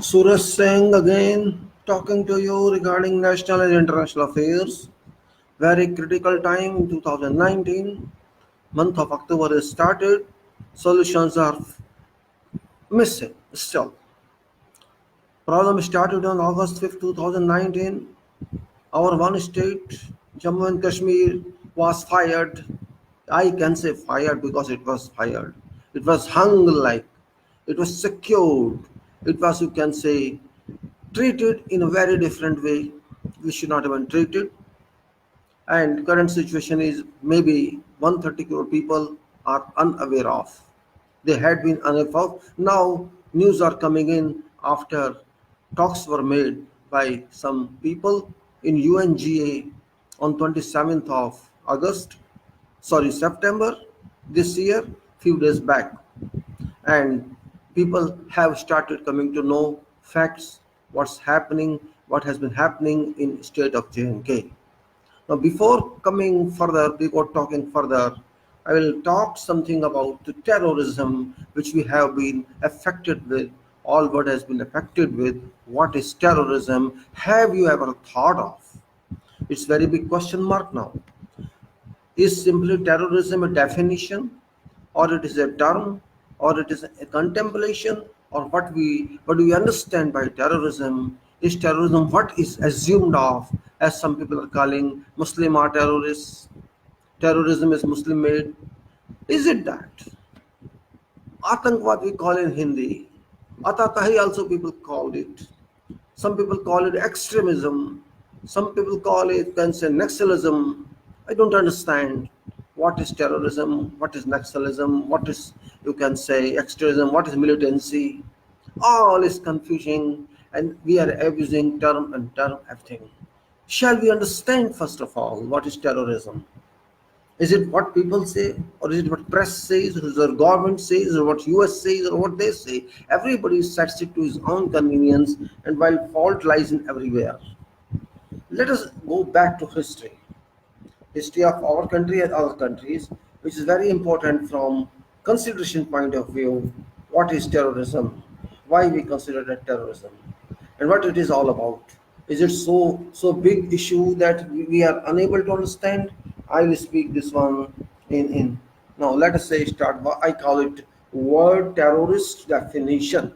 Suraj Singh again talking to you regarding national and international affairs. Very critical time in 2019. Month of October is started. Solutions are missing still. Problem started on August 5th, 2019. Our one state, Jammu and Kashmir, was fired. I can say fired because it was fired. It was hung like, it was secured. It was, you can say, treated in a very different way. We should not even treat it. And current situation is maybe 130 crore people are unaware of. They had been unaware of. Now news are coming in after talks were made by some people in UNGA on 27th of August, sorry September this year, few days back, and people have started coming to know facts, what's happening, what has been happening in state of J&K. Now, before talking further, I will talk something about the terrorism which we have been affected with. All what has been affected with. What is terrorism? Have you ever thought of? It's very big question mark now. Is simply terrorism a definition, or it is a term, or it is a contemplation, or what do we understand by terrorism? Is terrorism what is assumed of, as some people are calling Muslim are terrorists? Terrorism is Muslim made. Is it that? Atankvad we call in Hindi. Atatahi also people call it. Some people call it extremism. Some people call it can say nationalism. I don't understand what is terrorism, what is nationalism, what is you can say extremism, what is militancy. All is confusing, and we are abusing term and term everything. Shall we understand first of all what is terrorism? Is it what people say, or is it what press says, or is it government says, or what US says, or what they say? Everybody sets it to his own convenience, and while fault lies in everywhere. Let us go back to history of our country and other countries, which is very important from consideration point of view. What is terrorism? Why we consider it terrorism, and what it is all about? Is it so big issue that we are unable to understand? I will speak this one in now. Let us say start. I call it word terrorist definition.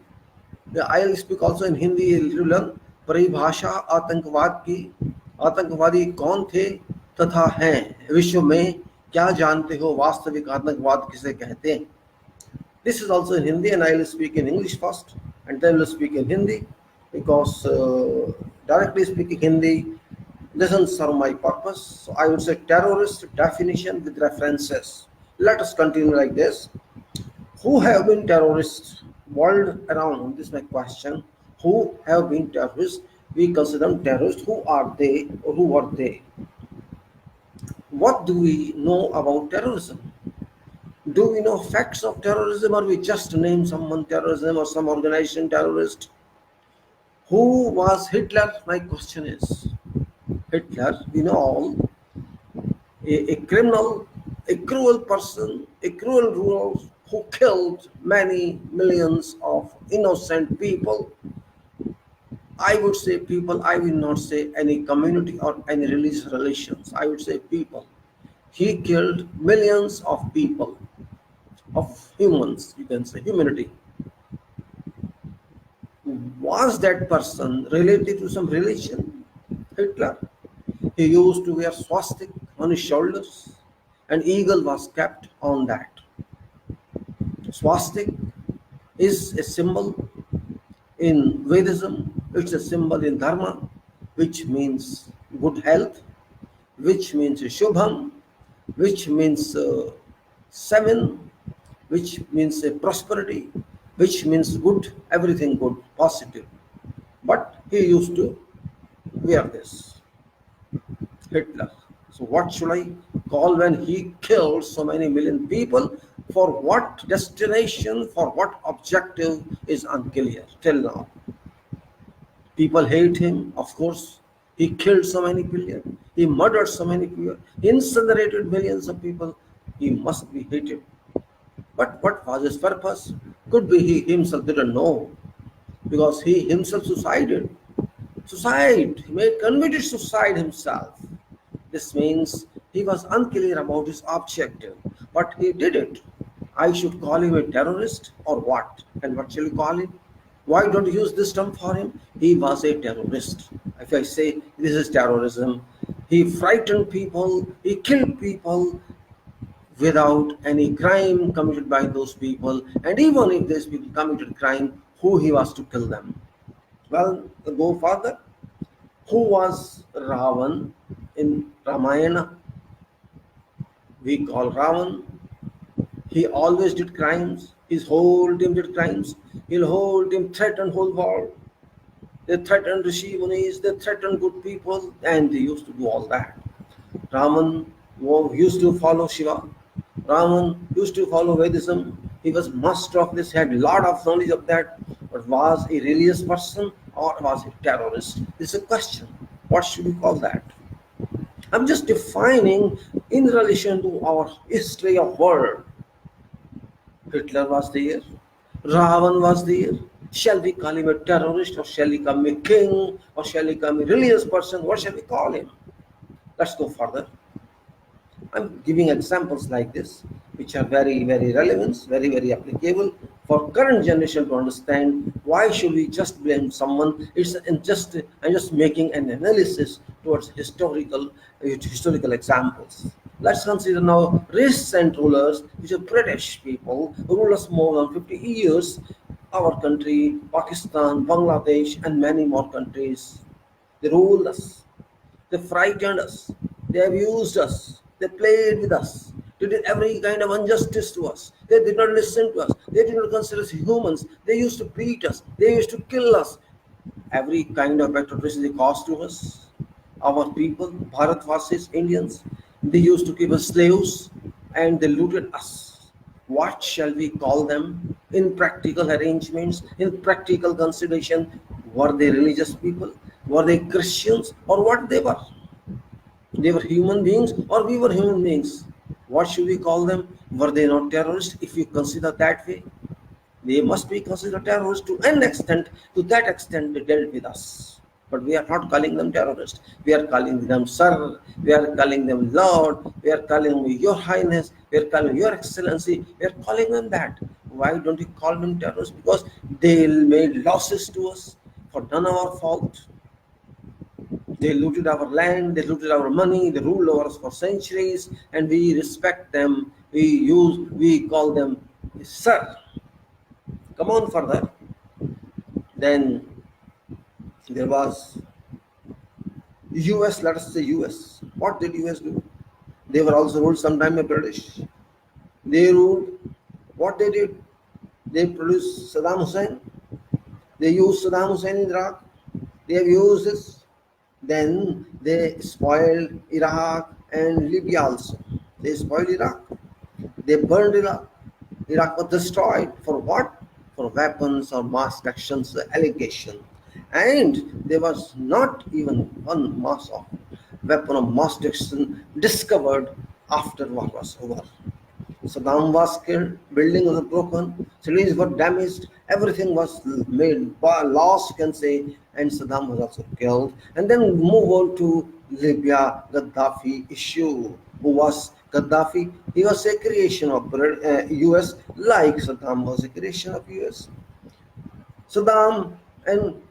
Yeah, I'll speak also in Hindi a little learn. परिभाषा आतंकवाद की आतंकवादी कौन थे तथा हैं विश्व में क्या जानते हो वास्तविक आतंकवाद किसे कहते हैं. This is also in Hindi, and I will speak in English first and then will speak in Hindi because directly speaking Hindi doesn't serve my purpose. So I would say terrorist definition with references. Let us continue like this. Who have been terrorists world around? This is my question. Who have been terrorists? We consider them terrorists. Who are they, or who are they? What do we know about terrorism? Do we know facts of terrorism, or we just name someone terrorism or some organization terrorist? Who was Hitler? My question is, Hitler, we know all, a criminal, a cruel person, a cruel ruler who killed many millions of innocent people. I would say people, I will not say any community or any religious relations. I would say people. He killed millions of people, of humans, you can say humanity. Was that person related to some religion? Hitler. He used to wear swastika on his shoulders. An eagle was kept on that. Swastika is a symbol in Vedism. It's a symbol in Dharma, which means good health, which means Shubham, which means seven, which means prosperity, which means good, everything good, positive. But he used to wear this, Hitler. So what should I call when he killed so many million people? For what destination, for what objective is unclear till now. People hate him, of course. He killed so many billion. He murdered so many people. He incinerated millions of people. He must be hated. But what was his purpose? Could be he himself didn't know. because he himself suicided. Suicide, he made committed suicide himself. This means he was unclear about his objective, but he did it. I should call him a terrorist or what? And what shall we call him? Why don't you use this term for him? He was a terrorist. If I say this is terrorism, he frightened people, he killed people without any crime committed by those people, and even if these people committed crime, who he was to kill them? Well, go further. Who was Ravan in Ramayana? We call Ravan. He always did crimes. His whole team did crimes. His whole team threatened whole world. They threatened Rishi Munis, they threatened good people, and they used to do all that. Raman used to follow Shiva. Raman used to follow Vedism. He was master of this, had a lot of knowledge of that, but was a religious person or was a terrorist? This is a question. What should we call that? I'm just defining in relation to our history of world. Hitler was there, Ravan was there. Shall we call him a terrorist, or shall we call him a king, or shall we call him a religious person? What shall we call him? Let's go further. I'm giving examples like this, which are very, very relevant, very, very applicable for current generation to understand. Why should we just blame someone? I'm just making an analysis towards historical examples. Let's consider now recent rulers, which are British people, who ruled us more than 50 years. Our country, Pakistan, Bangladesh, and many more countries. They ruled us. They frightened us. They abused us. They played with us. They did every kind of injustice to us. They did not listen to us. They did not consider us humans. They used to beat us. They used to kill us. Every kind of atrocity they caused to us. Our people, Bharatvasis, Indians, they used to keep us slaves and they looted us. What shall we call them? In practical arrangements, in practical consideration, were they religious people? Were they Christians, or what they were? They were human beings, or we were human beings. What should we call them? Were they not terrorists? If you consider that way, they must be considered terrorists to an extent. To that extent, they dealt with us. But we are not calling them terrorists. We are calling them Sir. We are calling them Lord. We are calling them Your Highness. We are calling them Your Excellency. We are calling them that. Why don't you call them terrorists? Because they made losses to us for none of our fault. They looted our land, they looted our money, they ruled over us for centuries, and we respect them. We call them Sir. Come on further. Then there was US, let us say US. What did US do? They were also ruled sometime by British. They ruled. What they did? They produced Saddam Hussein. They used Saddam Hussein in Iraq. They have used this. Then they spoiled Iraq and Libya also. They spoiled Iraq. They burned Iraq. Iraq was destroyed. For what? For weapons or mass actions allegation. And there was not even one weapon of mass destruction discovered after war was over. Saddam was killed, buildings were broken, cities were damaged, everything was made lost, you can say, and Saddam was also killed. And then move on to Libya, Gaddafi issue. Who was Gaddafi? He was a creation of US, like Saddam was a creation of US. Saddam and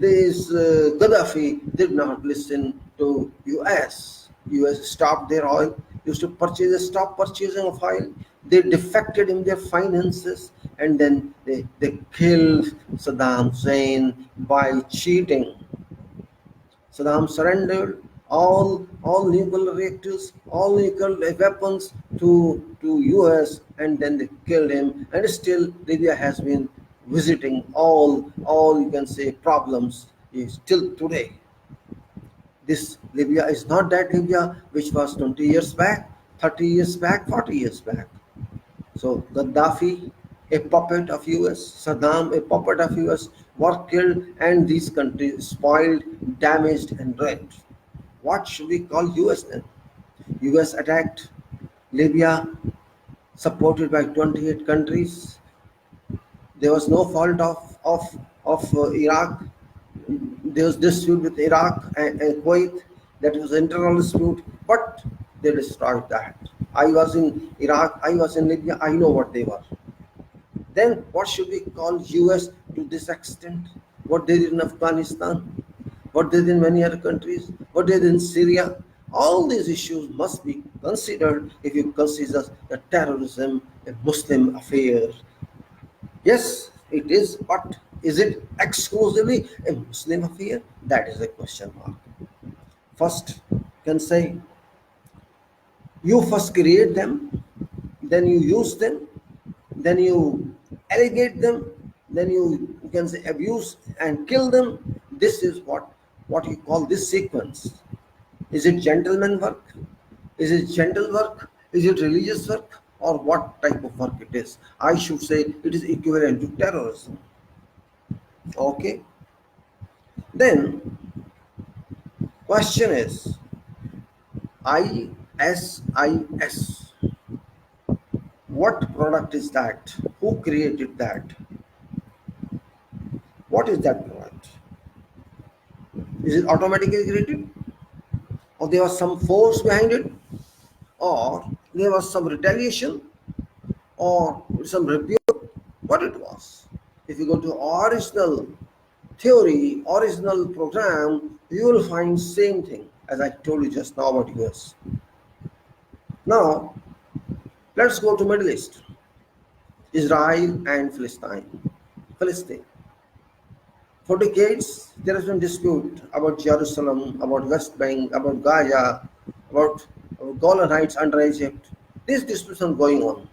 this Gaddafi did not listen to US. US stopped their oil, used to stop purchasing of oil. They defected in their finances, and then they killed Saddam Hussein by cheating. Saddam surrendered all nuclear reactors, all nuclear weapons to US, and then they killed him. And still Libya has been visiting all you can say problems still today. This Libya is not that Libya which was 20 years back, 30 years back, 40 years back. So Gaddafi, a puppet of US, Saddam, a puppet of US, were killed, and these countries spoiled, damaged, and ruined. What should we call US then? US attacked Libya, supported by 28 countries. There was no fault of of Iraq. There was dispute with Iraq and Kuwait. That was internal dispute, but they destroyed that. I was in Iraq, I was in Libya, I know what they were. Then what should we call US to this extent? What they did in Afghanistan, what they did in many other countries, what they did in Syria. All these issues must be considered if you consider that terrorism a Muslim affair. Yes, it is, but is it exclusively a Muslim affair? That is a question mark. First, can say you first create them, then you use them, then you allegate them, then you can say abuse and kill them. This is what you call this sequence. Is it gentleman work? Is it gentle work? Is it religious work? Or what type of work it is? I should say it is equivalent to terrorism. Okay. Then question is ISIS. What product is that? Who created that? What is that product? Is it automatically created? Or there was some force behind it? Or there was some retaliation? Or some rebuke? What it was? If you go to original theory, original program, you will find same thing as I told you just now about US. Now, let's go to Middle East. Israel and Palestine. For decades, there has been dispute about Jerusalem, about West Bank, about Gaza, about Golan Heights under Egypt. These disputes are going on.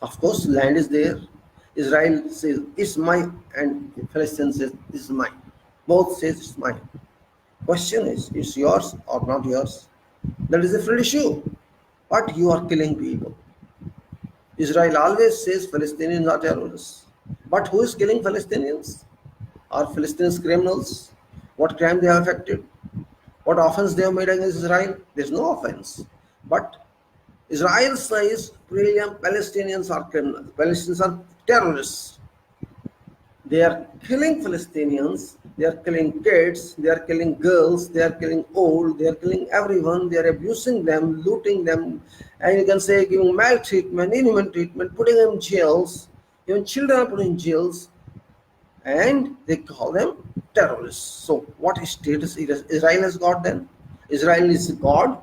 Of course, land is there. Israel says it's mine, and Palestine says this is mine. Both says it's mine. Question is, it's yours or not yours? That is a different issue. But you are killing people. Israel always says Palestinians are terrorists. But who is killing Palestinians? Are Palestinians criminals? What crime they have affected? What offense they have made against Israel? There's no offense. But Israel says Palestinians are criminals. Palestinians are terrorists. They are killing Palestinians. They are killing kids. They are killing girls. They are killing old. They are killing everyone. They are abusing them, looting them, and you can say giving maltreatment, inhuman treatment, putting them in jails. Even children are put in jails, and they call them terrorists. So, what status Israel has got then? Israel is God.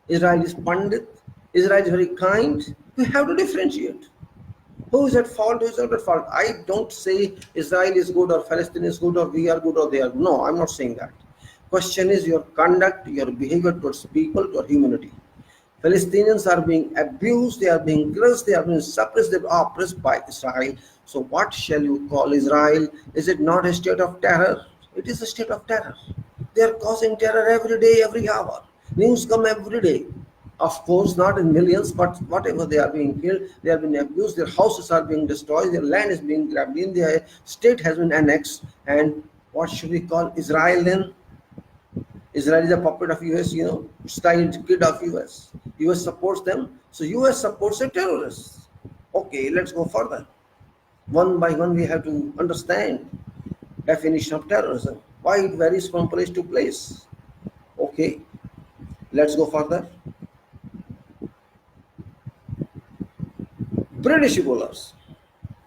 Israel is Pandit. Israel is very kind. We have to differentiate. Who is at fault? Who is not at fault? I don't say Israel is good or Palestine is good or we are good or they are. No, I'm not saying that. Question is your conduct, your behavior towards people, your humanity. Palestinians are being abused, they are being crushed, they are being suppressed, they are oppressed by Israel. So what shall you call Israel? Is it not a state of terror? It is a state of terror. They are causing terror every day, every hour. News come every day. Of course, not in millions, but whatever they are being killed, they are being abused, their houses are being destroyed, their land is being grabbed in, their state has been annexed. And what should we call Israel then? Israel is a puppet of US, styled kid of US. US supports them, so US supports the terrorists. Okay, let's go further. One by one, we have to understand definition of terrorism. Why it varies from place to place. Okay, let's go further. British rulers,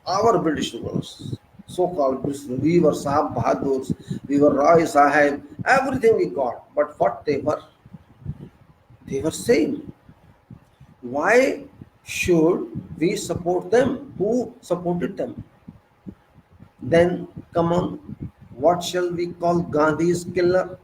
our British rulers, so-called British, we were Sahab Bahadurs, we were Roy Sahib, everything we got. But what they were saying. Why should we support them? Who supported them? Then come on, what shall we call Gandhi's killer?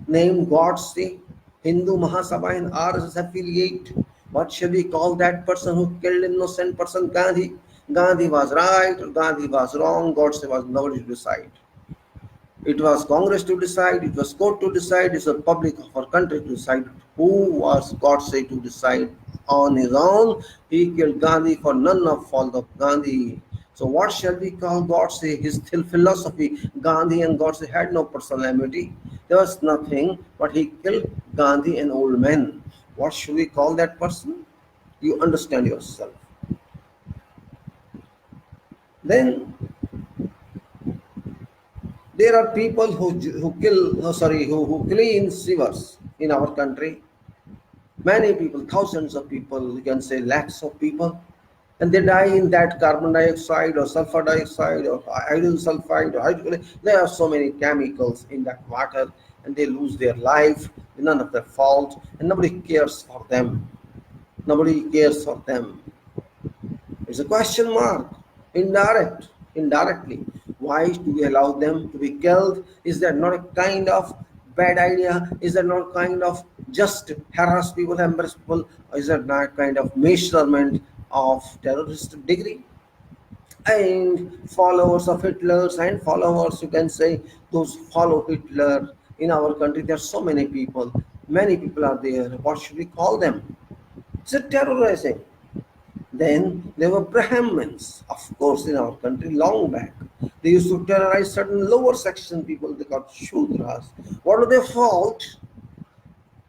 Named Godse, Hindu Mahasabha and RSS affiliate. What shall we call that person who killed innocent person? Gandhi. Gandhi was right, Gandhi was wrong, Godse was nobody to decide. It was Congress to decide, it was court to decide, it's the public of our country to decide. Who was Godse to decide on his own? He killed Gandhi for none of fault of Gandhi. So what shall we call Godse? His philosophy, Gandhi and Godse had no personality. There was nothing, but he killed Gandhi, an old man. What should we call that person? You understand yourself. Then There are people who kill, no, sorry, who clean sewers in our country. Many people, thousands of people, you can say lakhs of people, and they die in that carbon dioxide or sulfur dioxide or hydrogen sulfide or hydrogen. There are so many chemicals in that water, and they lose their life. None of their fault, and nobody cares for them. Nobody cares for them. It's a question mark. Indirectly. Why do we allow them to be killed? Is that not a kind of bad idea? Is that not kind of just harass people, embarrass people? Or is that not kind of measurement of terrorist degree? And followers of Hitler's and followers, you can say, those follow Hitler in our country. There are so many people. Many people are there. What should we call them? It's a terrorizing. Then there were Brahmins, of course, in our country long back. They used to terrorize certain lower section people, they got Shudras. What were their fault?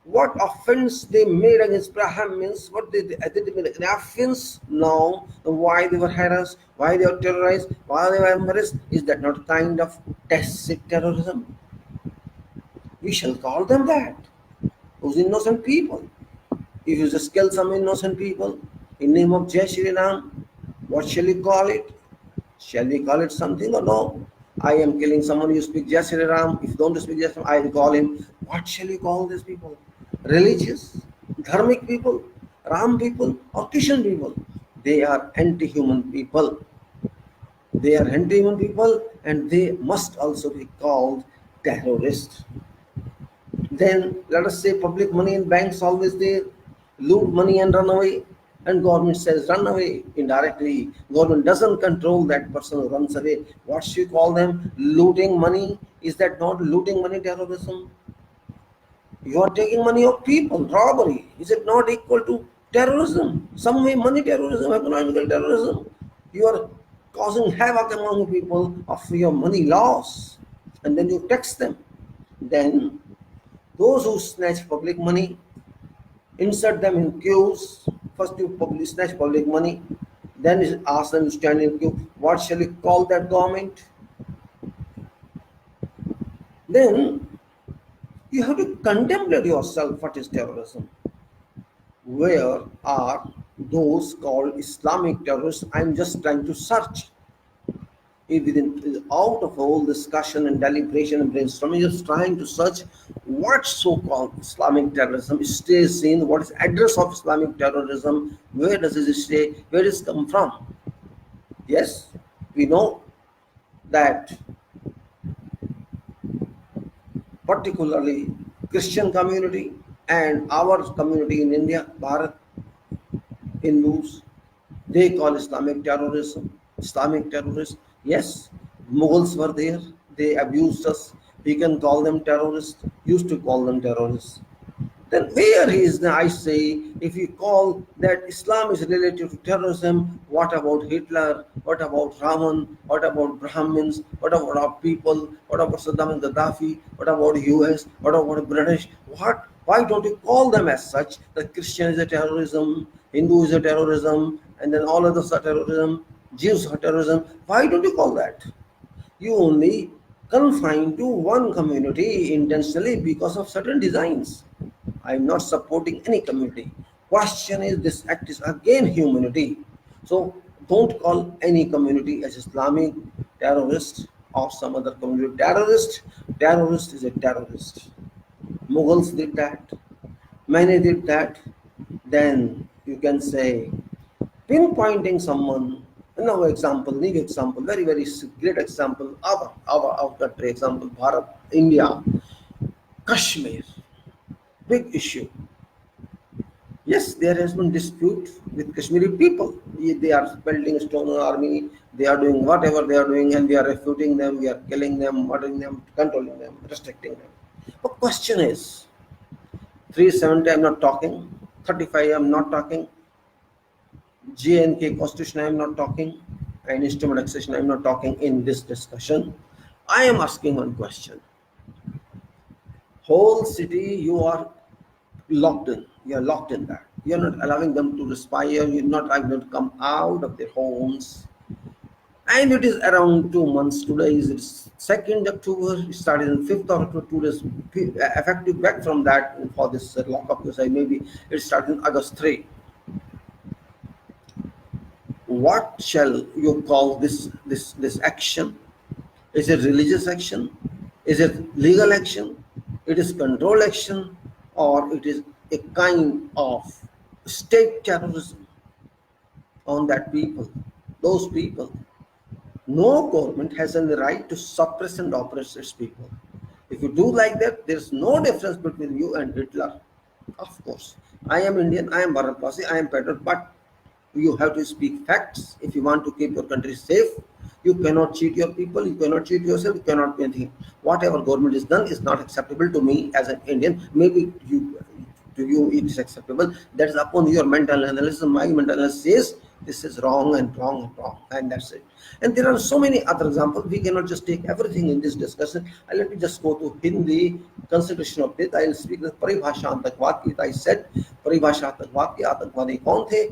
What offense they made against Brahmins? What did they made an offense? No. Why they were harassed? Why they were terrorized? Why they were embarrassed? Is that not kind of tacit terrorism? We shall call them that. Those innocent people. If you just kill some innocent people in name of Jai Shri Ram, what shall we call it? Shall we call it something or no? I am killing someone, you speak Jai Shri Ram. If you don't speak Jai Shri Ram, I will call him. What shall we call these people? Religious, dharmic people, Ram people, or Krishna people? They are anti-human people. They are anti-human people, and they must also be called terrorists. Then let us say public money in banks always there, loot money and run away, and government says run away. Indirectly government doesn't control that person who runs away. What should you call them? Looting money? Is that not looting money terrorism? You are taking money of people, robbery. Is it not equal to terrorism? Some way money terrorism, economical terrorism. You are causing havoc among people of your money loss, and then you tax them. Then those who snatch public money, insert them in queues. First you snatch public money, then ask them to stand in queue. What shall we call that government? Then you have to contemplate yourself what is terrorism. Where are those called Islamic terrorists? I'm just trying to search. Out of all discussion and deliberation and brainstorming, just trying to search what so-called Islamic terrorism stays in, what is address of Islamic terrorism, where does it stay, where does it come from? Yes, we know that particularly Christian community and our community in India, Bharat, Hindus, they call Islamic terrorism, Islamic terrorists. Yes, Mughals were there, they abused us. We can call them terrorists, used to call them terrorists. Then where is the, I say, if you call that Islam is related to terrorism, what about Hitler? What about Raman? What about Brahmins? What about our people? What about Saddam and Gaddafi? What about US? What about British? What? Why don't you call them as such? That Christian is a terrorism, Hindu is a terrorism, and then all others are terrorism, Jews are terrorism. Why don't you call that? You only confine to one community intentionally because of certain designs. I am not supporting any community. Question is, this act is again humanity. So don't call any community as Islamic terrorist or some other community terrorist. Terrorist is a terrorist. Mughals did that. Many did that. Then you can say pinpointing someone. Another example, new example, very very great example. Our country example, Bharat India, Kashmir. Big issue. Yes, there has been dispute with Kashmiri people. They are building a stone army, they are doing whatever they are doing, and we are refuting them, we are killing them, murdering them, controlling them, restricting them. The question is, 370 I am not talking, 35 I am not talking, J&K Constitution I am not talking, and instrument accession I am not talking in this discussion. I am asking one question. Whole city you are locked in. You are locked in that. You are not allowing them to respire. You are not allowing them to come out of their homes. and it is around 2 months. Today is 2nd October. It started on 5th October. 2 days effective back from that for this lockup. Because maybe it started on August 3. What shall you call this action? Is it religious action? Is it legal action? It is control action, or it is a kind of state terrorism on that people, those people. No government has any right to suppress and oppress its people. If you do like that, there is no difference between you and Hitler. Of course, I am Indian, I am Bharatwasi, I am patriot, but you have to speak facts if you want to keep your country safe. You cannot cheat your people, you cannot cheat yourself, you cannot do anything. Whatever government is done is not acceptable to me as an Indian. Maybe to you it is acceptable. That is upon your mental analysis. My mental analysis says this is wrong and wrong and wrong, and that's it. And there are so many other examples. We cannot just take everything in this discussion. Let me just go to Hindi consideration of this. I will speak the Paribhasha Atangvad ki. I said Paribhasha Atangvad ke आतंकवादी कौन थे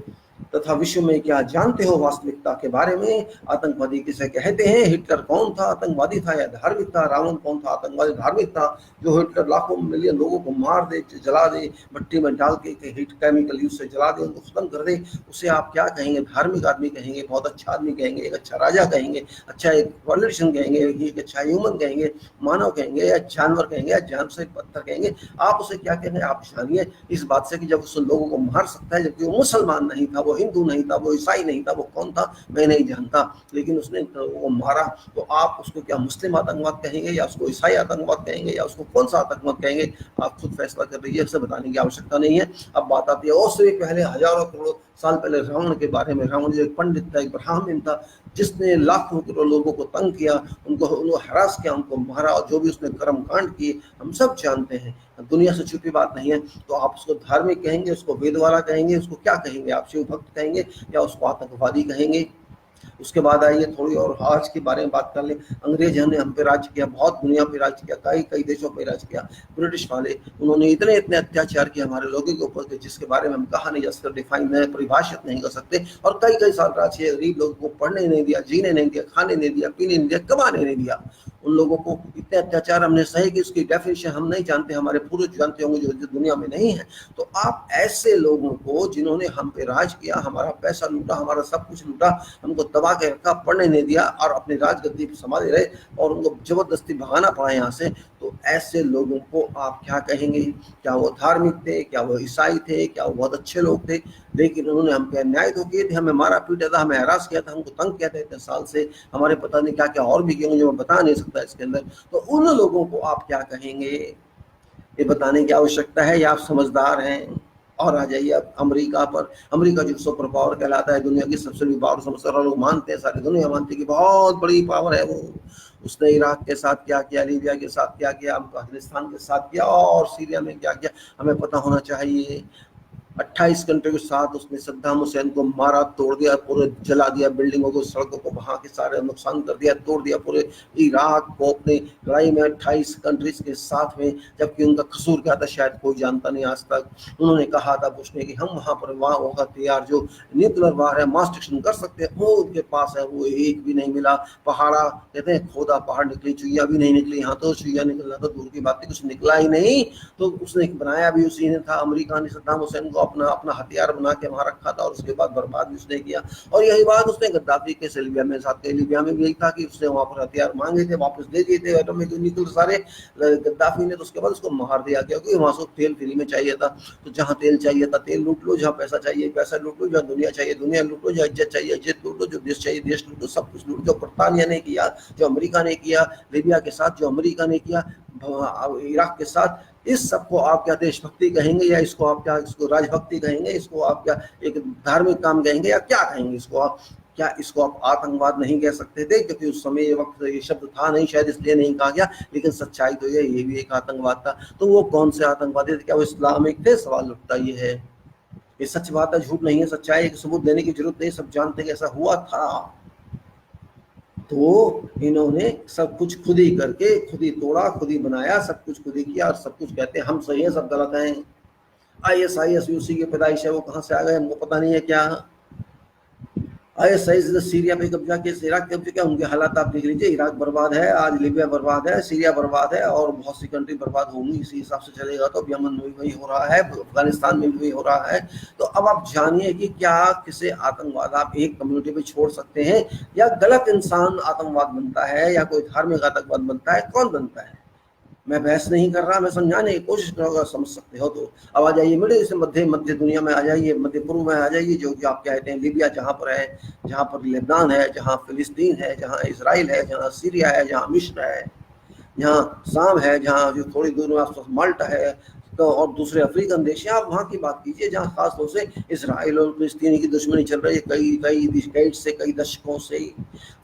तथा विश्व में क्या जानते हो वास्तविकता के बारे में। आतंकवादी किसे कहते हैं, हिटलर कौन था, आतंकवादी था या धार्मिक था, रावण कौन था, आतंकवादी धार्मिक था, जो हिटलर लाखों मिलियन लोगों को मार दे, जला दे, भट्टी में डाल के हीट केमिकल यूज से जला दे, उनको खत्म कर दे, उसे आप क्या कहेंगे, धार्मिक आदमी कहेंगे, बहुत अच्छा आदमी कहेंगे, एक अच्छा राजा कहेंगे, अच्छा एक पॉलिटिशियन कहेंगे, एक अच्छा ह्यूमन कहेंगे, मानव कहेंगे, या जानवर कहेंगे, या जान से पत्थर कहेंगे, आप उसे क्या कहेंगे। आप जानिए इस बात से कि जब उस लोगों को मार सकता है, जबकि वो मुसलमान नहीं था, वो हिंदू नहीं था, वो ईसाई नहीं था, वो कौन था मैं नहीं जानता, लेकिन उसने वो मारा, तो आप उसको क्या मुस्लिम आतंकवाद कहेंगे, या उसको ईसाई आतंकवाद कहेंगे, या उसको कौन सा आतंकवाद कहेंगे, आप खुद फैसला कर लीजिए, इसे बताने की आवश्यकता नहीं है। अब बात आती है उससे भी पहले, हजारों करोड़ों साल पहले रावण के बारे में। रावण जो एक पंडित था, एक ब्राह्मण था, जिसने लाखों करोड़ लोगों को तंग किया, उनको हरास किया, उनको मारा, और जो भी उसने कर्म कांड किए हम सब जानते हैं, दुनिया से छुपी बात नहीं है। तो आप उसको धार्मिक कहेंगे, उसको वेद वाला कहेंगे, उसको क्या कहेंगे, आप शिव भक्त कहेंगे या उसको आतंकवादी कहेंगे। उसके बाद आइए थोड़ी और आज के बारे में बात कर लें। अंग्रेजों ने हम पे राज किया, बहुत दुनिया पे राज किया, कई देशों पे राज किया। ब्रिटिश वाले, उन्होंने इतने अत्याचार किए हमारे लोगों के ऊपर, जिसके बारे में हम कहा नहीं जा सकते, डिफाइन नहीं, परिभाषित नहीं कर सकते। और कई साल राज किया, गरीब लोगों को पढ़ने नहीं दिया, जीने नहीं दिया, खाने नहीं दिया, पीने नहीं दिया, कमाने नहीं दिया। उन लोगों को इतने अत्याचार हमने सहे कि उसकी डेफिनेशन हम नहीं जानते, हमारे पूर्वज जानते होंगे जो दुनिया में नहीं है। तो आप ऐसे लोगों को, जिन्होंने हम पे राज किया, हमारा पैसा लूटा, हमारा सब कुछ लूटा, हमको दबा के रखा, पढ़ने नहीं दिया, और अपनी राजगद्दी पर संभाले रहे, और उनको जबरदस्ती भगाना पड़ा यहाँ से, तो ऐसे लोगों को आप क्या कहेंगे। क्या वो धार्मिक थे, क्या वो ईसाई थे, क्या वो बहुत अच्छे लोग थे, लेकिन उन्होंने हम पे अन्याय तो किए थे, हमें मारा पीटा था, हमें हरास किया था, हमको तंग किया था इतने साल से, हमारे पता नहीं क्या क्या और भी किए, जो मैं बता नहीं सकता इसके अंदर। तो उन लोगों को आप क्या कहेंगे, ये बताने की आवश्यकता है, या आप समझदार हैं। और आ जाइए आप अमेरिका पर। अमेरिका जो सुपर पावर कहलाता है, दुनिया की सबसे बड़ी पावर समझदार लोग मानते हैं, सारी दुनिया मानती है कि बहुत बड़ी पावर है वो। उसने इराक के साथ क्या किया, लीबिया के साथ क्या किया, अफगानिस्तान के साथ किया, और सीरिया में क्या किया, हमें पता होना चाहिए। 28 कंट्री के साथ उसने सद्दाम हुसैन को मारा, तोड़ दिया, पूरे जला दिया, बिल्डिंगों को, सड़कों को वहां के सारे नुकसान कर दिया, तोड़ दिया पूरे इराक को अपनी लड़ाई में 28 कंट्रीज के साथ में। जबकि उनका कसूर क्या था शायद कोई जानता नहीं आज तक। उन्होंने कहा था बुश ने कि हम वहां पर वहां होगा तैयार, जो न्यूक्लियर वार है, मास डिस्ट्रक्शन कर सकते हैं, वो उनके पास है, वो एक भी नहीं मिला। पहाड़ा कहते हैं खोदा पहाड़ निकली, चुईया भी नहीं निकली। यहाँ तो चुईया निकलना तो दूर की बात है, कुछ निकला ही नहीं। तो उसने बनाया भी उसी ने था, अमेरिका ने सद्दाम हुसैन को अपना हथियार बना के वहां रखा था, और उसके बाद बर्बाद भी उसने किया। और यही बात उसने गद्दाफी के लीबिया में साथ के, लीबिया में भी यही था कि उसने वहां पर हथियार मांगे थे, वापस दे दिए थे एटॉमिक न्यूक्लियर सारे गद्दाफी ने। तो उसके बाद उसको मार दिया, क्योंकि वहां से तेल फ्री में चाहिए था। तो जहां तेल चाहिए था तेल लूट लो, जहां पैसा चाहिए पैसा लूट लो, जहां दुनिया चाहिए दुनिया लूट लो, जहां इज्जत चाहिए इज्जत लूट लो, जो देश चाहिए देश लूट लो, सब कुछ लूट। जो बर्तानिया ने किया, जो अमेरिका ने किया लीबिया के साथ, जो अमेरिका ने किया इराक के साथ, इस सबको आप क्या देशभक्ति कहेंगे, या इसको आप क्या, इसको राजभक्ति कहेंगे, इसको आप क्या एक धार्मिक काम कहेंगे, या क्या कहेंगे इसको आप। क्या इसको आप आतंकवाद नहीं कह सकते थे, क्योंकि उस समय ये वक्त ये शब्द था नहीं शायद, इसलिए नहीं कहा गया। लेकिन सच्चाई तो ये भी एक आतंकवाद था। तो वो कौन से आतंकवादी थे, क्या वो इस्लामिक थे, सवाल उठता ये है। ये सच बात है, झूठ नहीं है, सच्चाई है, सबूत देने की जरूरत नहीं, सब जानते कि ऐसा हुआ था। तो इन्होंने सब कुछ खुद ही करके, खुद ही तोड़ा, खुद ही बनाया, सब कुछ खुद ही किया, और सब कुछ कहते हैं हम सही हैं सब गलत हैं। ISIS UC की पैदाइश है, वो कहाँ से आ गए हमको पता नहीं है क्या। आईएसआई ने सीरिया पे कब्जा किया, इराक पे कब्जा किया, उनके हालात आप देख लीजिए। इराक बर्बाद है, आज लीबिया बर्बाद है, सीरिया बर्बाद है और बहुत सी कंट्री बर्बाद होंगी। इसी हिसाब से चलेगा तो यमन में भी वही हो रहा है, अफगानिस्तान में भी वही हो रहा है। तो अब आप जानिए कि क्या किसे आतंकवाद आप एक कम्युनिटी पे छोड़ सकते हैं, या गलत इंसान आतंकवाद बनता है या कोई धार्मिक आतंकवाद बनता है, कौन बनता है। मैं बहस नहीं कर रहा, मैं समझाने की कोशिश करूँगा, समझ सकते हो तो अब आ जाइए मिडिल ईस्ट, मध्य दुनिया में आ जाइए, मध्य पूर्व में आ जाइए, जो कि आप कहते हैं लीबिया जहाँ पर है, जहाँ पर लेबनान है, जहाँ फिलिस्तीन है, जहाँ इसराइल है, जहाँ सीरिया है, जहाँ मिस्र है, जहाँ शाम है, जहाँ जो थोड़ी दूर में आसपास माल्टा है, तो और दूसरे अफ्रीकन देश हैं। आप वहाँ की बात कीजिए जहाँ खास तौर से इसराइल और फिलिस्तीनी की दुश्मनी चल रही है कई कई डिकेड से, कई दशकों से ही।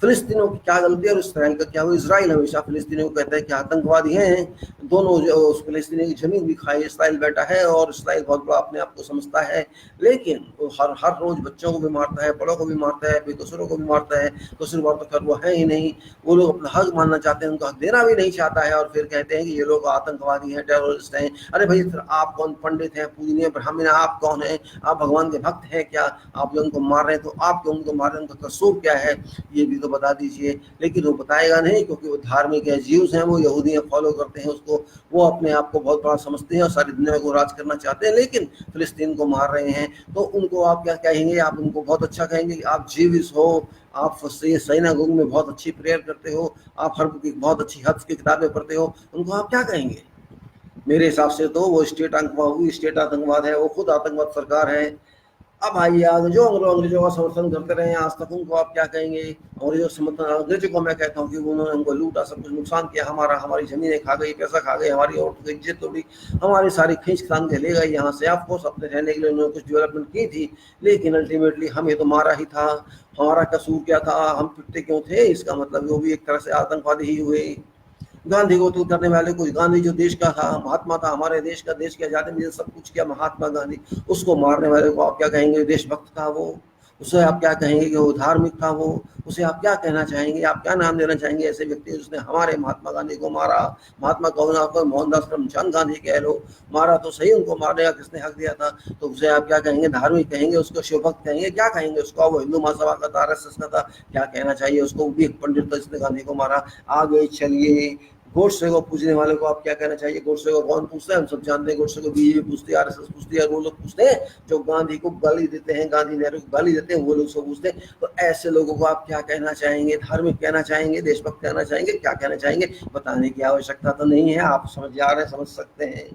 फिलिस्तीनों की क्या गलती है और इसराइल का क्या हुआ। इसराइल हमेशा फिलिस्तीनियों को कहता है कि आतंकवादी हैं, दोनों जो उस फिलिस्तीनी की जमीन भी खाई इसराइल बैठा है, और इसराइल बहुत बड़ा अपने आप को समझता है, लेकिन वो हर हर रोज बच्चों को भी मारता है, बड़ों को भी मारता है, बेकसूरों को भी मारता है। कसूरवार तो खैर वो है ही नहीं, वो लोग अपना हक मानना चाहते हैं, उनको हक देना भी नहीं चाहता है, और फिर कहते हैं कि ये लोग आतंकवादी हैं, टेररिस्ट हैं। अरे भाई फिर आप कौन, पंडित हैं, पूजनीय ब्राह्मण, आप कौन हैं, आप भगवान के भक्त हैं क्या, आप जो उनको मार रहे हैं तो आप क्यों उनको मार रहे हैं, उनका कसूर क्या है, ये भी तो बता दीजिए। लेकिन वो बताएगा नहीं, क्योंकि वो धार्मिक है, जीव्स हैं, वो यहूदियाँ फॉलो करते हैं उसको, वो अपने आप को बहुत बड़ा समझते हैं और सारी दुनिया को राज करना चाहते हैं, लेकिन फिलिस्तीन को मार रहे हैं। तो उनको आप क्या कहेंगे, आप उनको बहुत अच्छा कहेंगे कि आप जीविस हो, आप सिनागोग में बहुत अच्छी प्रेयर करते हो, आप हर बहुत अच्छी हद की किताबें पढ़ते हो, उनको आप क्या कहेंगे। मेरे हिसाब से तो वो स्टेट आतंकवाद है, वो खुद आतंकवाद सरकार है। अब आइए आगे, जो अंग्रेजों का समर्थन करते रहे हैं आज तक, उनको आप क्या कहेंगे। अंग्रेजों समर्थन, अंग्रेजों को मैं कहता हूँ कि उन्होंने हमको लूटा, सब कुछ नुकसान किया, हमारी जमीनें खा गई, पैसा खा गई, हमारी औरतों की इज्जत तोड़ी, हमारी सारी खींच तान के ले गई यहाँ से। आपको अपने रहने के लिए उन्होंने कुछ डेवलपमेंट की थी, लेकिन अल्टीमेटली हमें तो मारा ही था। हमारा कसूर क्या था, हम पिटते क्यों थे, इसका मतलब वो भी एक तरह से आतंकवादी ही हुए। गांधी को तो करने वाले कुछ, गांधी जो देश का था, महात्मा था, हमारे देश का, देश की आजादी में सब कुछ किया महात्मा गांधी, उसको मारने वाले को आप क्या कहेंगे, देशभक्त था वो। उसे आप क्या कहेंगे कि वो धार्मिक था वो। उसे आप क्या कहना चाहेंगे, आप क्या नाम देना चाहेंगे ऐसे व्यक्ति जिसने हमारे महात्मा गांधी को मारा। महात्मा कौन, आपको मोहनदास करमचंद गांधी कह लो, मारा तो सही, उनको मारने का किसने हक दिया था। तो उसे आप क्या कहेंगे, धार्मिक कहेंगे, उसको शिवभक्त कहेंगे, क्या कहेंगे उसको। वो हिंदू महासभा का था, आरएसएस का था, क्या कहना चाहिए उसको। वो भी एक पंडित था जिसने गांधी को मारा। आगे चलिए, गोडसे को पूछने वाले को आप क्या कहना चाहिए। गोडसे को कौन पूछता है, हम सब जानते हैं। गोडसे को बीजेपी पूछती है, आरएसएस पूछती है, वो लोग पूछते हैं जो गांधी को गाली देते हैं, गांधी नेहरू को गाली देते हैं, वो लोग उसको पूछते हैं। तो ऐसे लोगों को आप क्या कहना चाहेंगे, धार्मिक कहना चाहेंगे, देशभक्त कहना चाहेंगे, क्या कहना चाहेंगे। बताने की आवश्यकता तो नहीं है, आप समझ जा रहे हैं, समझ सकते हैं।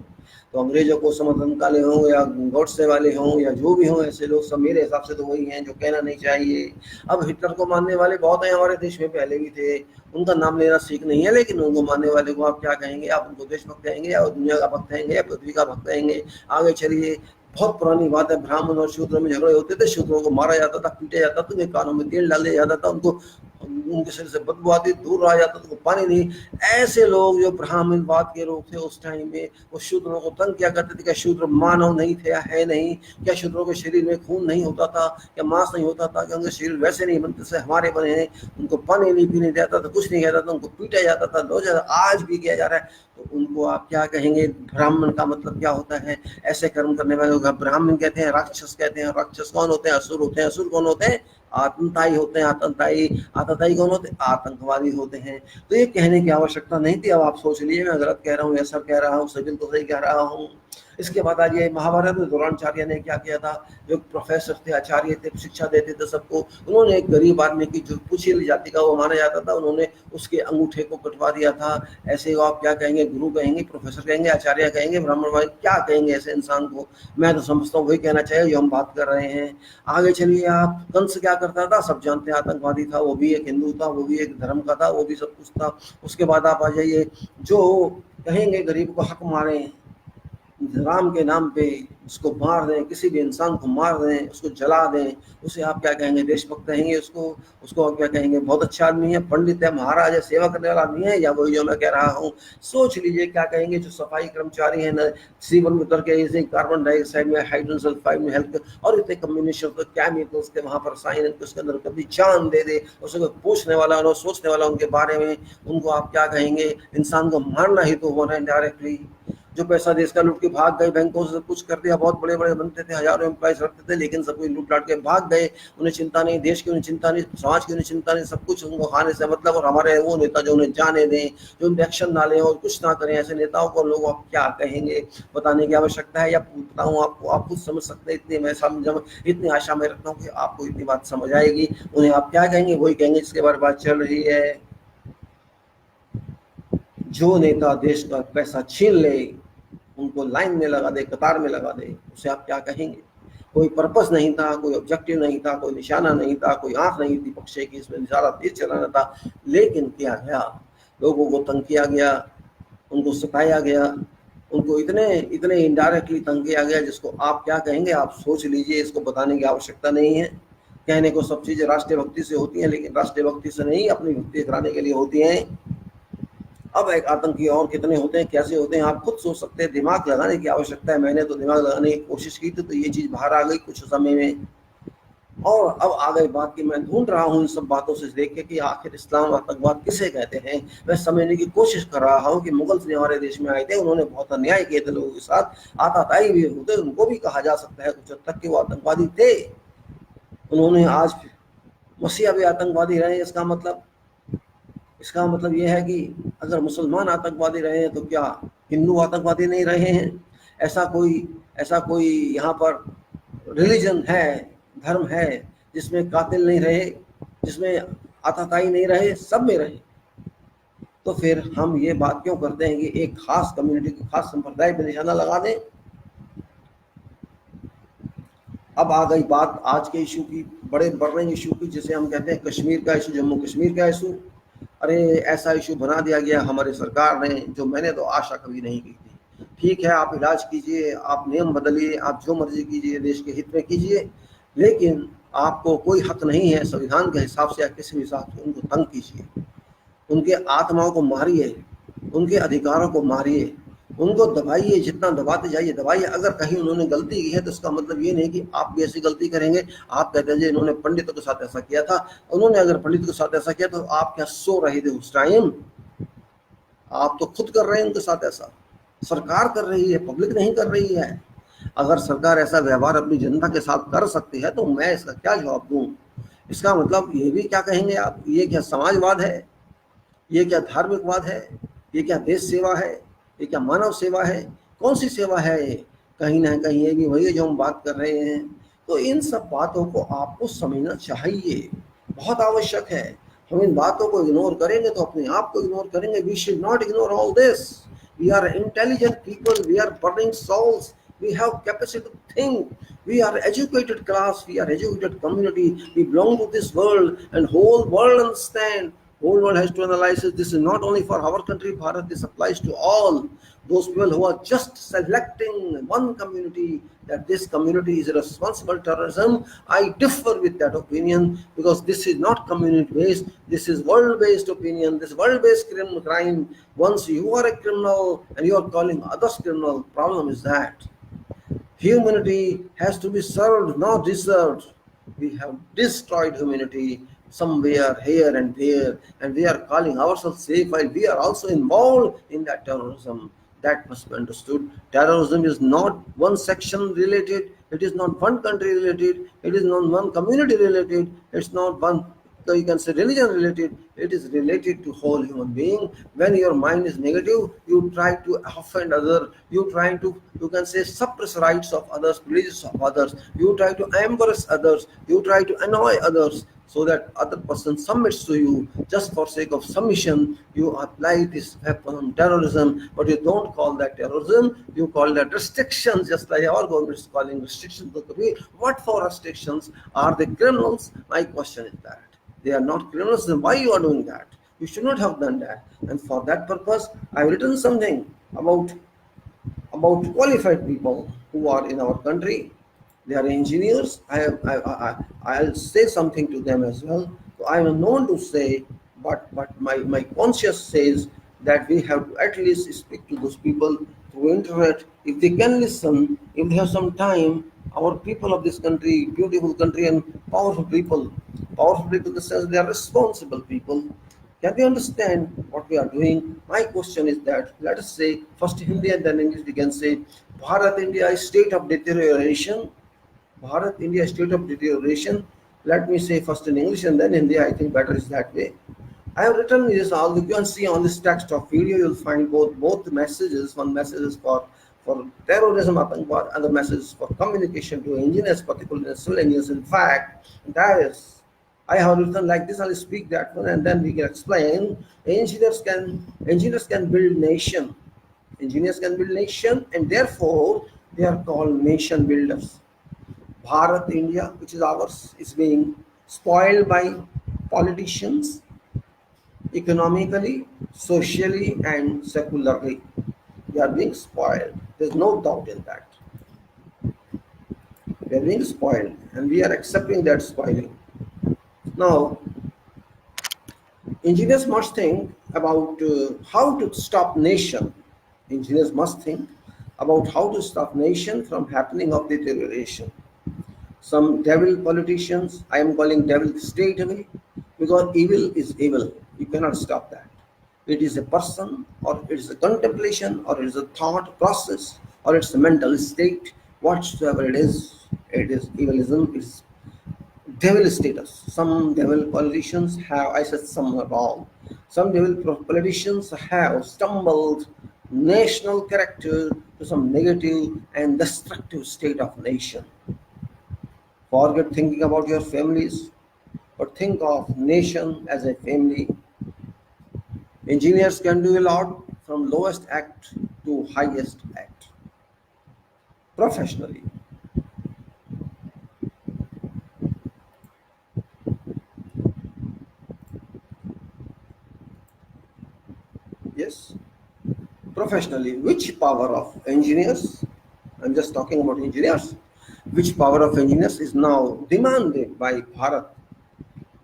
तो अंग्रेजों को समर्थन वाले हों या गोडसे वाले हों या जो भी हों, ऐसे लोग सब मेरे हिसाब से तो वही हैं जो कहना नहीं चाहिए। अब हिटलर को मानने वाले बहुत हैं हमारे देश में, पहले भी थे, उनका नाम लेना ठीक नहीं है, लेकिन उनको मानने वाले को आप क्या कहेंगे। आप उनको देशभक्त कहेंगे या दुनिया का भक्त कहेंगे या पृथ्वी का भक्त कहेंगे। आगे चलिए, बहुत पुरानी बात है, ब्राह्मण और शूद्र में झगड़े होते थे, शूद्रों को मारा जाता था, पीटा जाता था, उनके कानों में तेल डाल दिया जाता था, उनको उनके शरीर से बदबू आती, दूर रहा जाता था, उनको पानी नहीं। ऐसे लोग जो ब्राह्मणवाद के लोग थे उस टाइम में, वो शूद्रों को तंग किया करते थे। क्या शूद्र मानव नहीं थे, है नहीं। क्या शूद्रों के शरीर में खून नहीं होता था, क्या मांस नहीं होता था, क्या उनके शरीर वैसे नहीं बनते से हमारे बने हैं। उनको पानी नहीं पीने देता था, कुछ नहीं कहता था, उनको पीटा जाता था, लो जाता, आज भी किया जा रहा है। तो उनको आप क्या कहेंगे। ब्राह्मण का मतलब क्या होता है, ऐसे कर्म करने वाले लोग ब्राह्मण कहते हैं। राक्षस कहते हैं, राक्षस कौन होते हैं, असुर होते हैं। असुर कौन होते हैं, आतंकवादी होते हैं। आतंकवादी कौन होते हैं, आतंकवादी होते हैं। तो ये कहने की आवश्यकता नहीं थी। अब आप सोच लीजिए मैं गलत कह रहा हूँ या सब कह रहा हूँ, सभी तो सही कह रहा हूँ। इसके बाद आज ये महाभारत में द्रोणाचार्य ने क्या किया था, जो प्रोफेसर थे, आचार्य थे, शिक्षा देते थे सबको, उन्होंने एक गरीब आदमी की जो पूछी जाति का वो माना जाता था, उन्होंने उसके अंगूठे को कटवा दिया था। ऐसे आप क्या कहेंगे, गुरु कहेंगे, प्रोफेसर कहेंगे, आचार्य कहेंगे, ब्राह्मण क्या कहेंगे ऐसे इंसान को। मैं तो समझता हूँ वही कहना चाहिए जो हम बात कर रहे हैं। आगे चलिए, आप कंस क्या करता था, सब जानते हैं, आतंकवादी था। वो भी एक हिंदू था, वो भी एक धर्म का था, वो भी सब कुछ था। उसके बाद आप आ जाइए, जो कहेंगे गरीब को हक मारे, राम के नाम पे उसको मार दें, किसी भी इंसान को मार दें, उसको जला दें, उसे आप क्या कहेंगे, देशभक्त कहेंगे उसको। उसको आप क्या कहेंगे, बहुत अच्छा आदमी है, पंडित है, महाराज है, सेवा करने वाला आदमी है, या वही जो मैं कह रहा हूँ। सोच लीजिए क्या कहेंगे। जो सफाई कर्मचारी है ना, सीवन में उतर के कार्बन डाइऑक्साइड में, हाइड्रोजन सल्फाइड में हेल्प, और इतने कम्बिनेशन तो केमिकल्स के वहाँ पर रसायन उसके अंदर कभी जान दे दे, उसे पूछने वाला और सोचने वाला उनके बारे में, उनको आप क्या कहेंगे। इंसान को मारना ही तो हो रहा है डायरेक्टली। जो पैसा देश का लूट के भाग गए, बैंकों से सब कुछ कर दिया, बहुत बड़े बड़े बनते थे, हजारों एम्प्लॉयज रखते थे, लेकिन सब कुछ लूट लाट के भाग गए। उन्हें चिंता नहीं, देश की उन्हें चिंता नहीं, समाज की उन्हें चिंता नहीं, सब कुछ उनको खाने से मतलब। और हमारे वो नेता जो उन्हें जाने दें, जो उन एक्शन ना लें और कुछ ना करें, ऐसे नेताओं को लोग आप क्या कहेंगे, बताने की आवश्यकता है या बताऊँ आपको? आप खुद समझ सकते हैं। इतनी मैं समझ, इतनी आशा मैं रखता हूँ कि आपको इतनी बात समझ आएगी। उन्हें आप क्या कहेंगे? वही कहेंगे जिसके बारे में बात चल रही है, जो नेता देश का पैसा छीन ले, उनको लाइन में लगा दे, कतार में लगा दे, उसे आप क्या कहेंगे? कोई पर्पस नहीं था, कोई ऑब्जेक्टिव नहीं था, कोई निशाना नहीं था, कोई आंख नहीं थी पक्षे की, इसमें सारा देश चलाना था। लेकिन किया गया, लोगों को तंग किया गया, उनको सताया गया, उनको इतने इतने इनडायरेक्टली तंग किया गया, जिसको आप क्या कहेंगे? आप सोच लीजिए। इसको बताने की आवश्यकता नहीं है। कहने को सब चीज़ें राष्ट्रीय भक्ति से होती हैं, लेकिन राष्ट्रीय भक्ति से नहीं, अपनी भक्ति कराने के लिए होती हैं। अब एक आतंकी और कितने होते हैं, कैसे होते हैं, आप खुद सोच सकते हैं। दिमाग लगाने की आवश्यकता है। मैंने तो दिमाग लगाने की कोशिश की थी, तो ये चीज़ बाहर आ गई कुछ समय में। और अब आ गई बात कि मैं ढूंढ रहा हूँ इन सब बातों से देख के कि आखिर इस्लाम आतंकवाद किसे कहते हैं। मैं समझने की कोशिश कर रहा हूँ कि मुगल्स ने हमारे देश में आए थे, उन्होंने बहुत अन्याय किए थे लोगों के साथ, आताताई भी होते, उनको भी कहा जा सकता है कुछ हद तक कि वो आतंकवादी थे। उन्होंने आज मसीहा भी आतंकवादी रहे। इसका मतलब ये है कि अगर मुसलमान आतंकवादी रहे हैं, तो क्या हिंदू आतंकवादी नहीं रहे हैं? ऐसा कोई यहाँ पर रिलीजन है, धर्म है, जिसमें कातिल नहीं रहे, जिसमें आतताई नहीं रहे? सब में रहे। तो फिर हम ये बात क्यों करते हैं कि एक खास कम्युनिटी की, खास संप्रदाय पर निशाना लगा दें? अब आ गई बात आज के इशू की, बड़े बर्निंग इशू की, जिसे हम कहते हैं कश्मीर का इशू, जम्मू कश्मीर का इशू। अरे ऐसा इशू बना दिया गया हमारी सरकार ने, जो मैंने तो आशा कभी नहीं की थी। ठीक है, आप इलाज कीजिए, आप नियम बदलिए, आप जो मर्जी कीजिए, देश के हित में कीजिए, लेकिन आपको कोई हक नहीं है संविधान के हिसाब से या किसी भी हिसाब से उनको तंग कीजिए, उनके आत्माओं को मारिए, उनके अधिकारों को मारिए, उनको दबाइए, जितना दबाते जाइए दबाइए। अगर कहीं उन्होंने गलती की है, तो इसका मतलब ये नहीं कि आप भी ऐसी गलती करेंगे। आप कहते हैं इन्होंने पंडितों के साथ ऐसा किया था, उन्होंने अगर पंडितों के साथ ऐसा किया, तो आप क्या सो रहे थे उस टाइम? आप तो खुद कर रहे हैं उनके साथ ऐसा, सरकार कर रही है, पब्लिक नहीं कर रही है। अगर सरकार ऐसा व्यवहार अपनी जनता के साथ कर सकती है, तो मैं इसका क्या जवाब दूं? इसका मतलब ये भी क्या कहेंगे आप? ये क्या समाजवाद है? ये क्या धार्मिकवाद है? ये क्या देश सेवा है? ये क्या मानव सेवा है? कौन सी सेवा है ये? कहीं ना कहीं ये भी वही है जो हम बात कर रहे हैं। तो इन सब बातों को आपको समझना चाहिए, बहुत आवश्यक है। हम इन बातों को इग्नोर करेंगे तो अपने आप को इग्नोर करेंगे। We should not ignore all this. We are intelligent people, we are burning souls, we have capacity to think, we are educated class, we are educated community, we belong to this world, and whole world understand, whole world has to analyze it. This is not only for our country Bharat, this applies to all those people who are just selecting one community, that this community is responsible terrorism. I differ with that opinion, because this is not community based, this is world based opinion, this world based crime. Once you are a criminal and you are calling others criminal, problem is that humanity has to be served, not deserved. We have destroyed humanity somewhere here and there, and we are calling ourselves safe while we are also involved in that terrorism. That must be understood. Terrorism is not one section related, it is not one country related, it is not one community related, it's not one, so you can say, religion related. It is related to whole human being. When your mind is negative, you try to offend others, you try to, you can say, suppress rights of others, privileges of others, you try to embarrass others, you try to annoy others, so that other person submits to you. Just for sake of submission, you apply this weapon on terrorism, but you don't call that terrorism, you call that restrictions, just like our government is calling restrictions. What for restrictions? Are they criminals? My question is that. They are not criminals, then why you are doing that? You should not have done that. And for that purpose, I have written something about qualified people who are in our country. They are engineers. I'll say something to them as well. So I am known to say, but my conscience says that we have to at least speak to those people through internet. If they can listen, if they have some time, our people of this country, beautiful country and powerful people in the sense they are responsible people. Can we understand what we are doing? My question is that let us say first Hindi and then English. We can say Bharat India is state of deterioration. Bharat India state of deterioration. Let me say first in English and then Hindi. I think better is that way. I have written this all. You can see on this text of video. You'll find both messages. One message is for terrorism, Atangwad, other message is for communication to engineers, particularly civil engineers. In fact, that is I have written like this. I'll speak that one, and then we can explain. Engineers can build nation. Engineers can build nation, and therefore they are called nation builders. Bharat India, which is ours, is being spoiled by politicians economically, socially, and secularly. We are being spoiled. There's no doubt in that. We are being spoiled, and we are accepting that spoiling. Now, engineers must think about how to stop nation. Engineers must think about how to stop nation from happening of deterioration. Some devil politicians, I am calling devil straight away, because evil is evil. You cannot stop that. It is a person, or it is a contemplation, or it is a thought process, or it's a mental state, whatsoever it is evilism, it's devil status. Some devil politicians have, I said some are wrong. Some devil politicians have stumbled national character to some negative and destructive state of nation. Forget thinking about your families, but think of nation as a family. Engineers can do a lot from lowest act to highest act professionally. Yes, professionally. Which power of engineers? I'm just talking about engineers. Which power of engineers is now demanded by Bharat?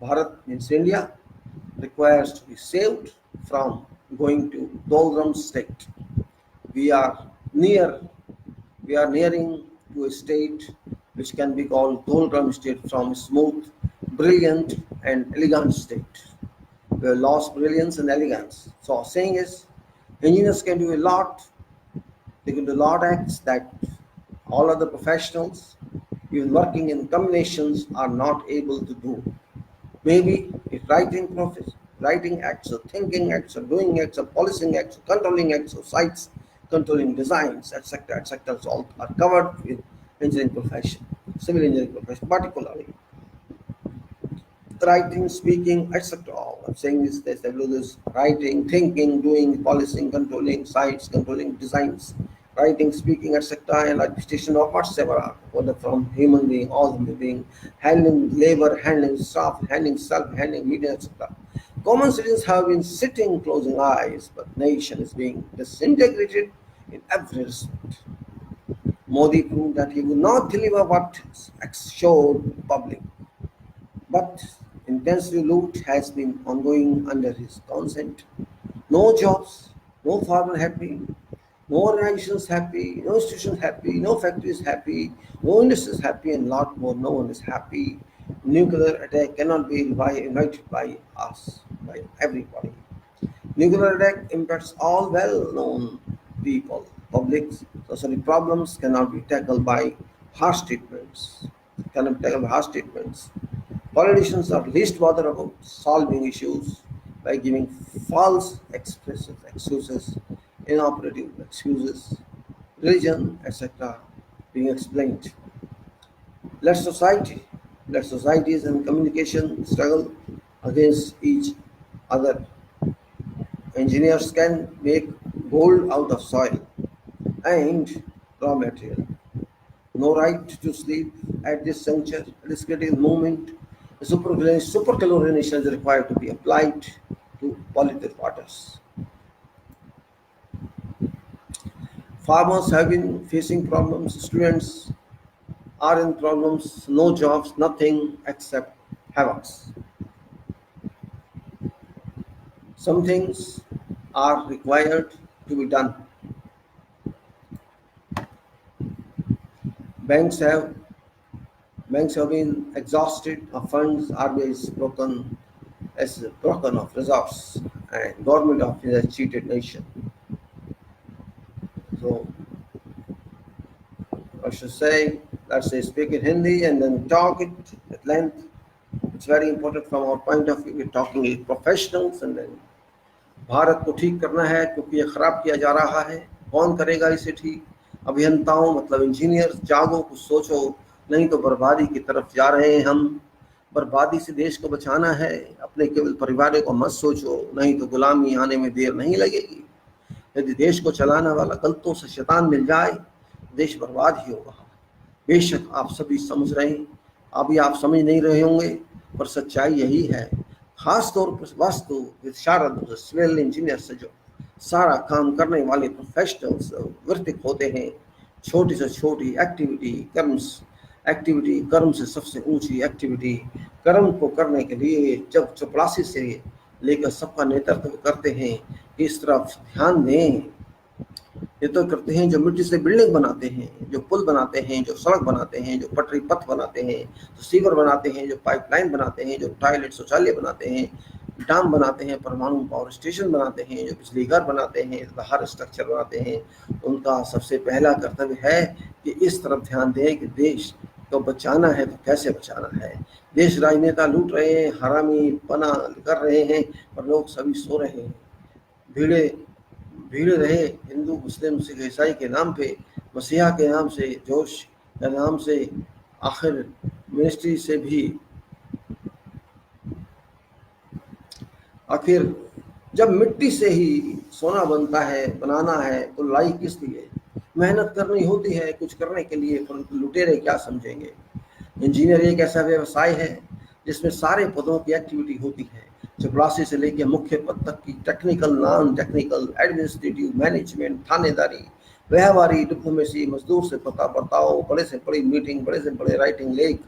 Bharat means India requires to be saved from going to doldrum state. We are near, we are nearing to a state which can be called doldrum state from smooth, brilliant, and elegant state. We have lost brilliance and elegance. So saying is, engineers can do a lot. They can do a lot acts that all other professionals, even working in combinations, are not able to do. Maybe if writing acts or thinking acts or doing acts or policing acts or controlling acts or sites, controlling designs, etc., all are covered with engineering profession, civil engineering profession, particularly writing, speaking, etc. All I'm saying is that they do this writing, thinking, doing, policing, controlling sites, controlling designs, writing, speaking, etc. and administration of whatsoever, whether from human being, all human being, handling labor, handling staff, handling self, handling media, etc. Common citizens have been sitting closing eyes, but nation is being disintegrated in every respect. Modi proved that he would not deliver what showed public. But intensive loot has been ongoing under his consent. No jobs, no farmer happy, no organizations happy, no institutions happy, no factories happy, no industries happy, and lot more. No one is happy. Nuclear attack cannot be invited by us, by everybody. Nuclear attack impacts all well-known people. Public social problems cannot be tackled by harsh treatments. Cannot be tackled by harsh treatments. Politicians are least bothered about solving issues by giving false expressive excuses, inoperative excuses, religion, etc. being explained. Let society, let societies and communication struggle against each other. Engineers can make gold out of soil and raw material. No right to sleep at this juncture, at this critical moment. Supercalorination is required to be applied to polluted waters. Farmers have been facing problems, students are in problems, no jobs, nothing except havocs. Some things are required to be done. Banks have been exhausted of funds, RBI is broken, as a broken of resource and government of a cheated nation. So I should say, let's say speak in Hindi and then talk it at length. It's very important from our point of view. We're talking with professionals and then Bharat को ठीक करना है क्योंकि ये खराब किया जा रहा है। कौन करेगा इसे ठीक? अभियंताओं मतलब इंजीनियर, जागो, कुछ सोचो, नहीं तो बर्बादी की तरफ जा रहे हैं हम। बर्बादी से देश को बचाना है, अपने केवल परिवारों को मत सोचो, नहीं तो गुलामी आने में देर नहीं लगेगी। यदि देश को चलाने वाला गलतों से शैतान मिल जाए, देश बर्बाद ही होगा। बेशक आप सभी समझ रहे हैं, अभी आप समझ नहीं रहे होंगे, पर सच्चाई यही है। खास तौर पर वास्तु विशारद सिविल इंजीनियर से जो सारा काम करने वाले प्रोफेशनल्स वर्तिक होते हैं, छोटी से छोटी एक्टिविटी कर्म से सबसे ऊंची एक्टिविटी, कर्म को करने के लिए जब चपरासी से लेकर सबका नेतृत्व करते हैं, इस तरफ ध्यान दें। ये तो करते हैं जो मिट्टी से बिल्डिंग बनाते हैं, जो पुल बनाते हैं, जो सड़क बनाते हैं, जो पटरी पथ बनाते हैं, जो सीवर बनाते हैं, जो पाइपलाइन बनाते हैं, जो टॉयलेट शौचालय बनाते हैं, डैम बनाते हैं, परमाणु पावर स्टेशन बनाते हैं, जो बिजली घर बनाते हैं, हर स्ट्रक्चर बनाते हैं, उनका सबसे पहला कर्तव्य है कि इस तरफ ध्यान दें कि देश को बचाना है तो कैसे बचाना है। देश राजनेता लूट रहे हैं, हरामी पना कर रहे हैं, पर लोग सभी सो रहे हैं। भीड़ रहे हिंदू, मुस्लिम, सिख, ईसाई के नाम पे, मसीहा के नाम से, जोश के नाम से, आखिर मिनिस्ट्री से भी। आखिर जब मिट्टी से ही सोना बनता है, बनाना है, तो लाई किस लिए? मेहनत करनी होती है कुछ करने के लिए, परंतु लुटेरे क्या समझेंगे। इंजीनियर एक ऐसा व्यवसाय है जिसमें सारे पदों की एक्टिविटी होती है, चपरासी से लेकर मुख्य पद तक की, technical, non technical, administrative, management, थानेदारी, व्यवहारी, डिप्लोमेसी, मजदूर से पता बर्ताव, बड़े से बड़ी मीटिंग, बड़े से बड़े राइटिंग लेख,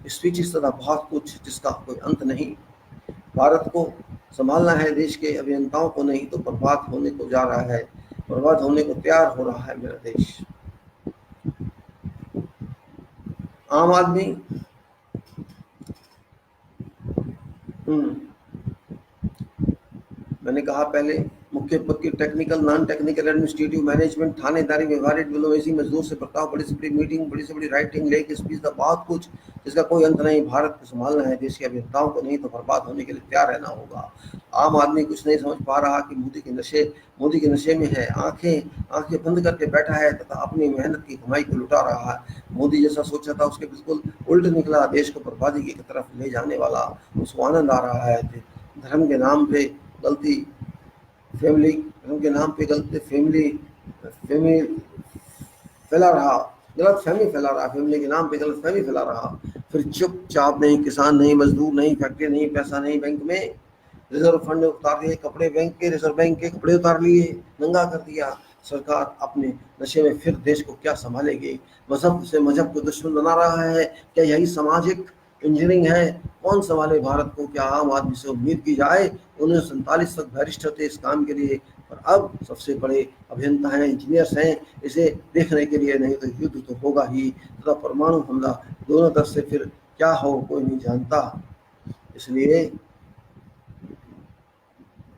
स्पीचेस तथा बहुत कुछ जिसका कोई अंत नहीं। भारत को संभालना है, देश के अभियंताओं को नहीं तो बर्बाद होने को जा रहा है, बर्बाद होने को तैयार हो रहा है मेरा देश। आम आदमी मैंने कहा पहले, मुख्य पद की, technical, non technical, administrative, management, थानेदारी, व्यवहारिक, डिप्लोमेसी, मजदूर से बर्ताव, बड़ी से बड़ी मीटिंग, बड़ी से बड़ी राइटिंग, लेख, स्पीच का बहुत कुछ जिसका कोई अंत नहीं। भारत को संभालना है, देश के अभियंताओं को नहीं तो बर्बाद होने के लिए तैयार रहना होगा। आम आदमी कुछ नहीं समझ पा रहा कि मोदी के नशे में है, आंखें बंद करके बैठा है तथा अपनी मेहनत की कमाई को लुटा रहा है। मोदी जैसा सोचा था उसके बिल्कुल उल्ट निकला, देश को बर्बादी की तरफ ले जाने वाला, उसको आनंद आ रहा है। धर्म के नाम पे गलती, फैमिली, धर्म के नाम पे गलती, फैमिली फैला रहा, गलत फहमी फैला रहा, फैमिली के नाम पे गलत फहमी फैला रहा। फिर चुपचाप, नहीं किसान, नहीं मजदूर, नहीं फैक्ट्री, नहीं पैसा, नहीं बैंक में, रिजर्व फंड उतार लिए, कपड़े बैंक के, रिजर्व बैंक के कपड़े उतार लिए, नंगा कर दिया। सरकार अपने नशे में फिर देश को क्या संभालेगी? मजहब को दुश्मन बना रहा है। क्या यही सामाजिक इंजीनियरिंग है? कौन संभाले भारत को? क्या आम आदमी से उम्मीद की जाए? 1947 तक बैरिस्टर थे इस काम के लिए, पर अब सबसे बड़े अभियंता हैं, इंजीनियर्स हैं। इसे देखने के लिए नहीं तो युद्ध तो होगा ही, तथा परमाणु हमला दोनों तरफ से फिर क्या हो कोई नहीं जानता। इसलिए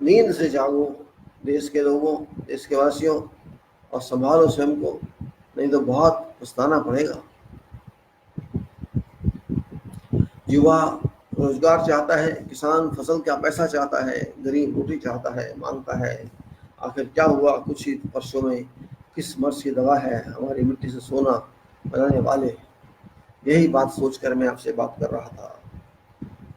नींद से जागो देश के लोगों, देश के वासियों, और संभालो स्वयं को, नहीं तो बहुत पछताना पड़ेगा। युवा रोजगार चाहता है, किसान फसल का पैसा चाहता है, गरीब रोटी चाहता है, मांगता है। आखिर क्या हुआ कुछ ही वर्षों में? किस मर्ज की दवा है हमारी मिट्टी से सोना बनाने वाले? यही बात सोचकर मैं आपसे बात कर रहा था।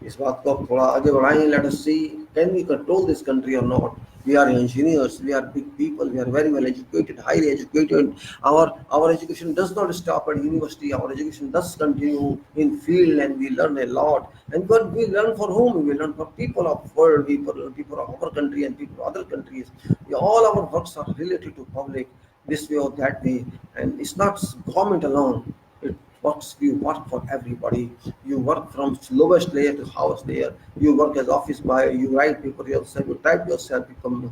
इस बात को थोड़ा आगे बढ़ाएं। Let us see, can we control this country or not? We are engineers, we are big people, we are very well educated, highly educated. Our education does not stop at university. Our education does continue in field, and we learn a lot. And what we learn for whom? We learn for people of world, people of our country and people of other countries. All our works are related to public, this way or that way. And it's not government alone. You work for everybody. You work from lowest layer to highest layer. You work as office boy, you write paper yourself, you type yourself, you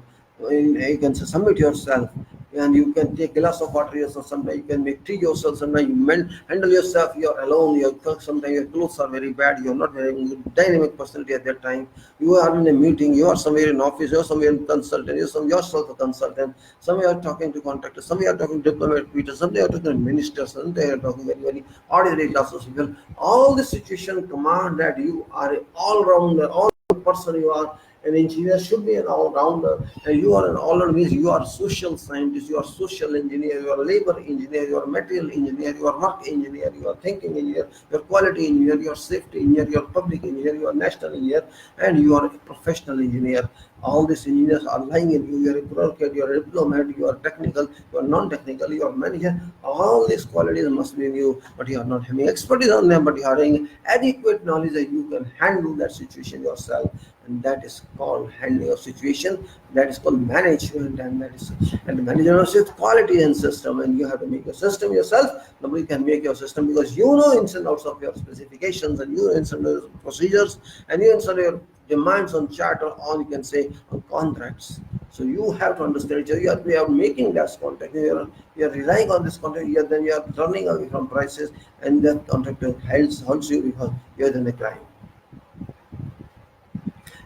can submit yourself. and you can take a glass of water yourself. Sometimes you can make tea yourself. Sometimes you handle yourself. You are alone. Sometimes your clothes are very bad. You are not very good dynamic personality at that time. You are in a meeting. You are somewhere in office. You are somewhere in consultant. You are yourself a consultant. Some you are talking to contractors. Some you are talking to diplomat people. Some you are talking to ministers. Some you are talking very ordinary class of people. All the situation command that you are an all rounder. All person you are. An engineer should be an all-rounder, and you are an all-rounder means you are social scientist, you are social engineer, you are labor engineer, you are material engineer, you are work engineer, you are thinking engineer, you are quality engineer, you are safety engineer, you are public engineer, you are national engineer, and you are a professional engineer. All these engineers are lying in you. You are a bureaucrat, you are a diplomat, you are technical, you are non-technical, you are manager. All these qualities must be in you, but you are not having expertise on them, but you are having adequate knowledge that you can handle that situation yourself, and that is called handling of situation. That is called management, and that is and management is quality and system. And you have to make your system yourself. Nobody can make your system because you know ins and outs of your specifications, and you know ins and outs of procedures, and you know your demands on charter, or you can say on contracts. So you have to understand it. You are making that contract. You are relying on this contract. Then you are turning away from prices, and that contractor helps you because you are in a crime.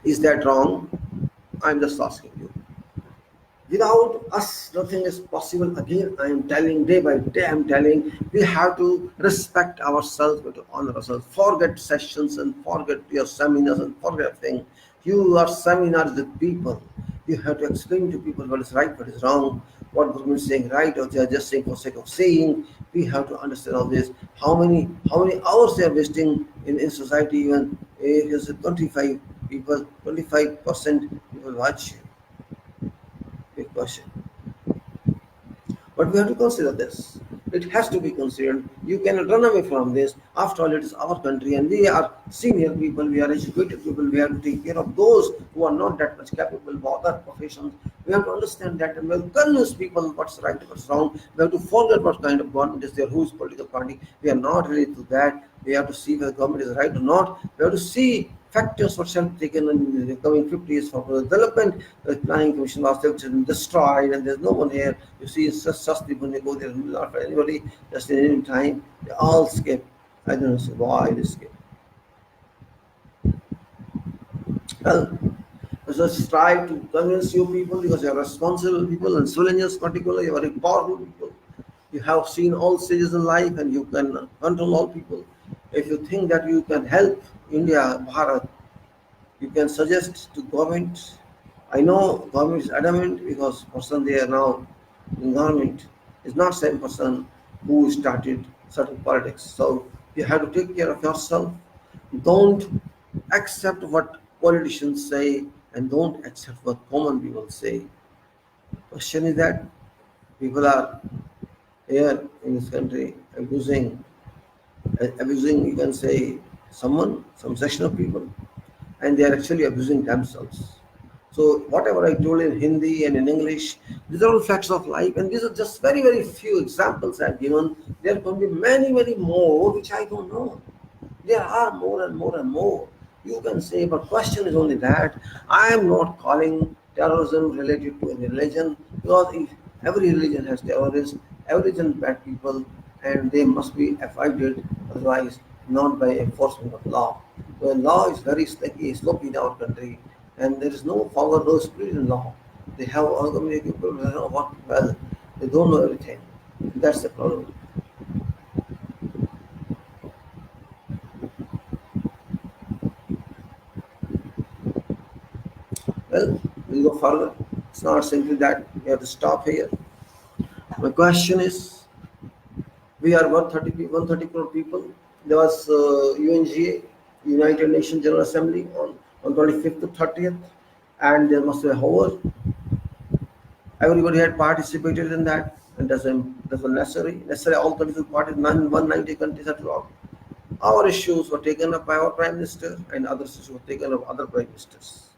Is that wrong? I'm just asking you. Without us, nothing is possible. Again, I am telling day by day, I'm telling we have to respect ourselves, we have to honor ourselves. Forget sessions and forget your seminars and forget things. You are seminars with people. You have to explain to people what is right, what is wrong, what government is saying right, or they are just saying for sake of saying. We have to understand all this. How many hours they are wasting in society, even if it's 25 people, 25% people watch. Big question. But we have to consider this. It has to be considered. You cannot run away from this. After all, it is our country, and we are senior people, we are educated people. We have to take care of those who are not that much capable of other professions. We have to understand that, and we have to convince people what's right, what's wrong. We have to forget what kind of government is there, whose political party. We are not related to that. We have to see whether the government is right or not. We have to see factors what shall be taken in the coming 50 years for development. The planning commission was destroyed, and there's no one here. You see, it's just people, when they go there, not for anybody, just in any time, they all skip. I don't know why they skip. Well, just try to convince you people because you are responsible people, and civil engineers particularly, you are very powerful people. You have seen all stages in life, and you can control all people. If you think that you can help India, Bharat, you can suggest to government. I know government is adamant because person they are now in government is not same person who started certain politics. So you have to take care of yourself. Don't accept what politicians say, and don't accept what common people say. Question is that people are here in this country abusing, you can say, some section of people, and they are actually abusing themselves. So whatever I told in Hindi and in English, these are all facts of life, and these are just very, very few examples I've given. There can be many, many more which I don't know. There are more and more and more. You can say, but question is only that I am not calling terrorism related to any religion, because if every religion has terrorists, every religion bad people, and they must be avoided, otherwise not by enforcement of law. The law is very sloppy in our country, and there is no power, no spirit in law. They have organized people who don't work well. They don't know everything. That's the problem. Well, we'll go further. It's not simply that we have to stop here. My question is, we are 130 crore people. There was UNGA, United Nations General Assembly, on 25th to 30th, and there must be a whole. Everybody had participated in that, and that's necessary. Necessary, all 32 parties, 190 countries at law. Our issues were taken up by our Prime Minister, and other issues were taken up by other Prime Ministers.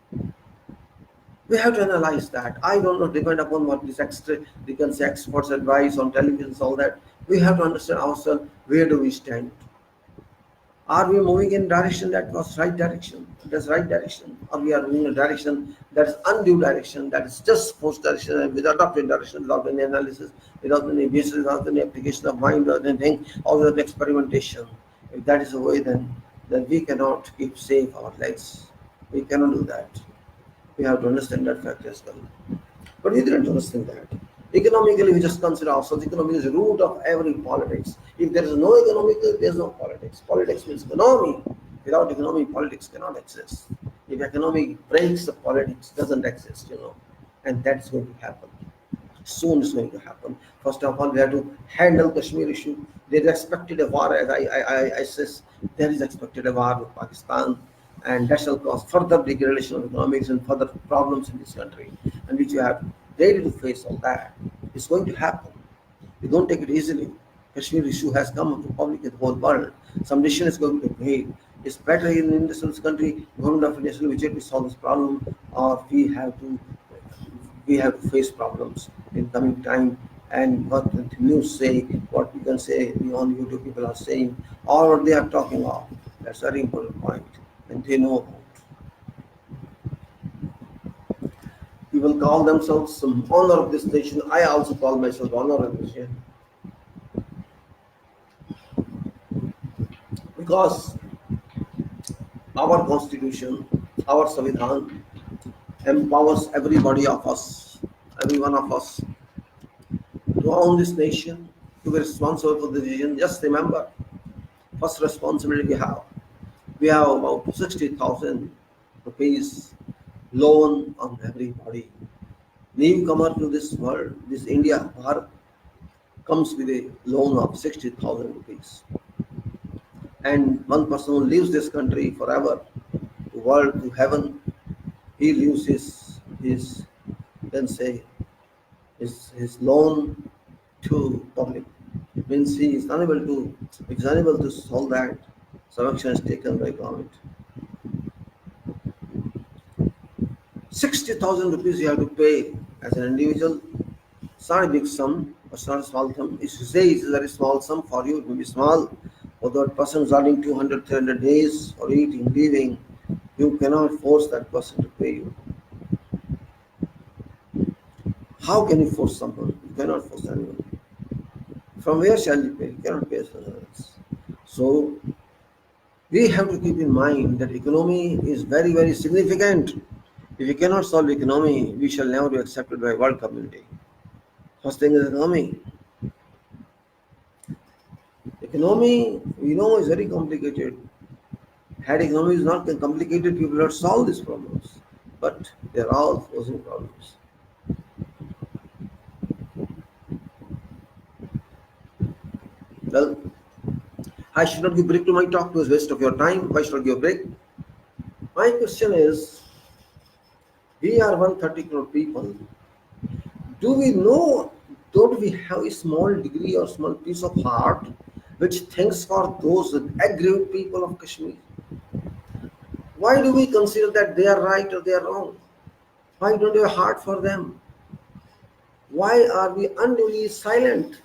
We have to analyze that. I don't know, depend upon what this extra, we can say experts advice on television, all that. We have to understand ourselves, where do we stand? Are we moving in direction that was right direction? That's right direction. Or we are moving in a direction that is undue direction, that is just forced direction and without adopted direction, without any analysis, without any basis, without any application of mind or anything, or without experimentation. If that is the way, then we cannot keep safe our lives. We cannot do that. We have to understand that fact as well. But we didn't understand that. Economically, we just consider ourselves. Economy is the root of every politics. If there is no economic, there is no politics. Politics means economy. Without economy, politics cannot exist. If economy breaks, the politics doesn't exist. And that's going to happen. Soon it's going to happen. First of all, we have to handle Kashmir issue. There is expected a war, as I says, there is expected a war with Pakistan, and that shall cause further degradation of economics and further problems in this country, and which you have ready to face all that. It's going to happen. We don't take it easily. Kashmir issue has come to public in the whole world. Some decision is going to be made. It's better in this country, government of national budget to solve this problem, or we have to face problems in coming time. And what the news say, what we can say, on YouTube people are saying, or what they are talking of. That's a very important point, and they know about. People call themselves some honor of this nation. I also call myself honor of this nation because our constitution, our Samvidhan empowers everybody of us, every one of us, to own this nation, to be responsible for the decision. Just remember, first responsibility we have. We have about 60,000 rupees loan on everybody. Newcomer to this world, this India, Bharat, comes with a loan of 60,000 rupees. And one person who leaves this country forever, to world, to heaven, he leaves his then say, his loan to public. Means if he is unable to solve that, some action is taken by government. 60,000 rupees you have to pay as an individual. It's not a big sum, but it's not a small sum. If you say it's a very small sum for you, it may be small. For that person who's earning 200, 300 days for eating, living, you cannot force that person to pay you. How can you force someone? You cannot force anyone. From where shall you pay? You cannot pay someone else. So we have to keep in mind that economy is very, very significant. If we cannot solve economy, we shall never be accepted by world community. First thing is economy. Economy, we know, is very complicated. Had economy is not complicated, people would solve these problems. But they're all frozen problems. Well, I should not give break to my talk because waste of your time. Why should I give a break? My question is, we are 130 crore people. Do we know, don't we have a small degree or small piece of heart which thinks for those aggrieved people of Kashmir? Why do we consider that they are right or they are wrong? Why don't we have a heart for them? Why are we unduly silent?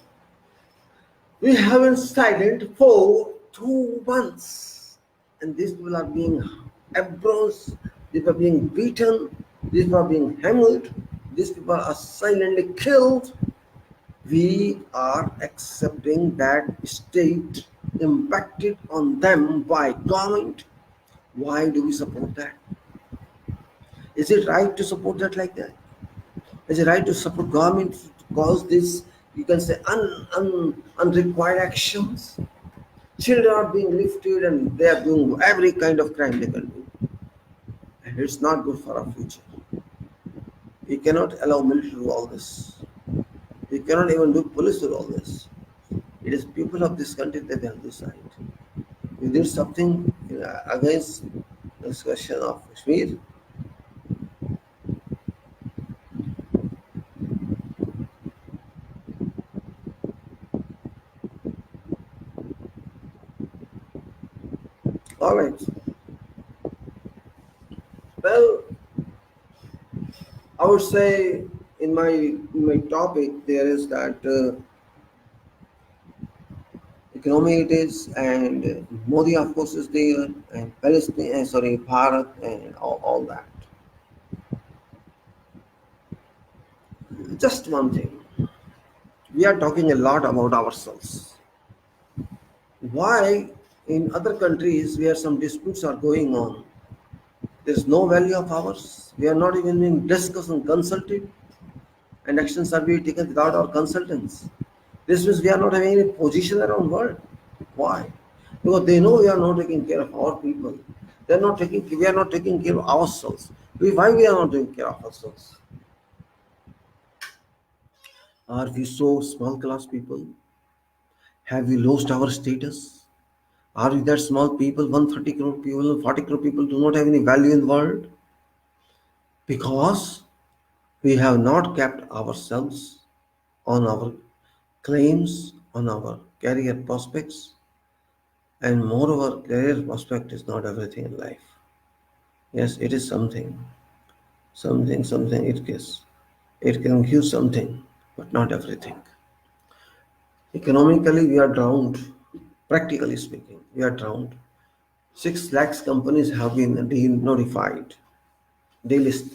We have been silent for 2 months, and these people are being abused, these people are being beaten, these people are being hammered, these people are silently killed. We are accepting that state impacted on them by government. Why do we support that? Is it right to support that like that? Is it right to support government to cause this, you can say, unrequired actions? Children are being lifted and they are doing every kind of crime they can do. And it's not good for our future. We cannot allow military to do all this. We cannot even do police to do all this. It is people of this country that they have decided. We did something against this question of Kashmir. All right. Well, I would say in my topic there is that economy it is, and Modi of course is there, and Palestine, sorry, Bharat, and all that. Just one thing, we are talking a lot about ourselves. Why in other countries where some disputes are going on, there's no value of ours? We are not even being discussed and consulted, and actions are being taken without our consultants. This means we are not having any position around world. Why? Because they know we are not taking care of our people. We are not taking care of ourselves. Why we are not taking care of ourselves? Are we so small class people? Have we lost our status? Are we that small people, 130 crore people, 40 crore people do not have any value in the world? Because we have not kept ourselves on our claims, on our career prospects, and moreover, career prospect is not everything in life. Yes, it is something it is. It can give something, but not everything. Economically, we are drowned. Practically speaking, we are drowned. 6 lakhs companies have been de-notified, delist,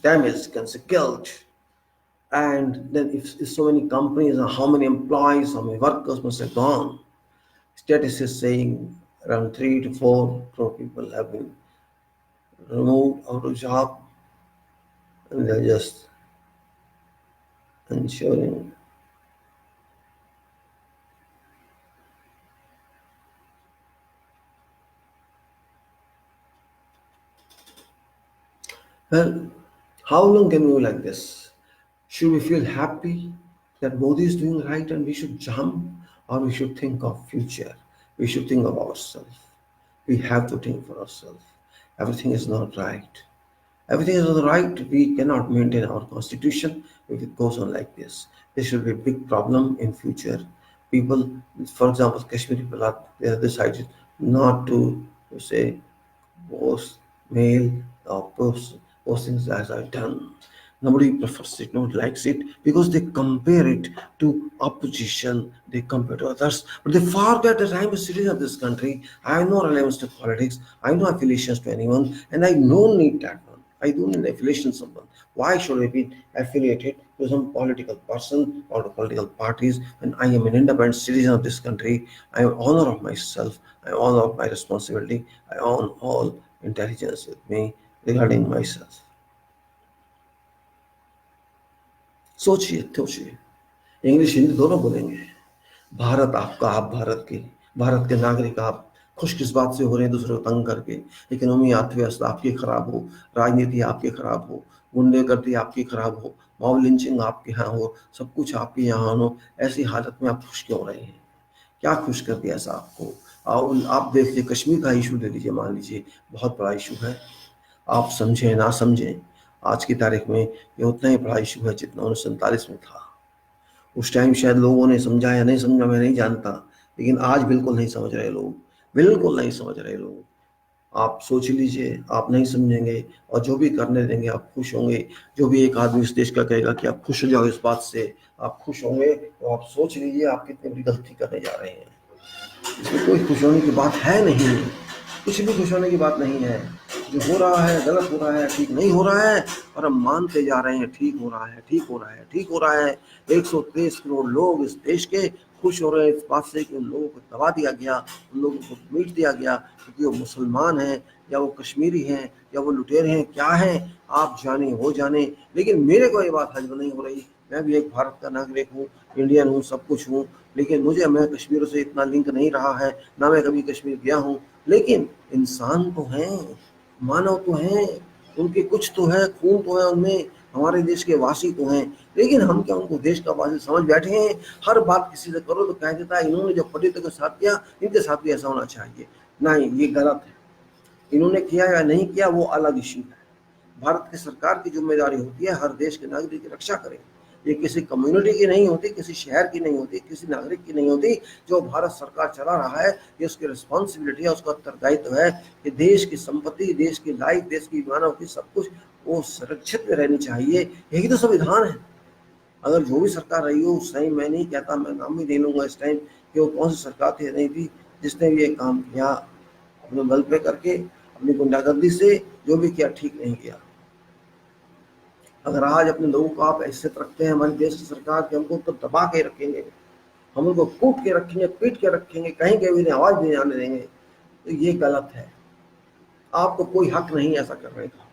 damaged, killed. And then if so many companies, how many employees, how many workers must have gone? Status is saying around 3 to 4 crore people have been removed out of job, and they're just ensuring. Well, how long can we be like this? Should we feel happy that Modi is doing right and we should jump, or we should think of future? We should think of ourselves. We have to think for ourselves. Everything is not right. Everything is not right. We cannot maintain our constitution if it goes on like this. There should be a big problem in future. People, for example, Kashmiri people are they have decided not to say post mail or postings as I've done. Nobody prefers it, nobody likes it because they compare it to opposition, they compare to others, but they forget that I'm a citizen of this country. I have no relevance to politics, I have no affiliations to anyone, and I don't need that one. I don't need affiliation to someone. Why should I be affiliated to some political person or to political parties when I am an independent citizen of this country? I am honor of myself, I am honor of my responsibility, I own all intelligence with me regarding myself. सोचिए सोचिए, English Hindi दोनों बोलेंगे। भारत आपका, आप भारत के, भारत के नागरिक आप खुश किस बात से हो रहे हैं दूसरे को तंग करके? इकोनॉमी अर्थव्यवस्था आपकी खराब हो, राजनीति आपकी खराब हो, गुंडेगर्दी आपकी खराब हो, मॉब लिंचिंग आपके यहाँ हो, सब कुछ आपके यहाँ हो, ऐसी हालत में आप खुश क्यों रहे हैं? क्या खुश कर दिया ऐसा आपको? और आप देख लीजिए, कश्मीर का इशू ले लीजिए, मान लीजिए बहुत बड़ा इशू है। आप समझें ना समझें, आज की तारीख में ये उतना ही बड़ा इशू है जितना 1947 में था। उस टाइम शायद लोगों ने समझा या नहीं समझा मैं नहीं जानता, लेकिन आज बिल्कुल नहीं समझ रहे लोग, बिल्कुल नहीं समझ रहे लोग। आप सोच लीजिए, आप नहीं समझेंगे और जो भी करने देंगे आप खुश होंगे। जो भी एक आदमी इस देश का कहेगा कि आप खुश हो जाओ इस बात से, आप खुश होंगे, तो आप सोच लीजिए आप कितनी बड़ी गलती करने जा रहे हैं। इसमें कोई खुश होने की बात है नहीं, कुछ भी खुश होने की बात नहीं है। जो हो रहा है गलत हो रहा है, ठीक नहीं हो रहा है, और हम मानते जा रहे हैं ठीक हो रहा है, ठीक हो रहा है, ठीक हो रहा है। 123 करोड़ लोग इस देश के खुश हो रहे हैं इस बात से कि उन लोगों को दबा दिया गया, उन लोगों को मीट दिया गया, क्योंकि वो मुसलमान हैं या वो कश्मीरी हैं या वो लुटेरे हैं, क्या हैं आप जाने हो जाने। लेकिन मेरे को ये बात हजम नहीं हो रही। मैं भी एक भारत का नागरिक हूँ, इंडियन हूँ, सब कुछ हूँ, लेकिन मैं कश्मीर से इतना लिंक नहीं रहा है, ना मैं कभी कश्मीर गया हूँ। लेकिन इंसान तो हैं, मानव तो हैं, उनके कुछ तो है, खून तो है उनमें, हमारे देश के वासी तो हैं। लेकिन हम क्या उनको देश का वासी समझ बैठे हैं? हर बात किसी से करो तो कह देता है इन्होंने जो पंडितों के साथ किया इनके साथ भी ऐसा होना चाहिए। नहीं, ये गलत है। इन्होंने किया या नहीं किया वो अलग इश्यू है। भारत की सरकार की जिम्मेदारी होती है हर देश के नागरिक की रक्षा करें। ये किसी कम्युनिटी की नहीं होती, किसी शहर की नहीं होती, किसी नागरिक की नहीं होती। जो भारत सरकार चला रहा है ये उसकी रिस्पॉन्सिबिलिटी है, उसका उत्तरदायित्व है कि देश की संपत्ति, देश की लाइफ, देश की मानव की सब कुछ वो सुरक्षित में रहनी चाहिए। यही तो संविधान है। अगर जो भी सरकार रही हो उस टाइम, मैं नहीं कहता, मैं नाम भी नहीं लूंगा इस टाइम कि वो कौन सी सरकार थी नहीं थी, जिसने भी ये काम किया अपने बल पे करके, अपनी गुंडागर्दी से जो भी किया ठीक नहीं किया। अगर आज अपने लोगों को आप ऐसे रखते हैं हमारे देश की सरकार के, हमको तो दबा के रखेंगे, हम उनको कूट के रखेंगे, पीट के रखेंगे, कहीं के भी आवाज नहीं आने देंगे, तो ये गलत है। आपको कोई हक नहीं ऐसा करने का।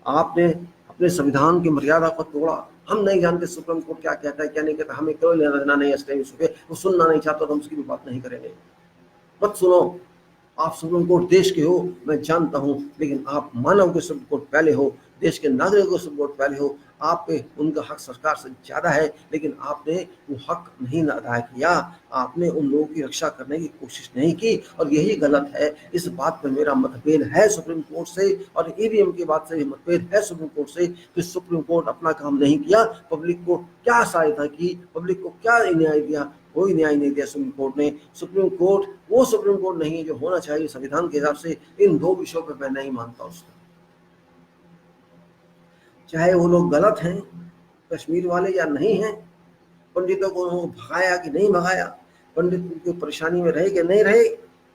आपने अपने संविधान की मर्यादा को तोड़ा। हम नहीं जानते सुप्रीम कोर्ट क्या कहता है क्या नहीं कहता, हमें कोई लेना देना नहीं है इस पे। वो सुनना नहीं चाहता तो हम उसकी भी बात नहीं करेंगे। मत सुनो। आप सुप्रीम कोर्ट देश के हो, मैं जानता हूं, लेकिन आप मानव के सुप्रीम कोर्ट पहले हो, देश के नागरिकों के सुप्रीम कोर्ट पहले हो। आप पे उनका हक सरकार से ज्यादा है, लेकिन आपने वो हक नहीं अदा किया। आपने उन लोगों की रक्षा करने की कोशिश नहीं की, और यही गलत है। इस बात पर मेरा मतभेद है सुप्रीम कोर्ट से, और ईवीएम की बात से भी मतभेद है सुप्रीम कोर्ट से कि सुप्रीम कोर्ट अपना काम नहीं किया। पब्लिक को क्या सहायता की, पब्लिक को क्या न्याय दिया? कोई न्याय नहीं दिया सुप्रीम कोर्ट ने। सुप्रीम कोर्ट वो सुप्रीम कोर्ट नहीं है जो होना चाहिए संविधान के हिसाब से। इन दो विषयों पर मैं नहीं मानता उसको। चाहे वो लोग गलत हैं कश्मीर वाले या नहीं हैं, पंडितों को उन्होंने भगाया कि नहीं भगाया, पंडित उनकी परेशानी में रहे कि नहीं रहे,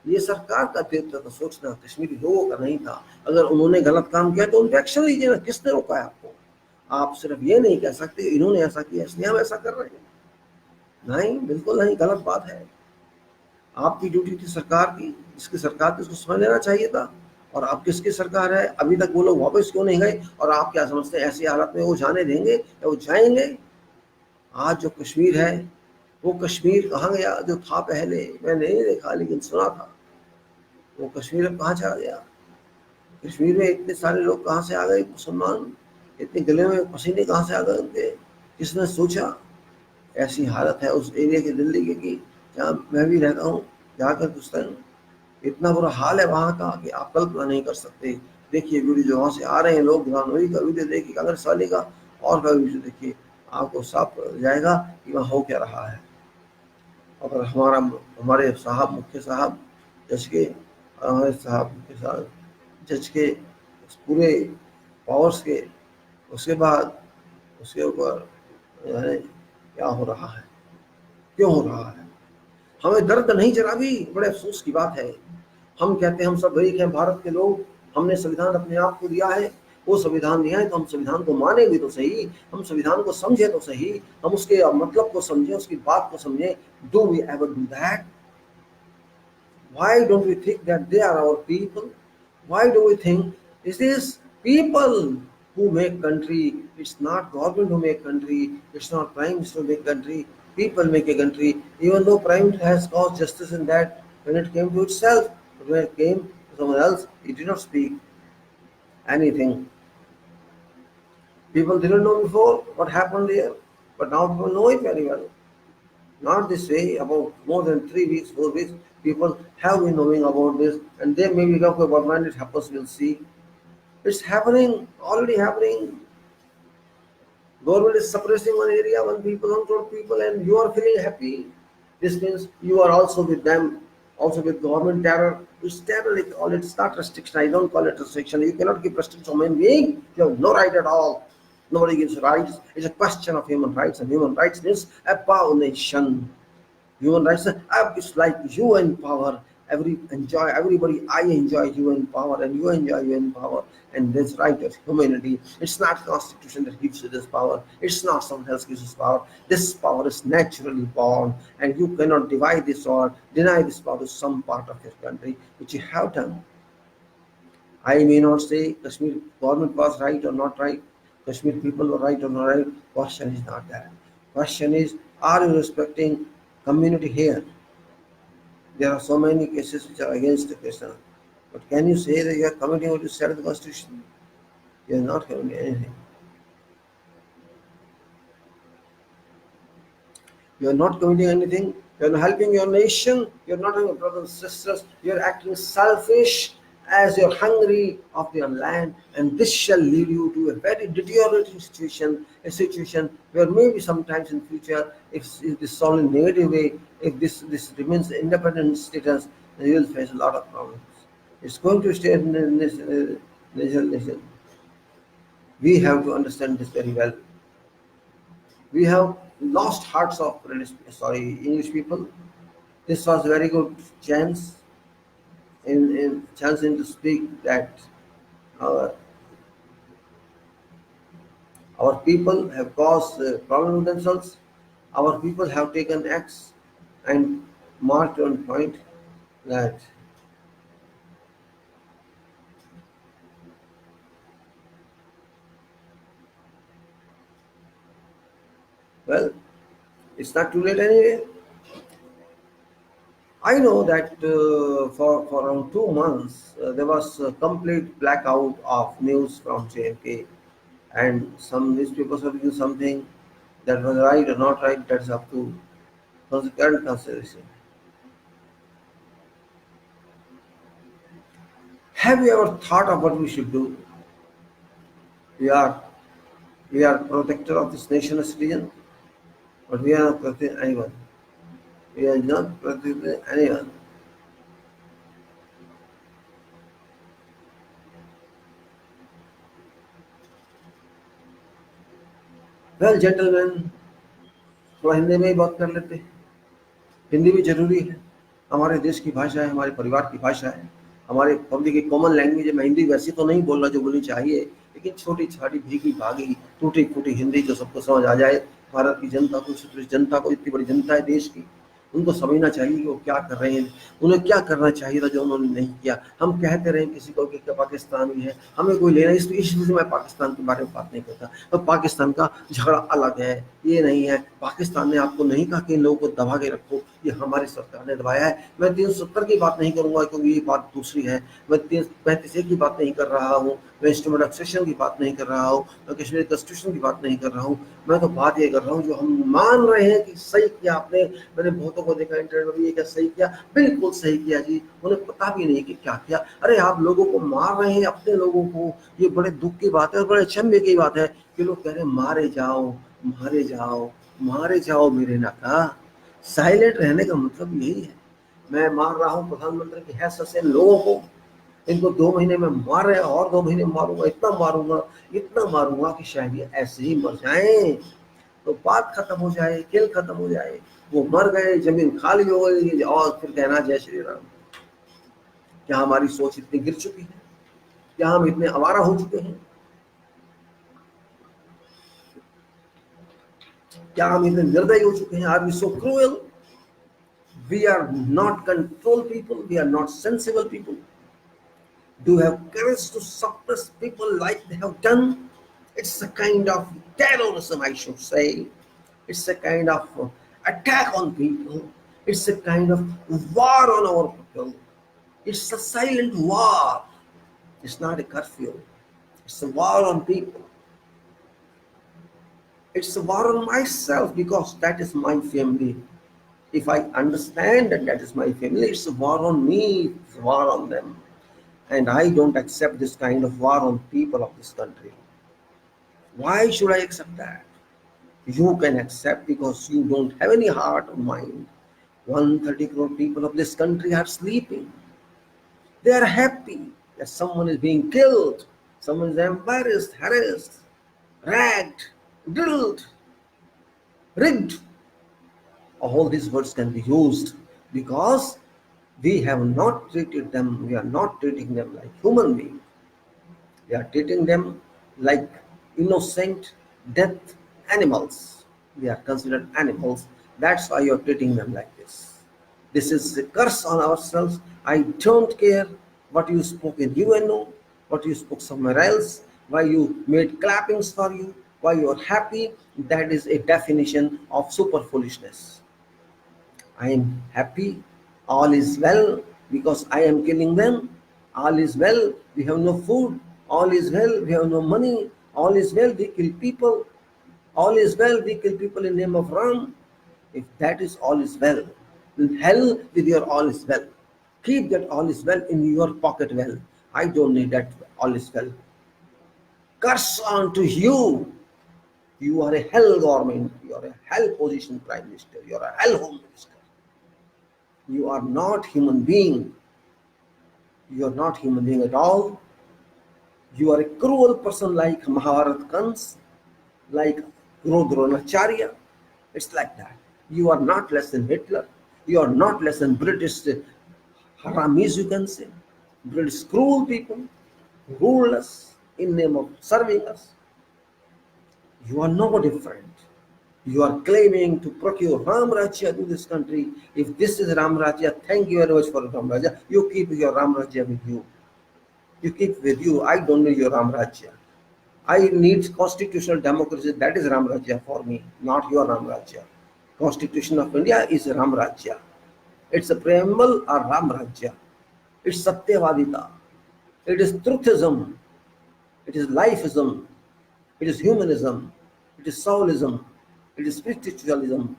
ये सरकार का दायित्व था सोचना, कश्मीरी लोगों का नहीं था। अगर उन्होंने गलत काम किया तो उन पर एक्शन लीजिए ना। किसने रोका है आपको? आप सिर्फ ये नहीं कह सकते इन्होंने ऐसा किया इसलिए हम ऐसा कर रहे हैं। नहीं, बिल्कुल नहीं, गलत बात है। आपकी ड्यूटी थी सरकार की, जिसकी सरकार थी उसको समझ लेना चाहिए था। और आप किसकी सरकार है? अभी तक वो लोग वापस क्यों नहीं गए? और आप क्या समझते हैं ऐसी हालत में वो जाने देंगे या वो जाएंगे? आज जो कश्मीर है, वो कश्मीर कहाँ गया जो था पहले? मैंने नहीं देखा लेकिन सुना था। वो कश्मीर अब कहाँ चला गया? कश्मीर में इतने सारे लोग कहाँ से आ गए मुसलमान? इतने गले में पसीने कहाँ से आ गए उनके? किसने सोचा? ऐसी हालत है उस एरिया की, दिल्ली की, जहाँ मैं भी रहता हूँ, जाकर पूछता हूँ। इतना बुरा हाल है वहाँ का कि आप कल्पना नहीं कर सकते। देखिए वीडियो जो वहाँ से आ रहे हैं लोग, ग्रामीण का वीडियो देखिए, अगर साले का और का वीडियो देखिए, आपको साफ पता जाएगा कि वहाँ हो क्या रहा है। अगर हमारे साहब मुख्य साहब जज के, हमारे साहब मुख्य साहब जज के पूरे पावर्स के, उसके बाद उसके ऊपर क्या हो रहा है, क्यों हो रहा है? हमें दर्द नहीं जरा भी। बड़े अफसोस की बात है। हम कहते हैं हम सब एक हैं भारत के लोग, हमने संविधान अपने आप को दिया है। वो संविधान दिया है तो हम संविधान को माने भी तो सही, हम संविधान को समझे तो सही, हम उसके मतलब को समझे, उसकी बात को समझे। Do we ever do that? Why don't we think that they are our people? Why do we think it is people who make country? It's not government who make country. It's not prime minister who make country. People make a country. Even though prime minister has caused justice in that when it came to itself, but when it came to someone else, he did not speak anything. People didn't know before what happened there, but now people know it very well. Not this way, about more than 3 weeks, 4 weeks, people have been knowing about this, and they may become about when it happens, we'll see. It's happening, already happening. Government is suppressing one area, one people, 1 crore people, and you are feeling happy. This means you are also with them, also with government terror. It's terror, it's not restriction. I don't call it restriction. You cannot give restriction on human being. You have no right at all. Nobody gives rights. It's a question of human rights, and human rights means about nation. Human rights, it's like you in power. Everybody. I enjoy you in power, and you enjoy you in power, and this right of humanity. It's not constitution that gives you this power. It's not someone else gives this power. This power is naturally born, and you cannot divide this or deny this power to some part of your country, which you have done. I may not say Kashmir government was right or not right. Kashmir people were right or not right. Question is not that. Question is, are you respecting community here? There are so many cases which are against the Krishna. But can you say that you are committing what you said in the Constitution? You are not committing anything. You are not committing anything. You are not helping your nation. You are not helping your brothers and sisters. You are acting selfish as you are hungry of your land, and this shall lead you to a very deteriorating situation, a situation where maybe sometimes in future, if this solved in a negative way, if this remains independent status, then you will face a lot of problems. It's going to stay in this nation. We have to understand this very well. We have lost hearts of English people. This was very good chance in chancing to speak that our, our people have caused problem themselves. Our people have taken acts and marked on point that, well, it's not too late anyway. I know that for around 2 months there was a complete blackout of news from JFK, and some newspapers are doing something that was right or not right. That's up to current consideration. Have you ever thought of what we should do? We are we are protector of this nation as citizen, but we are not protecting anyone. We are not protecting anyone. Well, gentlemen, थोड़ा हिंदी में ही बात कर लेते हैं। हिंदी भी ज़रूरी है, हमारे देश की भाषा है, हमारे परिवार की भाषा है, हमारे पब्लिक की कॉमन लैंग्वेज है। मैं हिंदी वैसे तो नहीं बोल रहा जो बोलनी चाहिए, लेकिन छोटी-छोटी भीगी-भागी, टूटी-फूटी हिंदी जो सबको समझ आ जाए। भारत की जनता को इतनी बड़ी जनता है देश की, उनको समझना चाहिए कि वो क्या कर रहे हैं, उन्हें क्या करना चाहिए था जो उन्होंने नहीं किया। हम कहते रहे किसी को कि पाकिस्तानी है, हमें कोई लेना इसलिए से मैं पाकिस्तान के बारे में बात नहीं करता। तो पाकिस्तान का झगड़ा अलग है, ये नहीं है। पाकिस्तान ने आपको नहीं कहा कि इन लोगों को दबा के रखो, ये हमारी सरकार ने दबाया है। मैं 370 की बात नहीं करूंगा क्योंकि ये बात दूसरी है। मैं 335 की बात नहीं कर रहा हूँ, मैं इंस्ट्रूमेंट ऑफ सेशन की बात नहीं कर रहा हूँ, मैं कश्मीर कॉन्स्टिट्यूशन की बात नहीं कर रहा हूँ। मैं तो बात ये कर रहा हूँ जो हम मान रहे हैं कि सही किया आपने। मैंने बहुतों को देखा इंटरनेट में, ये क्या सही किया, बिल्कुल सही किया जी। उन्हें पता भी नहीं कि क्या किया। अरे आप लोगों को मार रहे हैं, अपने लोगों को। ये बड़े दुख की बात है और बड़े अचंभे की बात है कि लोग कह रहे हैं मारे जाओ, मारे जाओ, मारे जाओ मेरे नाता। साइलेंट रहने का मतलब यही है। मैं मार रहा हूँ प्रधानमंत्री की हैसियत से लोगों को। इनको 2 महीने में मार रहे हैं और 2 महीने मारूंगा, इतना मारूंगा कि शायद ये ऐसे ही मर जाएं, तो बात खत्म हो जाए, खेल खत्म हो जाए। वो मर गए, जमीन खाली हो गई और फिर कहना जय श्री राम। क्या हमारी सोच इतनी गिर चुकी है? क्या हम इतने आवारा हो चुके हैं? क्या हम इतने निर्दयी हो चुके हैं? Are we so cruel? We are not control people, we are not sensible people. Do you have courage to suppress people like they have done? It's a kind of terrorism, I should say. It's a kind of attack on people. It's a kind of war on our people. It's a silent war. It's not a curfew. It's a war on people. It's a war on myself because that is my family. If I understand that that is my family, it's a war on me, it's a war on them. And I don't accept this kind of war on people of this country. Why should I accept that? You can accept because you don't have any heart or mind. 130 crore people of this country are sleeping. They are happy that someone is being killed, someone is embarrassed, harassed, ragged, drilled, rigged. All these words can be used because we are not treating them like human beings. We are treating them like innocent death animals. They are considered animals. That's why you're treating them like this. This is a curse on ourselves. I don't care what you spoke in UNO, what you spoke somewhere else, why you made clappings for you, why you're happy. That is a definition of super foolishness. I am happy, all is well because I am killing them. All is well, we have no food. All is well, we have no money. All is well, we kill people. All is well, we kill people in the name of Ram. If that is all is well, then hell with your all is well. Keep that all is well in your pocket well. I don't need that all is well. Curse on to you. You are a hell government. You are a hell position prime minister. You are a hell home minister. You are not human being. You are not human being at all. You are a cruel person like Mahabharat Kans, like Dronacharya. It's like that. You are not less than Hitler. You are not less than British haramis, you can say. British cruel people who ruled us in name of serving us. You are no different. You are claiming to procure Ram Rajya to this country. If this is Ram Rajya, thank you very much for Ram Rajya. You keep your Ram Rajya with you. You keep with you. I don't need your Ram Rajya. I need constitutional democracy. That is Ram Rajya for me, not your Ram Rajya. Constitution of India is Ram Rajya. It's a preamble or Ram Rajya. It's Satyavadita. It is truthism. It is lifeism. It is humanism. It is soulism. It is spiritualism.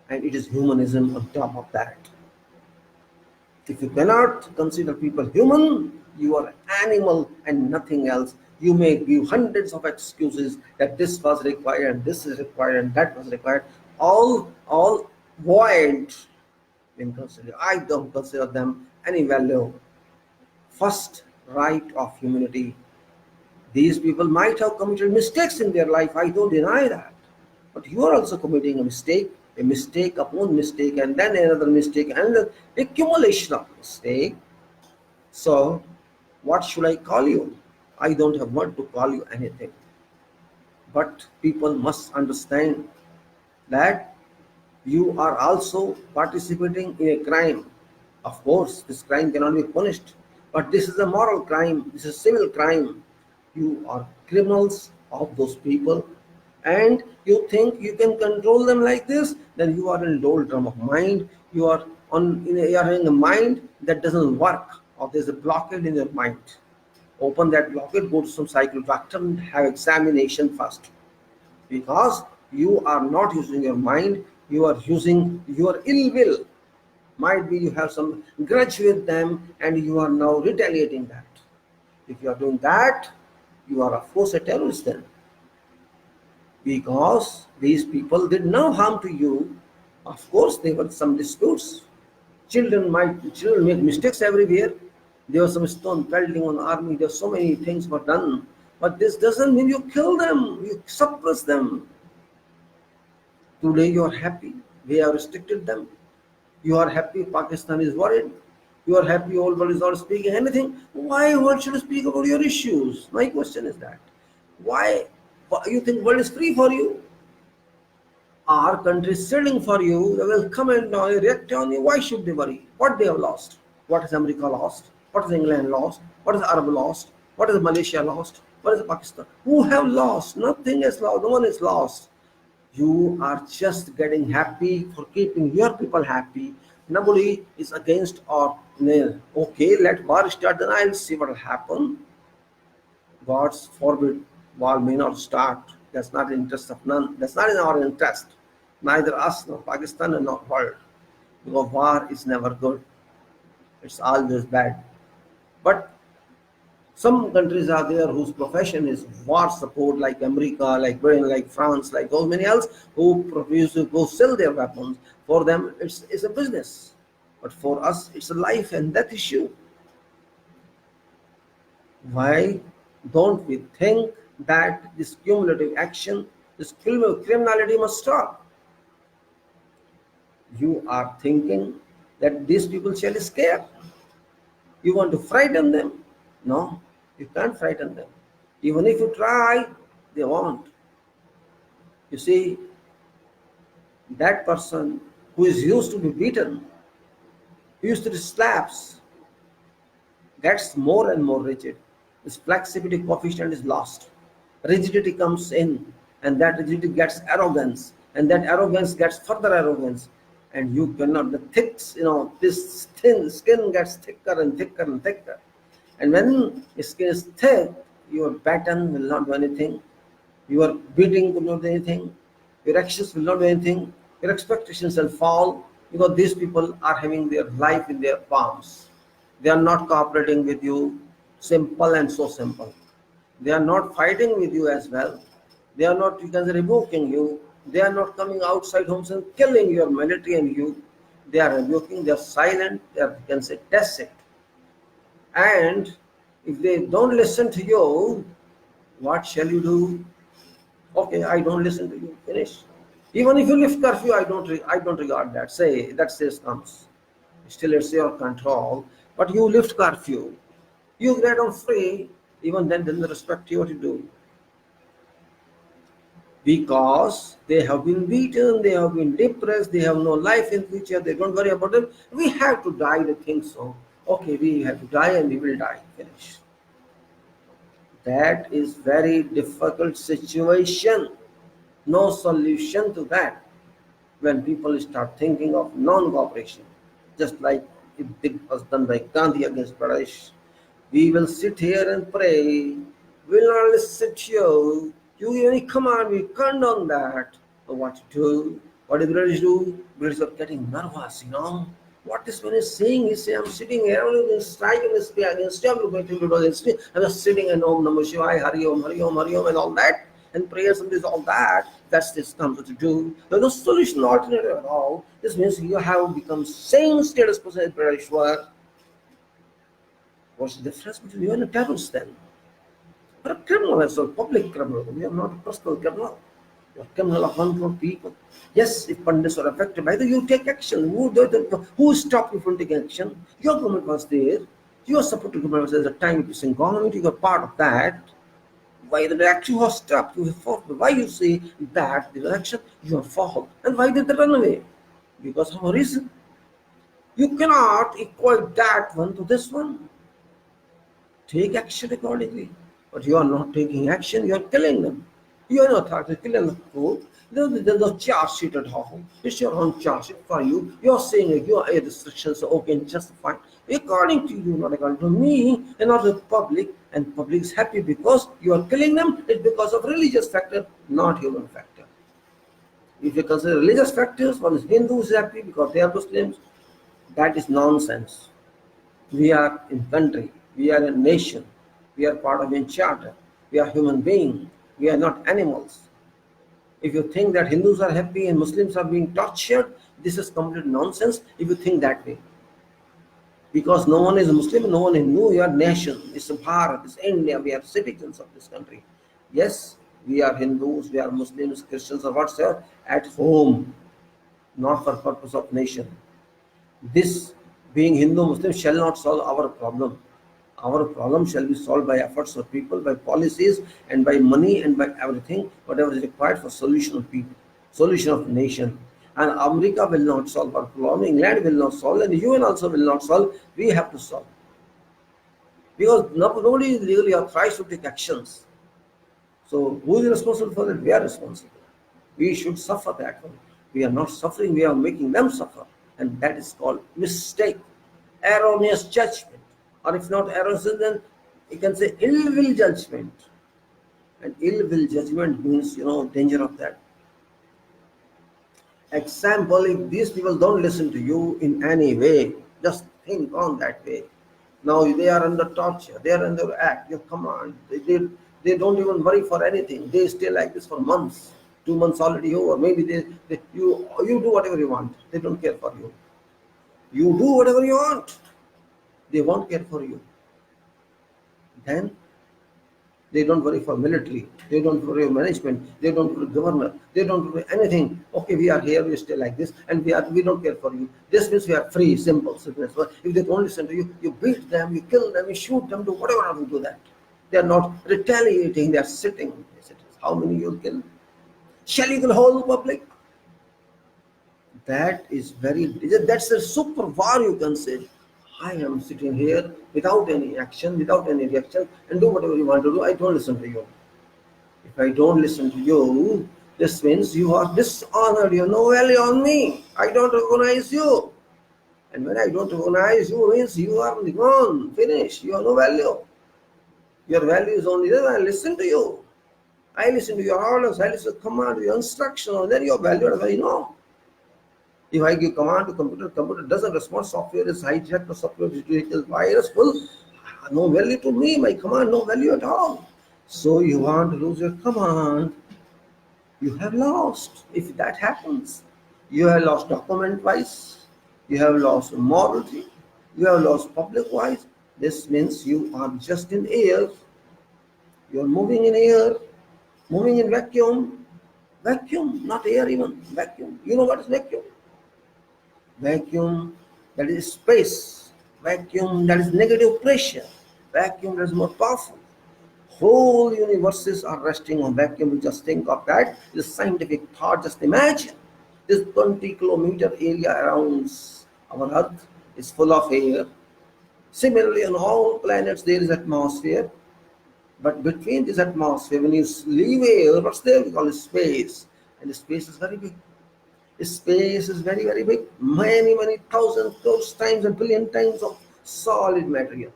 And it is humanism on top of that. If you cannot consider people human, you are animal and nothing else. You may give hundreds of excuses that this was required and this is required and that was required. All void in consider. I don't consider them any value. First right of humanity. These people might have committed mistakes in their life. I don't deny that. But you are also committing a mistake upon mistake, and then another mistake, and the accumulation of mistake. So, what should I call you? I don't have word to call you anything. But people must understand that you are also participating in a crime. Of course, this crime cannot be punished, but this is a moral crime, this is a civil crime. You are criminals of those people, and you think you can control them like this, then you are in doldrum of mind. You are having a mind that doesn't work, or there's a blockade in your mind. Open that blockade, go to some psychiatrist doctor and have examination first. Because you are not using your mind, you are using your ill will. Might be you have some grudge with them and you are now retaliating that. If you are doing that, you are of course a terrorist then. Because these people did no harm to you. Of course there were some disputes. Children make mistakes everywhere. There was some stone pelting on army. There so many things were done. But this doesn't mean you kill them. You suppress them. Today you are happy. We have restricted them. You are happy Pakistan is worried. You are happy all world is not speaking anything. Why world should speak about your issues? My question is that. Why you think world is free for you? Our country is selling for you. They will come and react on you. Why should they worry? What they have lost? What has America lost? What has England lost? What has Arab lost? What has Malaysia lost? What is Pakistan? Who have lost? Nothing is lost. No one is lost. You are just getting happy for keeping your people happy. Nobody is against or okay, let war start, then I'll see what will happen. God's forbid, war may not start. That's not in the interest of none. That's not in our interest. Neither us, nor Pakistan, nor world. Because war is never good. It's always bad. But some countries are there whose profession is war support, like America, like Britain, like France, like all many else, who sell their weapons. For them, it's a business. But for us, it's a life and death issue. Why don't we think that this cumulative action, this criminality must stop? You are thinking that these people shall escape. You want to frighten them? No, you can't frighten them. Even if you try, they won't. You see, that person who is used to be beaten, who used to be slaps, gets more and more rigid. His flexibility coefficient is lost. Rigidity comes in, and that rigidity gets arrogance, and that arrogance gets further arrogance. And you cannot, this thin skin gets thicker and thicker and thicker. And when the skin is thick, your baton will not do anything. Your beating will not do anything. Your actions will not do anything. Your expectations will fall because these people are having their life in their palms. They are not cooperating with you. Simple and so simple. They are not fighting with you as well. They are not, you can say, rebuking you. They are not coming outside homes and killing your military and you. They are rebuking, they are silent, they are, you can say, tacit. And if they don't listen to you, what shall you do? Okay, I don't listen to you. Finish. Even if you lift curfew, I don't regard that. Say that says comes. Still, it's your control. But you lift curfew. You get on free. Even then, they respect you what you do. Because they have been beaten, they have been depressed, they have no life in future, they don't worry about it. We have to die, they think so. Okay, we have to die and we will die. Finish. That is very difficult situation. No solution to that when people start thinking of non-cooperation. Just like it was done by Gandhi against British. We will sit here and pray. We'll not listen to you. You give any command, we condone that. But what to do? What do the British do? British are getting nervous, you know. What this man is saying, he say, I'm sitting here, I'm going to strike against me, against you, I'm going to do against me. I'm just sitting and Om Namah Shivaya, Hari Om, Hari Om, Hari Om, and all that. And prayers and this, all that. That's this comes to do. There's no solution alternative at all. This means you have become same status person as British were. What's the difference between you and a terrorist then? But a criminal as well, public criminal. We are not a personal criminal. You're a criminal of 1 crore people. Yes, if Pandits are affected by that, you take action. Who stopped you from taking action? Your government was there. Your supporting government was there. At the time it was in government, you were part of that. Why the action was stopped? You have fought. Why you say that the action you have fought? And why did they run away? Because of a reason. You cannot equate that one to this one. Take action accordingly. But you are not taking action, you are killing them. You are not trying to kill them. There's no charge sheet at all. It's your own charge sheet for you. You are saying your restrictions are okay and justified. According to you, not according to me, and not the public. And public is happy because you are killing them. It's because of religious factor, not human factor. If you consider religious factors, one is Hindus happy because they are Muslims. That is nonsense. We are in country, we are a nation, we are part of a charter, we are human beings, we are not animals. If you think that Hindus are happy and Muslims are being tortured, this is complete nonsense if you think that way. Because no one is a Muslim, no one is Hindu, we are nation, it's Bharat, it's India, we are citizens of this country. Yes, we are Hindus, we are Muslims, Christians or whatsoever at home, not for purpose of nation. This being Hindu Muslim shall not solve our problem. Our problem shall be solved by efforts of people, by policies, and by money, and by everything, whatever is required for solution of people, solution of nation. And America will not solve our problem, England will not solve, and the UN also will not solve. We have to solve. Because nobody is legally authorized to take actions. So who is responsible for that? We are responsible. We should suffer that one. We are not suffering, we are making them suffer. And that is called mistake, erroneous judgment. Or if not erroneous, then you can say ill will judgment. And ill will judgment means, danger of that. Example, if these people don't listen to you in any way, just think on that way. Now they are under torture, they are under act, your command. They don't even worry for anything. They stay like this for months. 2 months already over. Maybe you do whatever you want. They don't care for you. You do whatever you want. They won't care for you. Then they don't worry for military. They don't worry for management. They don't worry governor. They don't worry anything. Okay, we are here. We stay like this, and we don't care for you. This means we are free. Simple. But if they don't listen to you, you beat them, you kill them, you shoot them, do whatever you do that. They are not retaliating. They are sitting. How many you will kill? Shall you kill the whole public? That is that's a super war, you can say. I am sitting here without any action, without any reaction, and do whatever you want to do. I don't listen to you. If I don't listen to you, this means you are dishonored. You have no value on me. I don't recognize you. And when I don't recognize you, means you are gone, finished. You have no value. Your value is only that I listen to you. I listen to your orders, I listen to command, your instruction, and then your value, I know. If I give command to computer doesn't respond, software is hijacked, or software is virus full, no value to me, my command, no value at all. So you want to lose your command, you have lost. If that happens, you have lost document-wise, you have lost morality, you have lost public-wise. This means you are just in air, you are moving in air. Moving in vacuum, vacuum, not air even, vacuum. You know what is vacuum? Vacuum, that is space. Vacuum, that is negative pressure. Vacuum, that is more powerful. Whole universes are resting on vacuum. You just think of that. This scientific thought, just imagine. This 20-kilometer area around our Earth is full of air. Similarly, on all planets there is atmosphere. But between this atmosphere, when you leave air, what's there? We call it space. And the space is very big. Space is very, very big. Many, many thousands, crores times, a billion times of solid material.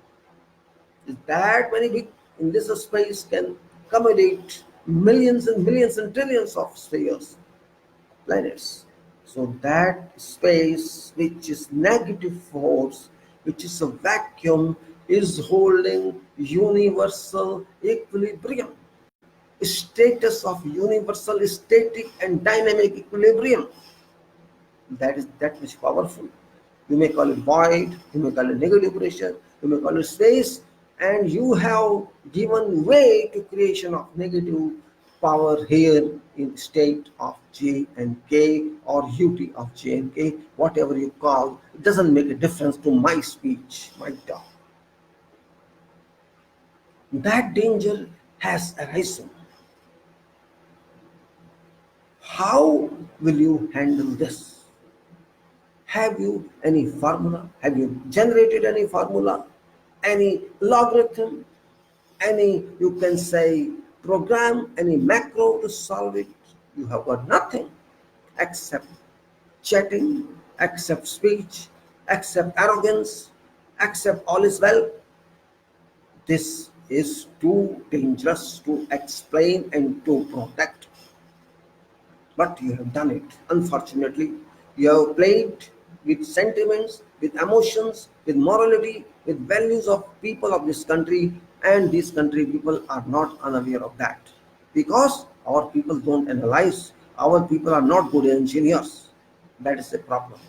Is that very big? In this space can accommodate millions and millions and trillions of spheres, planets. So that space, which is negative force, which is a vacuum, is holding universal equilibrium, status of universal static and dynamic equilibrium. That is that much powerful. You may call it void, you may call it negative pressure, you may call it space, and you have given way to creation of negative power here in state of J and K or ut of J and K, whatever you call. It doesn't make a difference to my speech, my talk. That danger has arisen. How will you handle this? Have you any formula? Have you generated any formula? Any logarithm? Any, you can say, program, any macro to solve it? You have got nothing except chatting, except speech, except arrogance, except all is well. This is too dangerous to explain and to protect. But you have done it. Unfortunately, you have played with sentiments, with emotions, with morality, with values of people of this country, and these country people are not unaware of that. Because our people don't analyze, our people are not good engineers. That is the problem.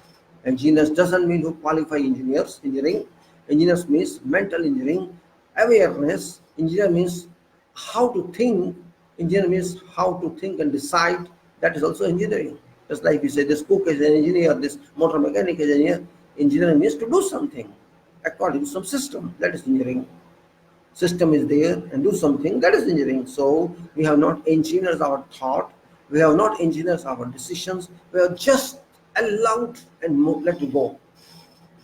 Engineers doesn't mean who qualify engineers, engineering. Engineers means mental engineering, awareness. Engineer means how to think. Engineer means how to think and decide. That is also engineering. Just like we say, this cook is an engineer, this motor mechanic is an engineer. Engineering means to do something according to some system. That is engineering. System is there and do something. That is engineering. So we have not engineered our thought. We have not engineered our decisions. We have just allowed and let it go.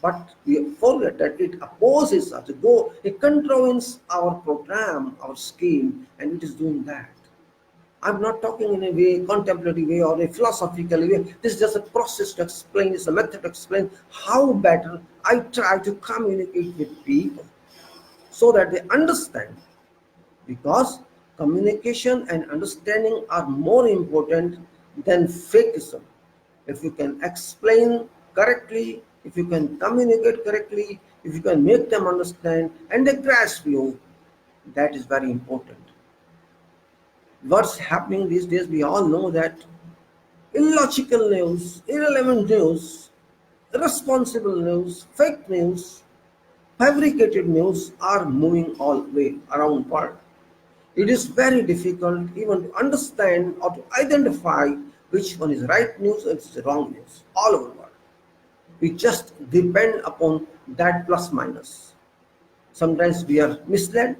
But we forget that it opposes us. It controls our program, our scheme, and it is doing that. I'm not talking in a way, contemplative way or a philosophical way. This is just a process to explain, it's a method to explain how better I try to communicate with people so that they understand. Because communication and understanding are more important than fakeism. If you can explain correctly, if you can communicate correctly, if you can make them understand and they grasp you, that is very important. What's happening these days, we all know that illogical news, irrelevant news, irresponsible news, fake news, fabricated news are moving all the way around the world. It is very difficult even to understand or to identify which one is right news and which is wrong news all over the world. We just depend upon that plus minus. Sometimes we are misled,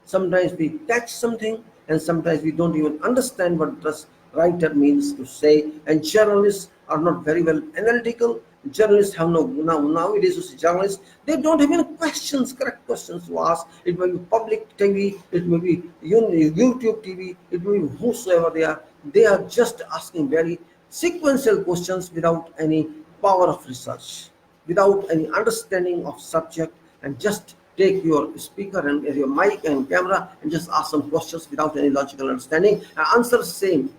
sometimes we catch something, and sometimes we don't even understand what the writer means to say. And journalists are not very well analytical. Journalists have no nowadays you see journalists, they don't have any questions, correct questions to ask. It may be public TV, it may be YouTube TV, it may be whosoever they are. They are just asking very sequential questions without any power of research, without any understanding of subject, and just take your speaker and your mic and camera and just ask some questions without any logical understanding and answer same.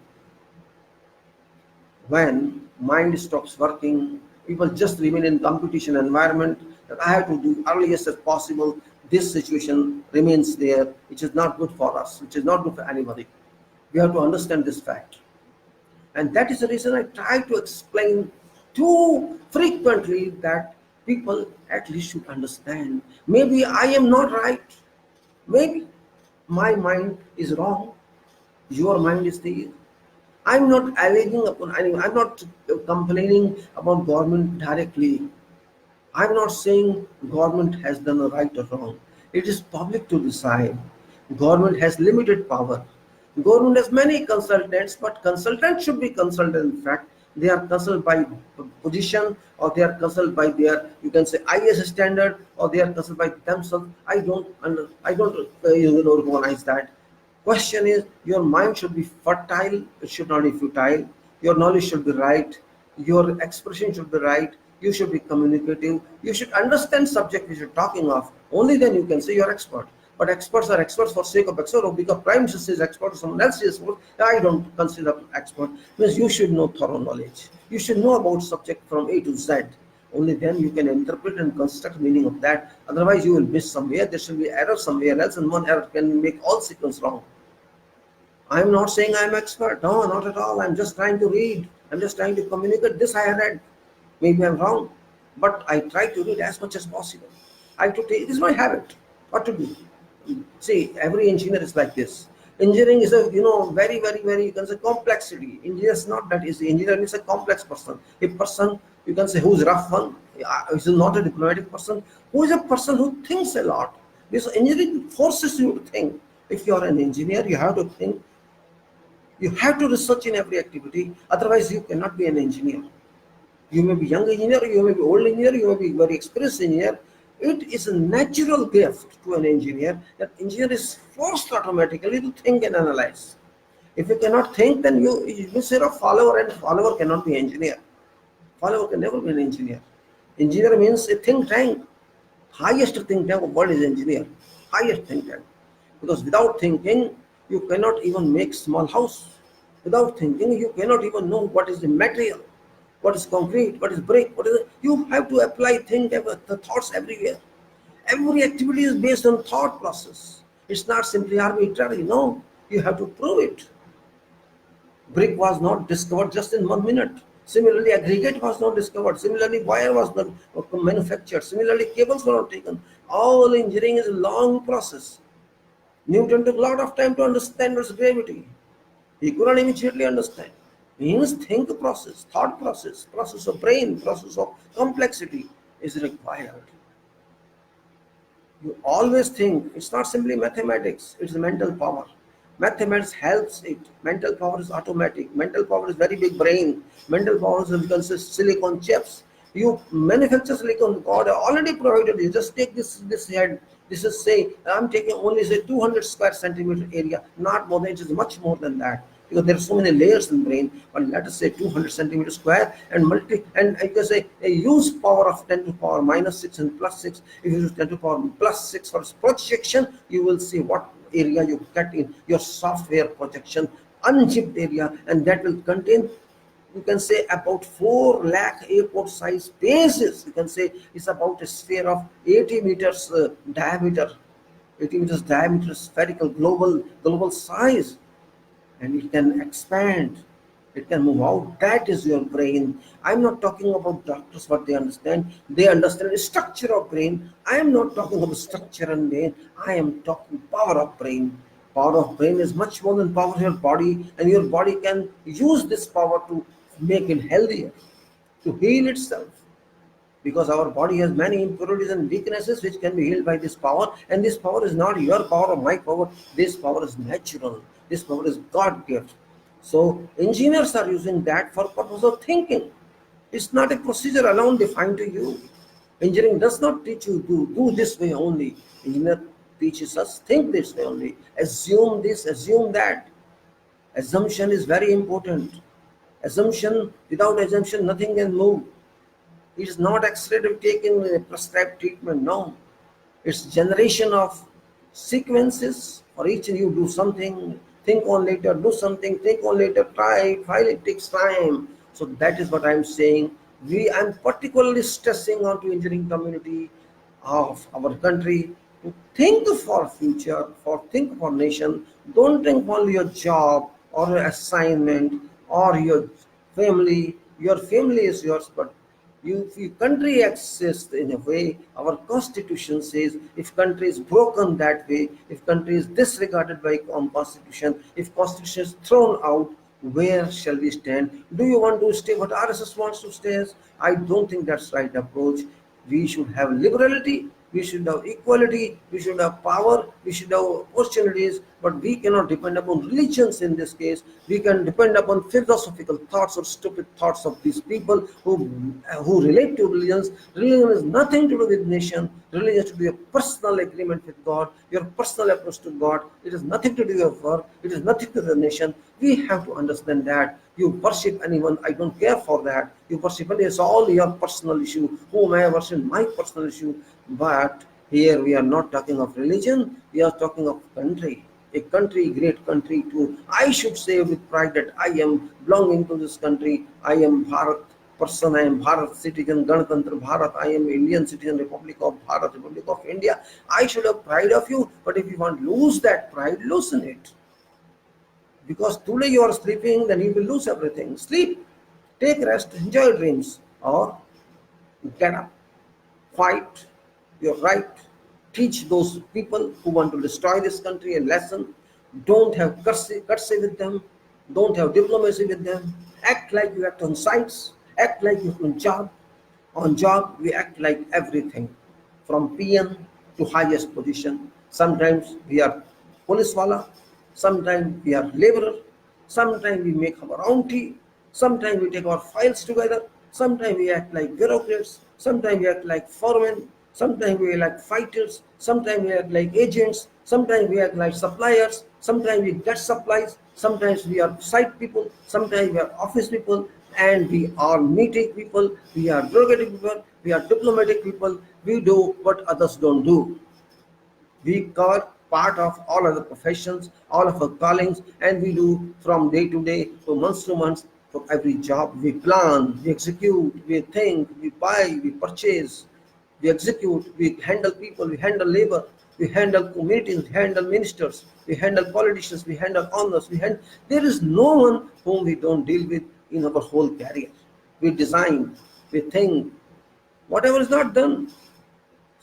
When mind stops working, people just remain in competition environment that I have to do earliest as possible. This situation remains there, which is not good for us, which is not good for anybody. We have to understand this fact. And that is the reason I try to explain too frequently that people at least should understand. Maybe I am not right. Maybe my mind is wrong. Your mind is the. I'm not alleging upon. I'm not complaining about government directly. I'm not saying government has done right or wrong. It is public to decide. Government has limited power. Government has many consultants, but consultants should be consulted. In fact, they are consulted by position, or they are consulted by their, you can say, IS standard, or they are consulted by themselves. I don't recognize that. Question is, your mind should be fertile, it should not be futile. Your knowledge should be right, your expression should be right, you should be communicative, you should understand subject which you're talking of. Only then you can say you're expert. But experts are experts for sake of expert, or because Prime Minister is expert or someone else is expert. I don't consider expert. Means you should know thorough knowledge. You should know about subject from A to Z. Only then you can interpret and construct meaning of that. Otherwise, you will miss somewhere. There should be error somewhere else, and one error can make all sequence wrong. I'm not saying I'm expert. No, not at all. I'm just trying to read. I'm just trying to communicate. This I read. Maybe I'm wrong, but I try to read as much as possible. I to take. It is my habit. What to do? See, every engineer is like this. Engineering is a very very very, you can say, complexity. Engineer is not that easy. Engineer is a complex person. A person, you can say, who's rough one. Is not a diplomatic person. Who is a person who thinks a lot. Because engineering forces you to think. If you are an engineer, you have to think. You have to research in every activity, otherwise you cannot be an engineer. You may be young engineer, you may be old engineer, you may be very experienced engineer. It is a natural gift to an engineer that engineer is forced automatically to think and analyze. If you cannot think, then you say a follower, and follower cannot be engineer. Follower can never be an engineer. Engineer means a think tank. Highest think tank of world is engineer. Highest think tank. Because without thinking, you cannot even make small house. Without thinking, you cannot even know what is the material, what is concrete, what is brick, what is it. You have to apply, think, the thoughts everywhere. Every activity is based on thought process. It's not simply arbitrary. No, you have to prove it. Brick was not discovered just in 1 minute. Similarly, aggregate was not discovered. Similarly, wire was not manufactured. Similarly, cables were not taken. All engineering is a long process. Newton took a lot of time to understand Earth's gravity. He couldn't immediately understand. Means think process, thought process, process of brain, process of complexity is required. You always think. It's not simply mathematics, it's mental power. Mathematics helps it. Mental power is automatic. Mental power is very big brain. Mental power is, because silicon chips. You manufacture silicon, God already provided you. Just take this head. This is, say, I'm taking only, say, 200 square centimeter area, not more than, it is much more than that, because there are so many layers in brain. But let us say 200 centimeter square, and you can say a use power of 10 to power minus 6 and plus 6. If you use 10 to power plus 6 for projection, you will see what area you get in your software projection, unzipped area, and that will contain, you can say, about 4 lakh airport size spaces. You can say it's about a sphere of 80 meters diameter, 80 meters diameter, spherical, global size, and it can expand, it can move out. That is your brain. I'm not talking about doctors, what they understand the structure of brain. I am not talking about structure and brain. I am talking power of brain. Power of brain is much more than power of your body, and your body can use this power to make it healthier, to heal itself, because our body has many impurities and weaknesses which can be healed by this power. And this power is not your power or my power. This power is natural. This power is God gift. So engineers are using that for purpose of thinking. It's not a procedure alone defined to you. Engineering does not teach you to do this way only. Engineer teaches us think this way only, assume this, assume that. Assumption is very important. Assumption, without assumption nothing can move. It is not accelerative taking a prescribed treatment, no. It's generation of sequences. For each you do something, think on later, do something, think on later, try, file, it takes time. So that is what I'm saying. I'm particularly stressing onto engineering community of our country to think for future, for think for nation. Don't think only your job or your assignment or your family. Your family is yours, but If country exists in a way, our constitution says, if country is broken that way, if country is disregarded by constitution, if constitution is thrown out, where shall we stand? Do you want to stay what RSS wants to stay as? I don't think that's right approach. We should have liberality, we should have equality, we should have power, we should have opportunities, but we cannot depend upon religions in this case. We can depend upon philosophical thoughts or stupid thoughts of these people who relate to religions. Religion has nothing to do with nation. Religion should be a personal agreement with God, your personal approach to God. It has nothing to do with your work, it has nothing to do with the nation. We have to understand that. You worship anyone, I don't care for that. You worship anyone, it's all your personal issue. Whom I worship, my personal issue. But here we are not talking of religion, we are talking of country. A country, great country too. I should say with pride that I am belonging to this country. I am Bharat person, I am Bharat citizen, Ganatantra Bharat, I am Indian citizen, Republic of Bharat, Republic of India. I should have pride of you, but if you want to lose that pride, loosen it. Because today you are sleeping, then you will lose everything. Sleep, take rest, enjoy dreams, or get up, fight your right, teach those people who want to destroy this country a lesson. Don't have courtesy with them, don't have diplomacy with them. Act like you act on sites, act like you're on job. On job, we act like everything, from PM to highest position. Sometimes we are police wala, sometimes we are laborer, sometimes we make our own tea, sometimes we take our files together, sometimes we act like bureaucrats, sometimes we act like foremen, sometimes we act like fighters, sometimes we act like agents, sometimes we act like suppliers, sometimes we get supplies, sometimes we are site people, sometimes we are office people, and we are meeting people, we are bureaucratic people, we are diplomatic people, we do what others don't do. We cover part of all other professions, all of our callings, and we do from day to day, to months, for every job. We plan, we execute, we think, we buy, we purchase, we execute, we handle people, we handle labor, we handle communities, we handle ministers, we handle politicians, we handle honors, there is no one whom we don't deal with in our whole career. We design, we think, whatever is not done,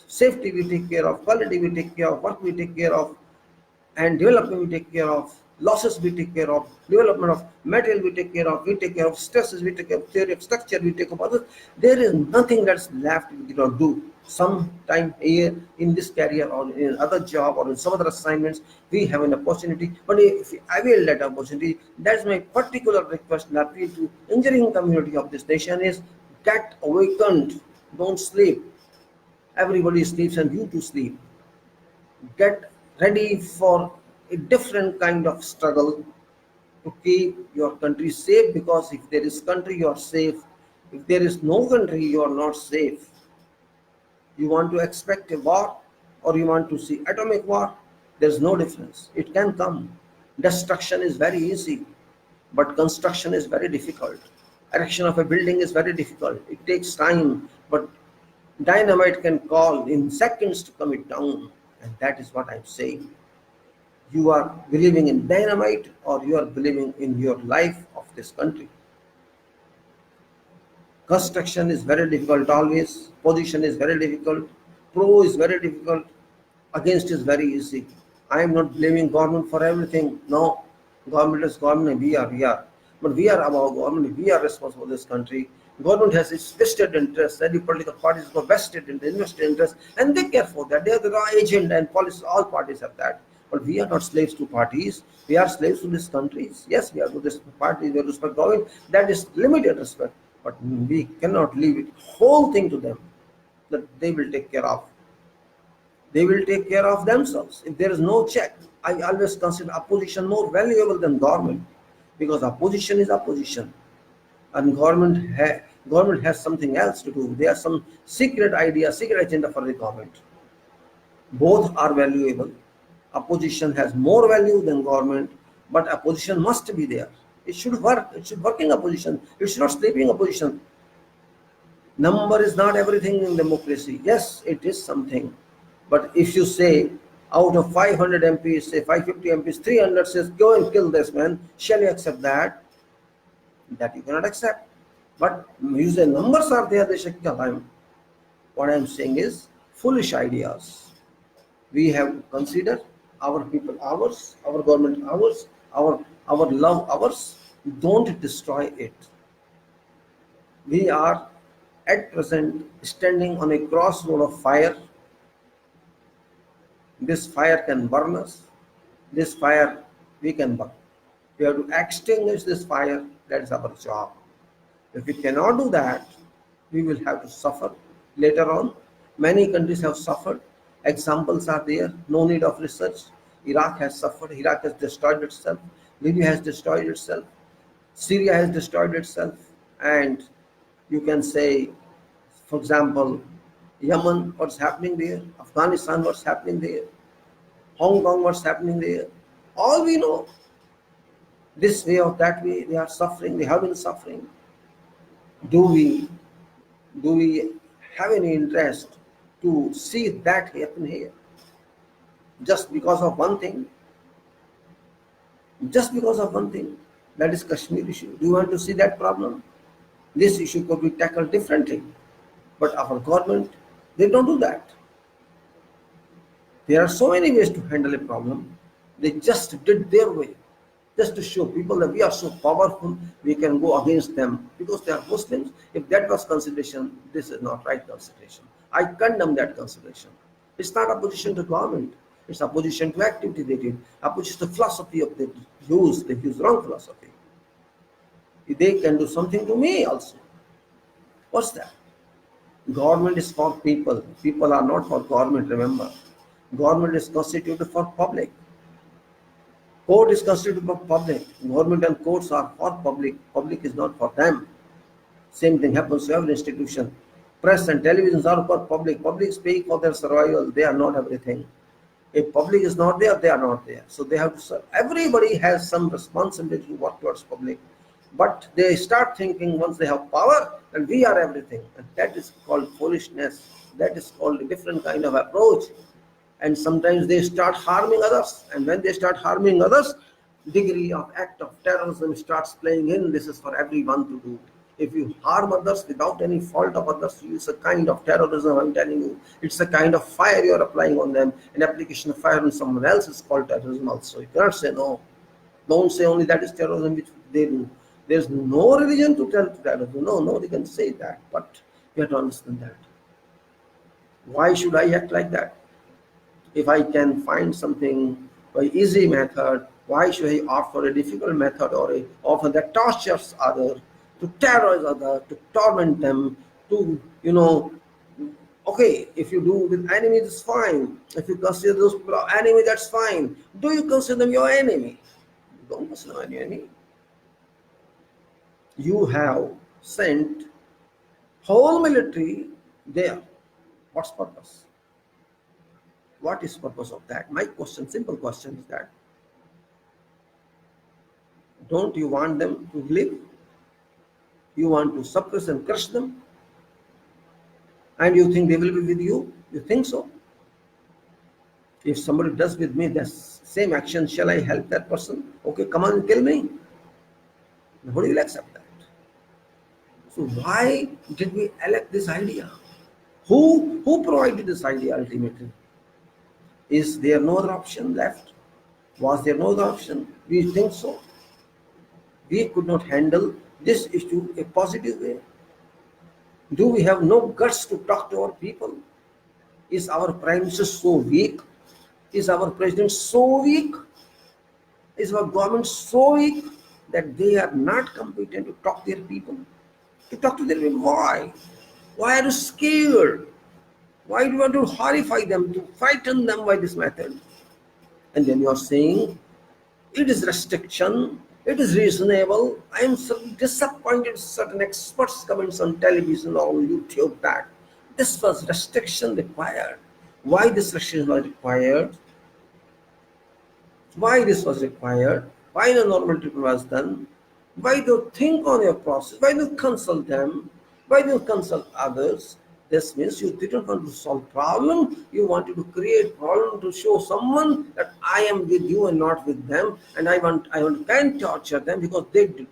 safety we take care of, quality we take care of, work we take care of, and development we take care of, losses we take care of, development of material we take care of stresses we take care of, theory of structure we take care of others. There is nothing that's left we cannot do. Sometime here in this career or in other job or in some other assignments, we have an opportunity. But if we avail that opportunity, that's my particular request and appeal to engineering community of this nation is get awakened, don't sleep. Everybody sleeps and you too sleep. Get ready for a different kind of struggle to keep your country safe, because if there is country, you are safe. If there is no country, you are not safe. You want to expect a war or you want to see atomic war, there's no difference. It can come. Destruction is very easy, but construction is very difficult. Erection of a building is very difficult. It takes time, but dynamite can call in seconds to come it down. And that is what I'm saying. You are believing in dynamite or you are believing in your life of this country. Construction is very difficult always. Position is very difficult. Pro is very difficult. Against is very easy. I am not blaming government for everything. No, government is government. We are. But we are above government. We are responsible for this country. Government has its vested interest. Every political party has got vested interest, invested interest, and they care for that. They are the agent and policy. All parties have that. But we are not slaves to parties. We are slaves to these countries. Yes, we are to this party. We respect government. That is limited respect. But we cannot leave it whole thing to them. That they will take care of. They will take care of themselves. If there is no check, I always consider opposition more valuable than government, because opposition is opposition, and government has something else to do. There are some secret idea, secret agenda for the government. Both are valuable. Opposition has more value than government, but opposition must be there. It should work. It should work in opposition. It should not sleeping opposition. Number is not everything in democracy. Yes, it is something. But if you say out of 500 MPs, say 550 MPs, 300 says go and kill this man, shall you accept that? That you cannot accept. But usually numbers are there, they should tell. What I am saying is foolish ideas. We have to consider our people ours, our government ours, our love ours. Don't destroy it. We are at present standing on a crossroad of fire. This fire can burn us. This fire we can burn. We have to extinguish this fire. That is our job. If we cannot do that, we will have to suffer later on. Many countries have suffered. Examples are there. No need of research. Iraq has suffered. Iraq has destroyed itself. Libya has destroyed itself. Syria has destroyed itself. And you can say, for example, Yemen, what's happening there? Afghanistan, what's happening there? Hong Kong, what's happening there? All we know, this way or that way, they are suffering, they have been suffering. Do we have any interest to see that happen here? Just because of one thing? Just because of one thing, that is Kashmir issue. Do you want to see that problem? This issue could be tackled differently. But our government, they don't do that. There are so many ways to handle a problem. They just did their way, just to show people that we are so powerful, we can go against them because they are Muslims. If that was consideration, this is not right consideration. I condemn that consideration. It's not opposition to government. It's opposition to activity they did, opposition to philosophy of they use wrong philosophy. They can do something to me also. What's that? Government is for people. People are not for government, remember. Government is constituted for public. Court is constituted for public. Government and courts are for public. Public is not for them. Same thing happens to every institution. Press and televisions are for public. Public speak for their survival. They are not everything. If public is not there, they are not there. So they have to serve. Everybody has some responsibility to work towards public. But they start thinking once they have power that we are everything. And that is called foolishness. That is called a different kind of approach. And sometimes they start harming others. And when they start harming others, degree of act of terrorism starts playing in. This is for everyone to do. If you harm others without any fault of others, it's a kind of terrorism, I'm telling you. It's a kind of fire you're applying on them. An application of fire on someone else is called terrorism also. You cannot say no. Don't say only that is terrorism which they do. There's no religion to tell terrorism. No, nobody can say that. But you have to understand that. Why should I act like that? If I can find something by easy method, why should I opt for a difficult method or a often that tortures others, to terrorize others, to torment them, to, okay, if you do with enemies, it's fine. If you consider those people our enemy, that's fine. Do you consider them your enemy? Don't consider them your enemy. You have sent whole military there. What's purpose? What is purpose of that? My question, simple question is that, don't you want them to live? You want to suppress and crush them? And you think they will be with you? You think so? If somebody does with me the same action, shall I help that person? Okay, come on and kill me. Nobody will accept that. So why did we elect this idea? Who provided this idea ultimately? Is there no other option left? Was there no other option? We think so. We could not handle this issue a positive way. Do we have no guts to talk to our people? Is our prime minister so weak? Is our president so weak? Is our government so weak that they are not competent to talk to their people? To talk to their people, why? Why are you scared? Why do you want to horrify them, to frighten them by this method? And then you are saying, it is restriction, it is reasonable. I am so disappointed with certain experts' comments on television or on YouTube that this was restriction required. Why this restriction was required? Why this was required? Why the normal treatment was done? Why do you think on your process? Why do you consult them? Why do you consult others? This means you didn't want to solve problem. You wanted to create problem to show someone that I am with you and not with them, and I want can torture them because they did.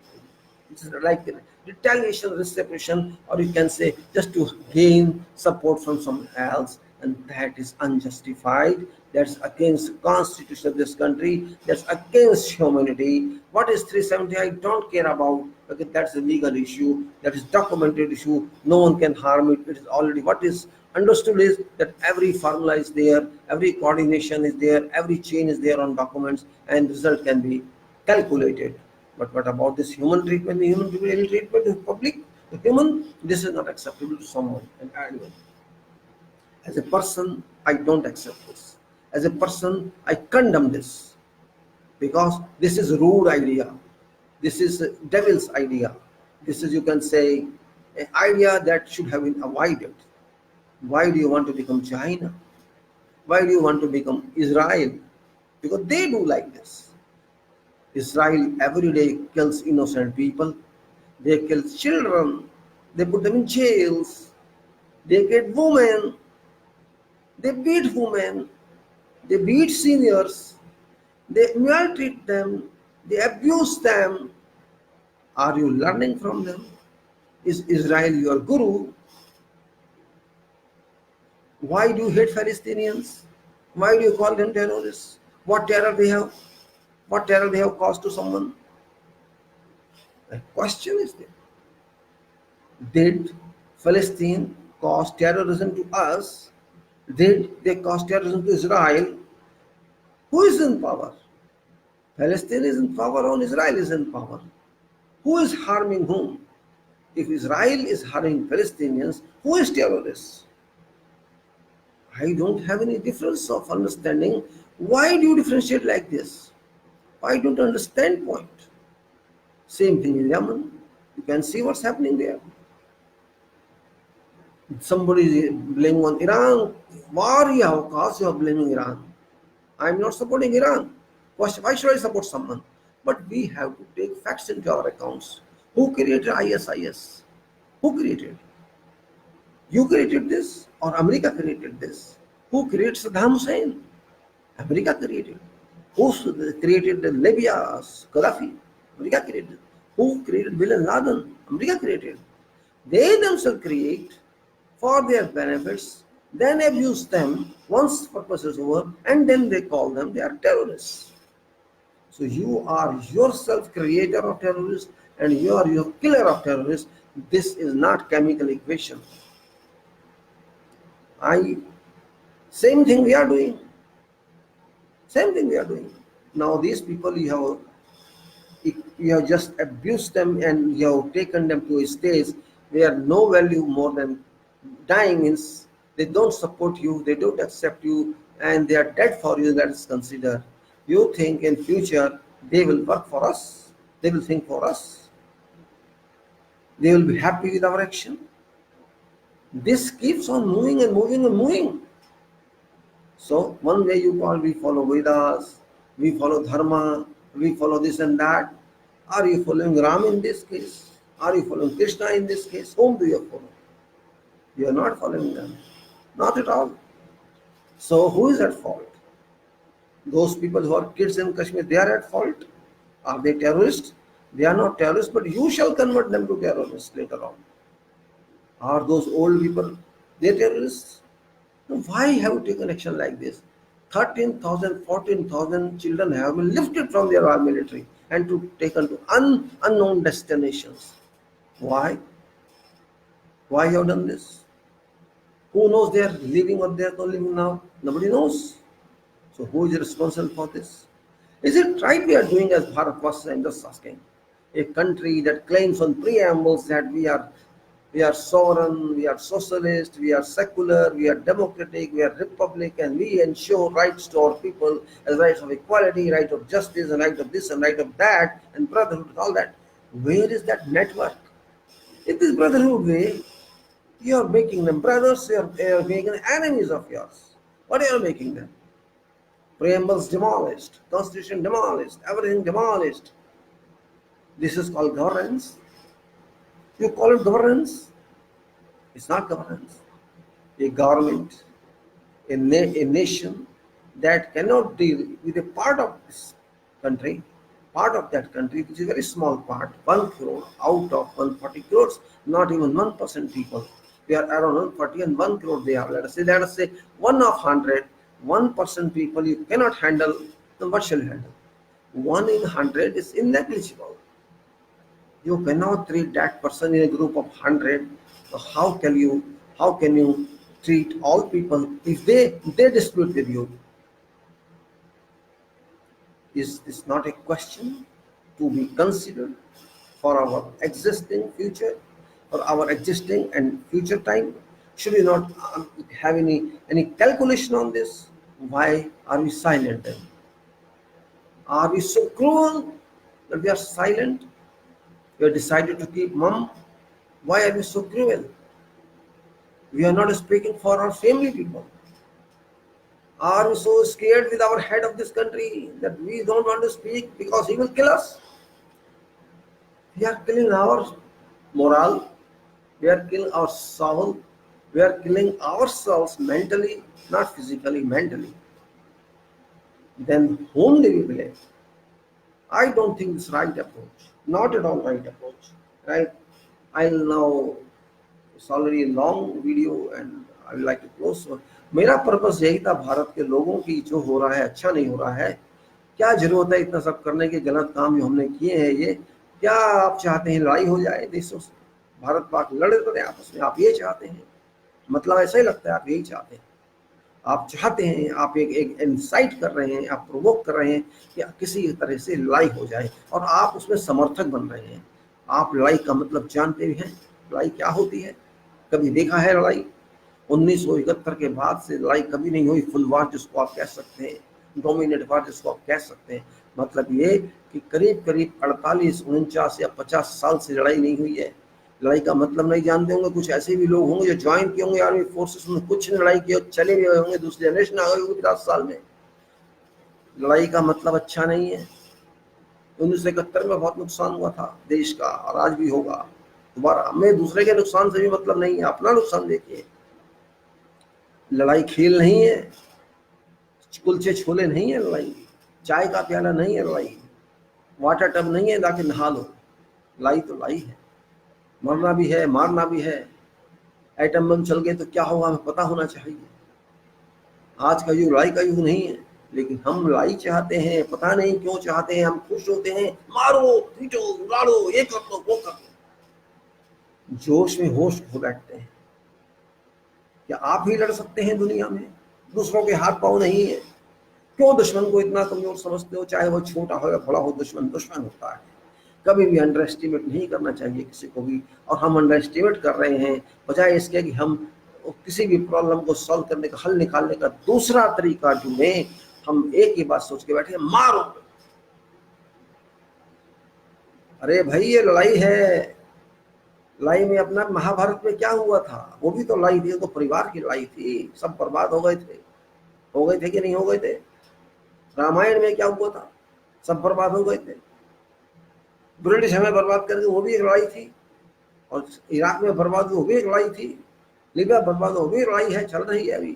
It's like retaliation, reciprocation, or you can say just to gain support from someone else, and that is unjustified. That's against the constitution of this country. That's against humanity. What is 370? I don't care about. Okay, that's a legal issue. That is documented issue. No one can harm it. It is already what is understood is that every formula is there, every coordination is there, every chain is there on documents, and result can be calculated. But what about this human treatment? The human treatment to public, the human, this is not acceptable to someone, an animal. As a person, I don't accept this. As a person, I condemn this because this is a rude idea. This is a devil's idea. This is, you can say, an idea that should have been avoided. Why do you want to become China? Why do you want to become Israel? Because they do like this. Israel every day kills innocent people. They kill children. They put them in jails. They get women. They beat women. They beat seniors. They maltreat them. They abuse them. Are you learning from them? Is Israel your guru? Why do you hate Palestinians? Why do you call them terrorists? What terror they have? What terror they have caused to someone? The question is there. Did Palestine cause terrorism to us? Did they cause terrorism to Israel? Who is in power? Palestine is in power or Israel is in power? Who is harming whom? If Israel is harming Palestinians, who is terrorist? I don't have any difference of understanding. Why do you differentiate like this? Why don't you understand point? Same thing in Yemen. You can see what's happening there. Somebody is blaming on Iran. Why you have caused you are blaming Iran? I'm not supporting Iran. Why should I support someone? But we have to take facts into our accounts. Who created ISIS? Who created? You created this or America created this? Who created Saddam Hussein? America created. Who created the Libya's Gaddafi? America created. Who created Bin Laden? America created. They themselves create for their benefits, then abuse them once purpose is over, and then they call them they are terrorists. So you are yourself creator of terrorists and you are your killer of terrorists. This is not chemical equation. I Same thing we are doing. Same thing we are doing. Now these people you have just abused them and you have taken them to a stage where no value more than dying means they don't support you, they don't accept you, and they are dead for you. That is considered. You think in future they will work for us, they will think for us, they will be happy with our action. This keeps on moving and moving and moving. So one way you call we follow Vedas, we follow Dharma, we follow this and that. Are you following Ram in this case? Are you following Krishna in this case? Whom do you follow? You are not following them. Not at all. So who is at fault? Those people who are kids in Kashmir, they are at fault. Are they terrorists? They are not terrorists, but you shall convert them to terrorists later on. Are those old people, they terrorists? Now, why have you taken action like this? 13,000, 14,000 children have been lifted from their military and taken to unknown destinations. Why? Why you have done this? Who knows they are living or they are not living now? Nobody knows. So who is responsible for this? Is it right we are doing as Bharat was? I'm just asking. A country that claims on preambles that we are sovereign, we are socialist, we are secular, we are democratic, we are republic, and we ensure rights to our people as rights of equality, right of justice, and right of this and right of that, and brotherhood and all that. Where is that network? In this brotherhood way, you are making them brothers, you are making them enemies of yours. What are you making them? Preambles demolished, constitution demolished, everything demolished. This is called governance. You call it governance? It's not governance. A government, a nation that cannot deal with a part of this country part of that country, which is a very small part, 1 crore out of 140 crores, not even 1% people. We are around 140 and 1 crore they are. Let us say 1 of 100, 1% people you cannot handle, then what shall you handle? 1 in 100 is negligible. You cannot treat that person in a group of 100. So how can you treat all people if they dispute with you? Is this not a question to be considered for our existing future, for our existing and future time? Should we not have any calculation on this? Why are we silent then? Are we so cruel that we are silent? We have decided to keep mum. Why are we so cruel? We are not speaking for our family people. Are we so scared with our head of this country that we don't want to speak because he will kill us? We are killing our morale. We are killing our soul. We are killing ourselves mentally, not physically, mentally. Then whom do we blame? I don't think it's right approach. Not at all right approach. Right? I'll now. It's already a long video and I would like to close. So, मेरा purpose यही था, भारत के लोगों की जो हो रहा है अच्छा नहीं हो रहा है, क्या जरूरत है इतना सब करने के, गलत काम जो हमने किए हैं ये, क्या आप चाहते हैं लड़ाई हो जाए देशों से, भारत पाक लड़े तो आपस में, आप ये चाहते हैं? मतलब ऐसा ही लगता है आप यही चाहते हैं, आप चाहते हैं, आप एक इंसाइट कर रहे हैं, आप प्रोवोक कर रहे हैं कि किसी तरह से लड़ाई हो जाए और आप उसमें समर्थक बन रहे हैं। आप लड़ाई का मतलब जानते भी हैं, लड़ाई क्या होती है? कभी देखा है लड़ाई? 1971 के बाद से लड़ाई कभी नहीं हुई, फुल वार जिसको आप कह सकते हैं, डोमिनेट वार जिसको आप कह सकते हैं। मतलब ये कि करीब करीब 48, 49 या 50 साल से लड़ाई नहीं हुई है। लड़ाई का मतलब नहीं जानते होंगे, कुछ ऐसे भी लोग होंगे जो ज्वाइन किए होंगे आर्मी फोर्सेस में, कुछ लड़ाई की चले भी हुए होंगे, दूसरी जनरेशन आ गई होगी 50 साल में। लड़ाई का मतलब अच्छा नहीं है। 1971 में बहुत नुकसान हुआ था देश का और आज भी होगा। दोबारा हमें दूसरे के नुकसान से भी मतलब नहीं है, अपना नुकसान देखिए। लड़ाई खेल नहीं है, कुलचे छोले नहीं है लड़ाई, चाय का प्याला नहीं है लड़ाई, वाटर टब नहीं है जाके नहा लो। लड़ाई तो लड़ाई है, मरना भी है, मारना भी है। एटम बम चल गए तो क्या होगा हमें पता होना चाहिए। आज का युग लड़ाई का युग नहीं है, लेकिन हम लड़ाई चाहते हैं, पता नहीं क्यों चाहते हैं। हम खुश होते हैं, मारो पीटो उड़ाड़ो, ये कर लो वो कर लो, जोश में होश खो बैठते हैं। क्या आप ही लड़ सकते हैं दुनिया में? दूसरों के हाथ पांव नहीं है। क्यों दुश्मन को इतना कमजोर समझते हो? चाहे वो छोटा हो या बड़ा हो, दुश्मन दुश्मन होता है। कभी भी अंडर एस्टिमेट नहीं करना चाहिए किसी को भी। और हम अंडर एस्टिमेट कर रहे हैं, बजाय इसके कि हम किसी भी प्रॉब्लम को सॉल्व करने का, हल निकालने का दूसरा तरीका ढूंढें, हम एक ही बात सोच के बैठे, मारो। अरे भाई ये लड़ाई है। लड़ाई में अपना महाभारत में क्या हुआ था? वो भी तो लड़ाई थी, तो परिवार की लड़ाई थी, सब बर्बाद हो गए थे कि नहीं हो गए थे? रामायण में क्या हुआ था? सब बर्बाद हो गए थे। ब्रिटिश हमें बर्बाद करके वो भी एक लड़ाई थी, और इराक में बर्बाद हुई वो भी एक लड़ाई थी, लीबिया बर्बाद हो भी लड़ाई है, चल रही है अभी।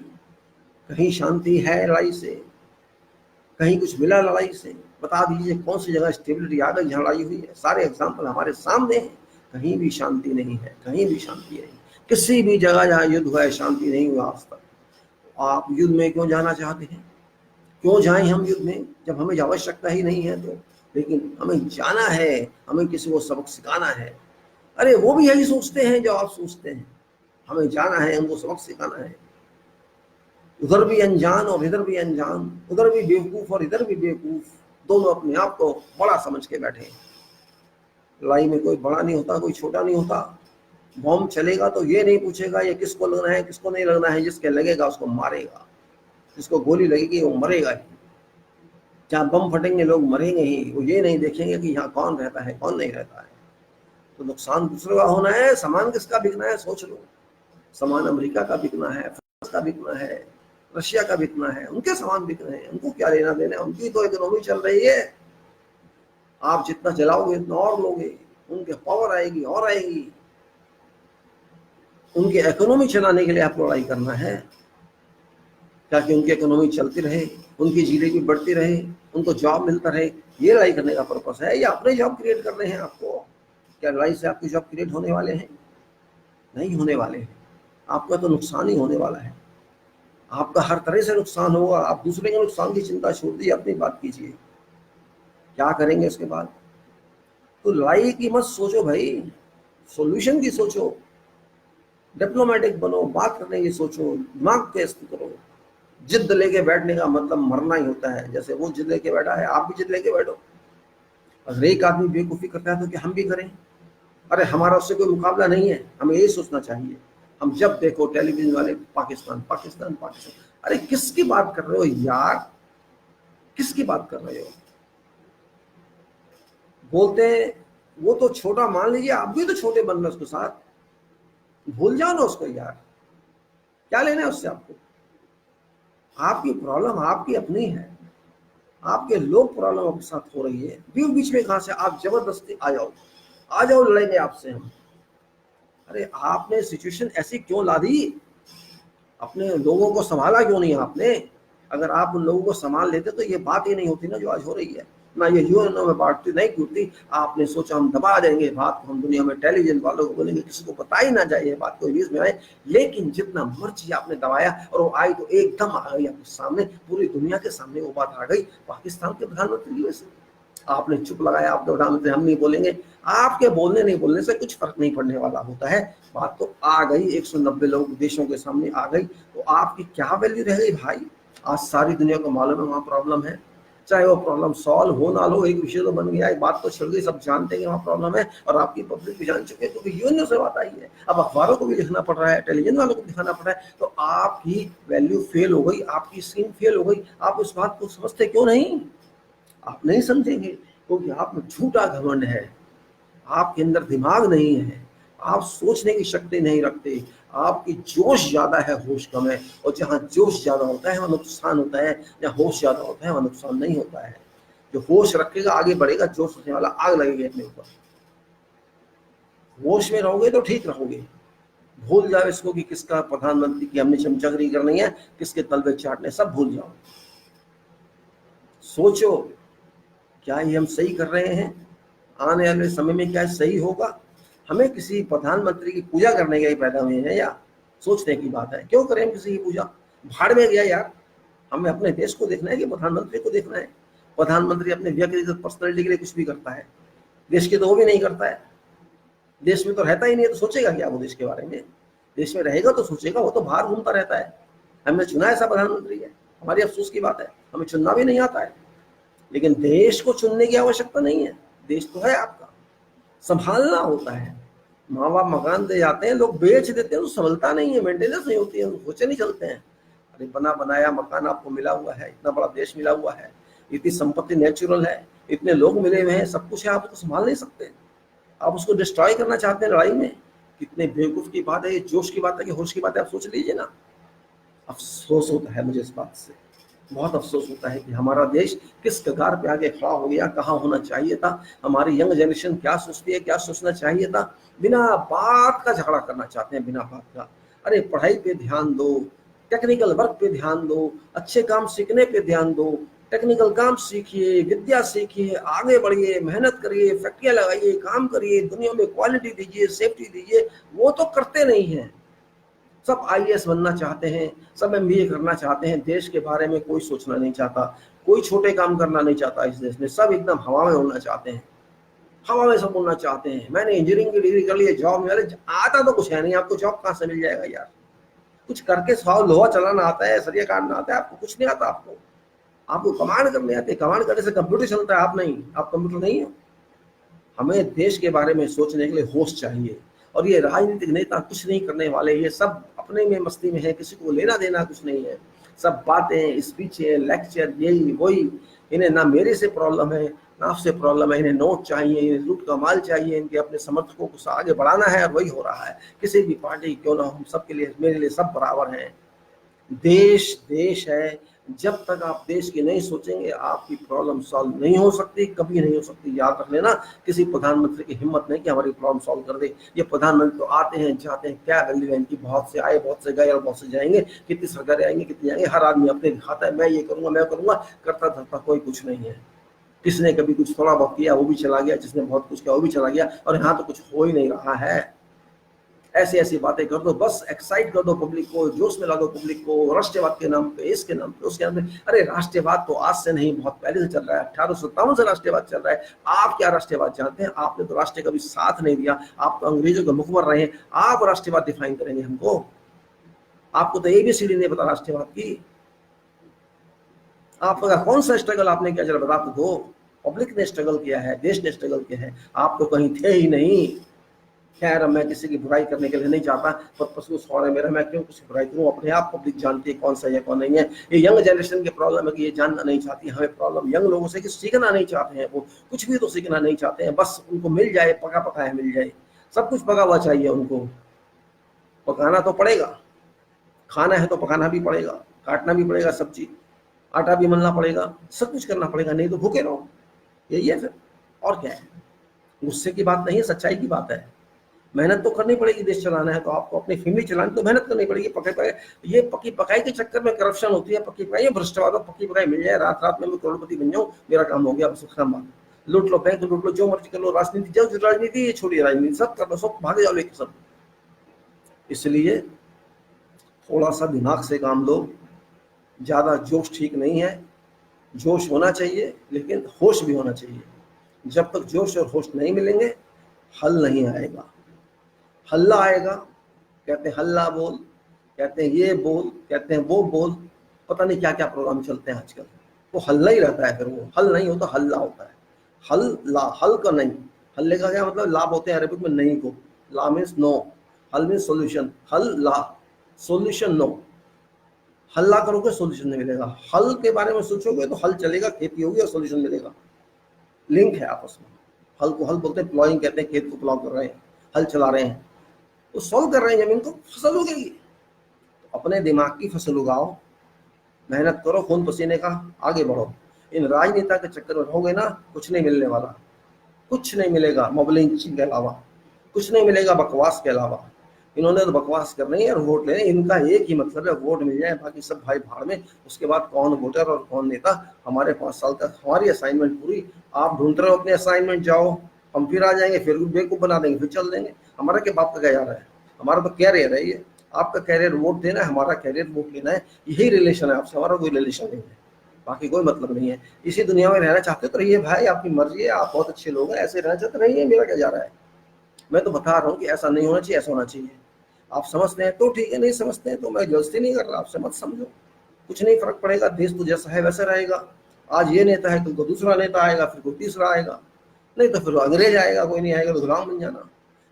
कहीं शांति है लड़ाई से? कहीं कुछ मिला लड़ाई से? बता दीजिए कौन सी जगह स्टेबिलिटी आ गई जहाँ लड़ाई हुई है? सारे एग्जाम्पल हमारे सामने हैं। कहीं भी शांति नहीं है, कहीं भी शांति नहीं। किसी भी जगह जहाँ युद्ध हुआ है शांति नहीं हुआ आज तक। आप युद्ध में क्यों जाना चाहते हैं? क्यों जाएं हम युद्ध में जब हमें आवश्यकता ही नहीं है? तो लेकिन हमें जाना है, हमें किसी को सबक सिखाना है। अरे वो भी यही सोचते हैं जो आप सोचते हैं। हमें जाना है, हमको सबक सिखाना है। उधर भी अनजान और इधर भी अनजान, उधर भी बेवकूफ और इधर भी बेवकूफ, दोनों अपने आप को बड़ा समझ के बैठे हैं। लड़ाई में कोई बड़ा नहीं होता, कोई छोटा नहीं होता। बॉम्ब चलेगा तो ये नहीं पूछेगा ये किसको लगना है, किसको नहीं लगना है। जिसके लगेगा उसको मारेगा, जिसको गोली लगेगी वो मरेगा ही। जहाँ बम फटेंगे लोग मरेंगे ही। वो ये नहीं देखेंगे कि यहाँ कौन रहता है कौन नहीं रहता है। तो नुकसान दूसरों का होना है, सामान किसका बिकना है सोच लो। सामान अमेरिका का बिकना है, फ्रांस का बिकना है, रशिया का बिकना है। उनके सामान बिक रहे हैं, उनको क्या लेना देना है? उनकी तो इकोनॉमी चल रही है। आप जितना चलाओगे उतना और लोगे, उनके पावर आएगी और आएगी। उनकी इकोनॉमी चलाने के लिए आपको लड़ाई करना है। ताकि उनकी इकोनॉमी चलती रहे, उनकी जीडीपी बढ़ती रहे, उनको जॉब मिलता रहे। ये लड़ाई करने का पर्पस है, या अपने जॉब क्रिएट कर रहे हैं आपको? क्या लड़ाई से आपकी जॉब क्रिएट होने वाले हैं? नहीं होने वाले हैं। आपका तो नुकसान ही होने वाला है, आपका हर तरह से नुकसान होगा। आप दूसरे के नुकसान की चिंता छोड़ दी, अपनी बात कीजिए, क्या करेंगे उसके बाद? तो लड़ाई की मत सोचो भाई, सॉल्यूशन की सोचो, डिप्लोमेटिक बनो, बात करने की सोचो, दिमाग तेज करो। जिद लेके बैठने का मतलब मरना ही होता है। जैसे वो जिद लेके बैठा है, आप भी जिद लेके बैठो। अगर एक आदमी बेवकूफ़ी करता है तो क्या हम भी करें? अरे हमारा उससे कोई मुकाबला नहीं है, हमें यही सोचना चाहिए। हम जब देखो टेलीविजन वाले पाकिस्तान पाकिस्तान पाकिस्तान, अरे किसकी बात कर रहे हो यार? किसकी बात कर रहे हो? बोलते हैं वो तो छोटा, मान लीजिए आप भी तो छोटे बन रहे उसके साथ, भूल जाओ ना उसको यार, क्या लेना है उससे आपको? आपकी प्रॉब्लम आपकी अपनी है, आपके लोग प्रॉब्लम आपके साथ हो रही है, बीच बीच में कहां से आप जबरदस्ती आ जाओ, आ जाओ लड़ेंगे आपसे हम। अरे आपने सिचुएशन ऐसी क्यों ला दी? अपने लोगों को संभाला क्यों नहीं आपने? अगर आप उन लोगों को संभाल लेते तो ये बात ही नहीं होती ना जो आज हो रही है, ना ये यूएनओ में बांटती नहीं टूटती। आपने सोचा हम दबा देंगे बात को, हम दुनिया में टेलीविजन वालों को बोलेंगे किसी को पता ही ना जाए ये बात, कोई न्यूज में आए। लेकिन जितना मर्जी आपने दबाया, और वो आई तो एकदम आ गई आपके सामने, पूरी दुनिया के सामने वो बात आ गई पाकिस्तान के प्रधानमंत्री की वजह से। आपने चुप लगाया, आप तो प्रधानमंत्री हम नहीं बोलेंगे। आपके बोलने नहीं बोलने से कुछ फर्क नहीं पड़ने वाला होता है। बात तो आ गई, 190 लोग देशों के सामने आ गई, तो आपकी क्या वैल्यू रह गई भाई? आज सारी दुनिया को मालूम है वहाँ प्रॉब्लम है, चाहे वो प्रॉब्लम सॉल्व हो ना हो, एक विषय तो बन गया, एक बात तो छिड़ गई, सब जानते हैं कि वहाँ प्रॉब्लम है, और आपकी पब्लिक भी जान चुके हैं, क्योंकि यूएनओ से बात आई है। अब अखबारों को भी लिखना पड़ रहा है, टेलीविजन वालों को दिखाना पड़ रहा है, तो आपकी वैल्यू फेल हो गई, आपकी स्कीम फेल हो गई। आप इस बात को समझते क्यों नहीं? आप नहीं समझेंगे क्योंकि आप में झूठा घमंड है, आपके अंदर दिमाग नहीं है, आप सोचने की शक्ति नहीं रखते, आपकी जोश ज्यादा है, होश कम है। और जहाँ जोश ज्यादा होता है वहाँ नुकसान होता है, जहाँ होश ज्यादा होता है वहाँ नुकसान नहीं होता है। जो होश रखेगा आगे बढ़ेगा, जोश रखने वाला आग लगेगी अपने ऊपर। होश में रहोगे तो ठीक रहोगे। भूल जाओ इसको कि किसका प्रधानमंत्री की हमने चमचगरी करनी है, किसके तलवे चाटने, सब भूल जाओ। सोचो क्या ये हम सही कर रहे हैं? आने वाले समय में क्या सही होगा? हमें किसी प्रधानमंत्री की पूजा करने के लिए पैदा हुए हैं या? सोचने की बात है, क्यों करें हम किसी की पूजा? भाड़ में गया यार, हमें अपने देश को देखना है कि प्रधानमंत्री को देखना है? प्रधानमंत्री अपने व्यक्तिगत पर्सनैलिटी के लिए कुछ भी करता है, देश के तो वो भी नहीं करता है। देश में तो रहता ही नहीं है, तो सोचेगा क्या वो देश के बारे में? देश में रहेगा तो सोचेगा, वो तो बाहर घूमता रहता है। हमने चुना ऐसा प्रधानमंत्री है, हमारी अफसोस की बात है, हमें चुनना भी नहीं आता है। लेकिन देश को चुनने की आवश्यकता नहीं है, देश तो है आपका, संभालना होता है। माँ बाप मकान दे जाते हैं, लोग बेच देते हैं, तो संभलता नहीं है, मेंटेनेंस नहीं होती है, सोचे नहीं चलते हैं। अरे बना बनाया मकान आपको मिला हुआ है, इतना बड़ा देश मिला हुआ है, इतनी संपत्ति नेचुरल है, इतने लोग मिले हुए हैं, सब कुछ है, आप उसको संभाल नहीं सकते, आप उसको डिस्ट्रॉय करना चाहते हैं लड़ाई में। कितने बेवकूफ की बात है ये, जोश की बात है कि होश की बात है, आप सोच लीजिए ना। अफसोस होता है मुझे इस बात से, बहुत अफसोस होता है कि हमारा देश किस कगार पे आगे खड़ा हो गया, कहाँ होना चाहिए था। हमारी यंग जनरेशन क्या सोचती है, क्या सोचना चाहिए था? बिना बात का झगड़ा करना चाहते हैं, बिना बात का। अरे पढ़ाई पे ध्यान दो, टेक्निकल वर्क पे ध्यान दो, अच्छे काम सीखने पे ध्यान दो, टेक्निकल काम सीखिए, विद्या सीखिए, आगे बढ़िए, मेहनत करिए, फैक्ट्रियाँ लगाइए, काम करिए, दुनिया में क्वालिटी दीजिए, सेफ्टी दीजिए। वो तो करते नहीं हैं। सब आईएएस बनना चाहते हैं, सब एमबीए करना चाहते हैं, देश के बारे में कोई सोचना नहीं चाहता, कोई छोटे काम करना नहीं चाहता इस देश में, सब एकदम हवा में उड़ना चाहते हैं, हवा में सब उड़ना चाहते हैं। मैंने इंजीनियरिंग की डिग्री कर ली है, जॉब मिले, आता तो कुछ है नहीं, आपको जॉब कहाँ से मिल जाएगा यार? कुछ करके सौ लोहा चलाना आता है, सरिया काटना आता है, आपको कुछ नहीं आता। आपको कमांड करने आते, कमांड करने से कंप्यूटर चलता है, आप नहीं, आप कंप्यूटर नहीं हो। हमें देश के बारे में सोचने के लिए होश चाहिए, और ये राजनीतिक नेता कुछ नहीं करने वाले, ये सब अपने में मस्ती में है, किसी को लेना देना कुछ नहीं है। सब बातें, स्पीचें, लेक्चर, यही वही। इन्हें ना मेरे से प्रॉब्लम है ना आपसे प्रॉब्लम है, इन्हें नोट चाहिए, इन्हें लूट का माल चाहिए, इनके अपने समर्थकों को आगे बढ़ाना है, और वही हो रहा है। किसी भी पार्टी क्यों ना हो, हम सबके लिए, मेरे लिए सब बराबर हैं। देश देश है, जब तक आप देश की नहीं सोचेंगे आपकी प्रॉब्लम सॉल्व नहीं हो सकती, कभी नहीं हो सकती। याद रख लेना, किसी प्रधानमंत्री की हिम्मत नहीं कि हमारी प्रॉब्लम सॉल्व कर दे। ये प्रधानमंत्री तो आते हैं जाते हैं, क्या वैल्यू है इनकी, बहुत से आए बहुत से गए और बहुत से जाएंगे। कितनी सरकारें आएंगी कितनी जाएंगे, हर आदमी अपने दिखाता है मैं ये करूंगा मैं करूंगा, करता धरता कोई कुछ नहीं है। किसने कभी कुछ थोड़ा बहुत किया वो भी चला गया, जिसने बहुत कुछ किया वो भी चला गया, और यहाँ तो कुछ हो ही नहीं रहा है। ऐसी ऐसी बातें कर दो, बस एक्साइट कर दो पब्लिक को, जोश में ला दो पब्लिक को, राष्ट्रवाद के नाम पे, इसके नाम पे, उसके नाम पे। अरे राष्ट्रवाद तो आज से नहीं बहुत पहले से चल रहा है, 1857 से राष्ट्रवाद चल रहा है। आप क्या राष्ट्रवाद जानते हैं? आपने तो राष्ट्र कभी साथ नहीं दिया, आप तो अंग्रेजों के मुखबर रहे हैं। आप राष्ट्रवाद डिफाइन करेंगे हमको? आपको तो ABCD नहीं पता राष्ट्रवाद की। आपका कौन सा स्ट्रगल आपने किया, जरा बता तो दो। पब्लिक ने स्ट्रगल किया है, देश ने स्ट्रगल किया है, आप तो कहीं थे ही नहीं। खैर मैं किसी की बुराई करने के लिए नहीं चाहता, पर पसलूस हो है मेरा, मैं क्यों किसी की बुराई करूँ? अपने आप पब्लिक जानती है कौन सा है कौन नहीं है। ये यंग जनरेशन की प्रॉब्लम है कि ये जानना नहीं चाहती। हमें प्रॉब्लम यंग लोगों से कि सीखना नहीं चाहते हैं, वो कुछ भी तो सीखना नहीं चाहते हैं, बस उनको मिल जाए, पका पकाया मिल जाए, सब कुछ पका हुआ चाहिए उनको। पकाना तो पड़ेगा, खाना है तो पकाना भी पड़ेगा, काटना भी पड़ेगा सब्जी, आटा भी मलना पड़ेगा, सब कुछ करना पड़ेगा, नहीं तो भूखे रहो। यही है फिर, और क्या है? गुस्से की बात नहीं है, सच्चाई की बात है। मेहनत तो करनी पड़ेगी, देश चलाना है तो आपको, अपनी फैमिली चलानी तो मेहनत करनी पड़ेगी। पके पकाए, ये पकी पकाई के चक्कर में करप्शन होती है। पकी पकाई भ्रष्टवाद, पकी पकाई मिल जाए, रात रात में मैं करोड़पति बन जाऊं, मेरा काम हो गया, बस खत्म बात। लूट लो, बैंक लूट लो, जो मर्जी कर लो, राजनीति जो राजनीति ये छोड़िए, राजनीति सब कर लो, सब भागे जाओ लेके सब। इसलिए थोड़ा सा दिमाग से काम लो, ज्यादा जोश ठीक नहीं है। जोश होना चाहिए लेकिन होश भी होना चाहिए। जब तक जोश और होश नहीं मिलेंगे हल नहीं आएगा। हल्ला आएगा, कहते हैं हल्ला बोल, कहते हैं ये बोल, कहते हैं वो बोल, पता नहीं क्या क्या प्रोग्राम चलते हैं आजकल। वो हल्ला ही रहता है, फिर वो हल नहीं होता, हल्ला होता है। हल्ला, हल का नहीं। हल्ले का क्या मतलब? ला बोलते हैं अरबिक में नहीं को, ला मीन्स नो, हल मीन्स सोल्यूशन, हल ला, सोल्यूशन नो। हल्ला करोगे सोल्यूशन नहीं मिलेगा, हल के बारे में सोचोगे तो हल चलेगा, खेती होगी और सोल्यूशन मिलेगा। लिंक है आपस में। हल को हल बोलते हैं, प्लॉइंग कहते हैं, खेत को प्लॉ कर रहे हैं, हल चला रहे हैं, तो सॉल्व कर रहे हैं जमीन को, फसल उगेगी। तो अपने दिमाग की फसल उगाओ, मेहनत करो, खून पसीने का, आगे बढ़ो। इन राजनेता के चक्कर में रहोगे ना, कुछ नहीं मिलने वाला, कुछ नहीं मिलेगा मोबलिंग के अलावा, कुछ नहीं मिलेगा बकवास के अलावा। इन्होंने तो बकवास करनी है और वोट लेने, इनका एक ही मतलब है, वोट मिल जाए, बाकी सब भाई भाड़ में। उसके बाद कौन वोटर और कौन नेता, हमारे 5 साल तक हमारी असाइनमेंट पूरी। आप ढूंढते रहो अपने असाइनमेंट, जाओ, हम फिर आ जाएंगे, फिर बेवकूफ बना देंगे, फिर चल देंगे। हमारा क्या बाप का क्या जा रहा है? हमारा तो कैरियर है ये। आपका कैरियर वोट देना है, हमारा कैरियर वोट लेना है। यही रिलेशन है आपसे, हमारा कोई रिलेशन नहीं है, बाकी कोई मतलब नहीं है। इसी दुनिया में रहना चाहते तो रहिए भाई, आपकी मर्जी है, आप बहुत अच्छे लोग हैं, ऐसे रहना चाहते रहिए, मेरा क्या जा रहा है? मैं तो बता रहा हूँ कि ऐसा नहीं होना चाहिए, ऐसा होना चाहिए। आप समझते हैं तो ठीक है, नहीं समझते हैं तो मैं जल्दी नहीं कर रहा, आपसे मत समझो, कुछ नहीं फर्क पड़ेगा। देश तो जैसा है वैसा रहेगा। आज ये नेता है, कल को दूसरा नेता आएगा, फिर कोई तीसरा आएगा, नहीं तो फिर अंग्रेज आएगा, कोई नहीं आएगा तो गुलाम बन जाना।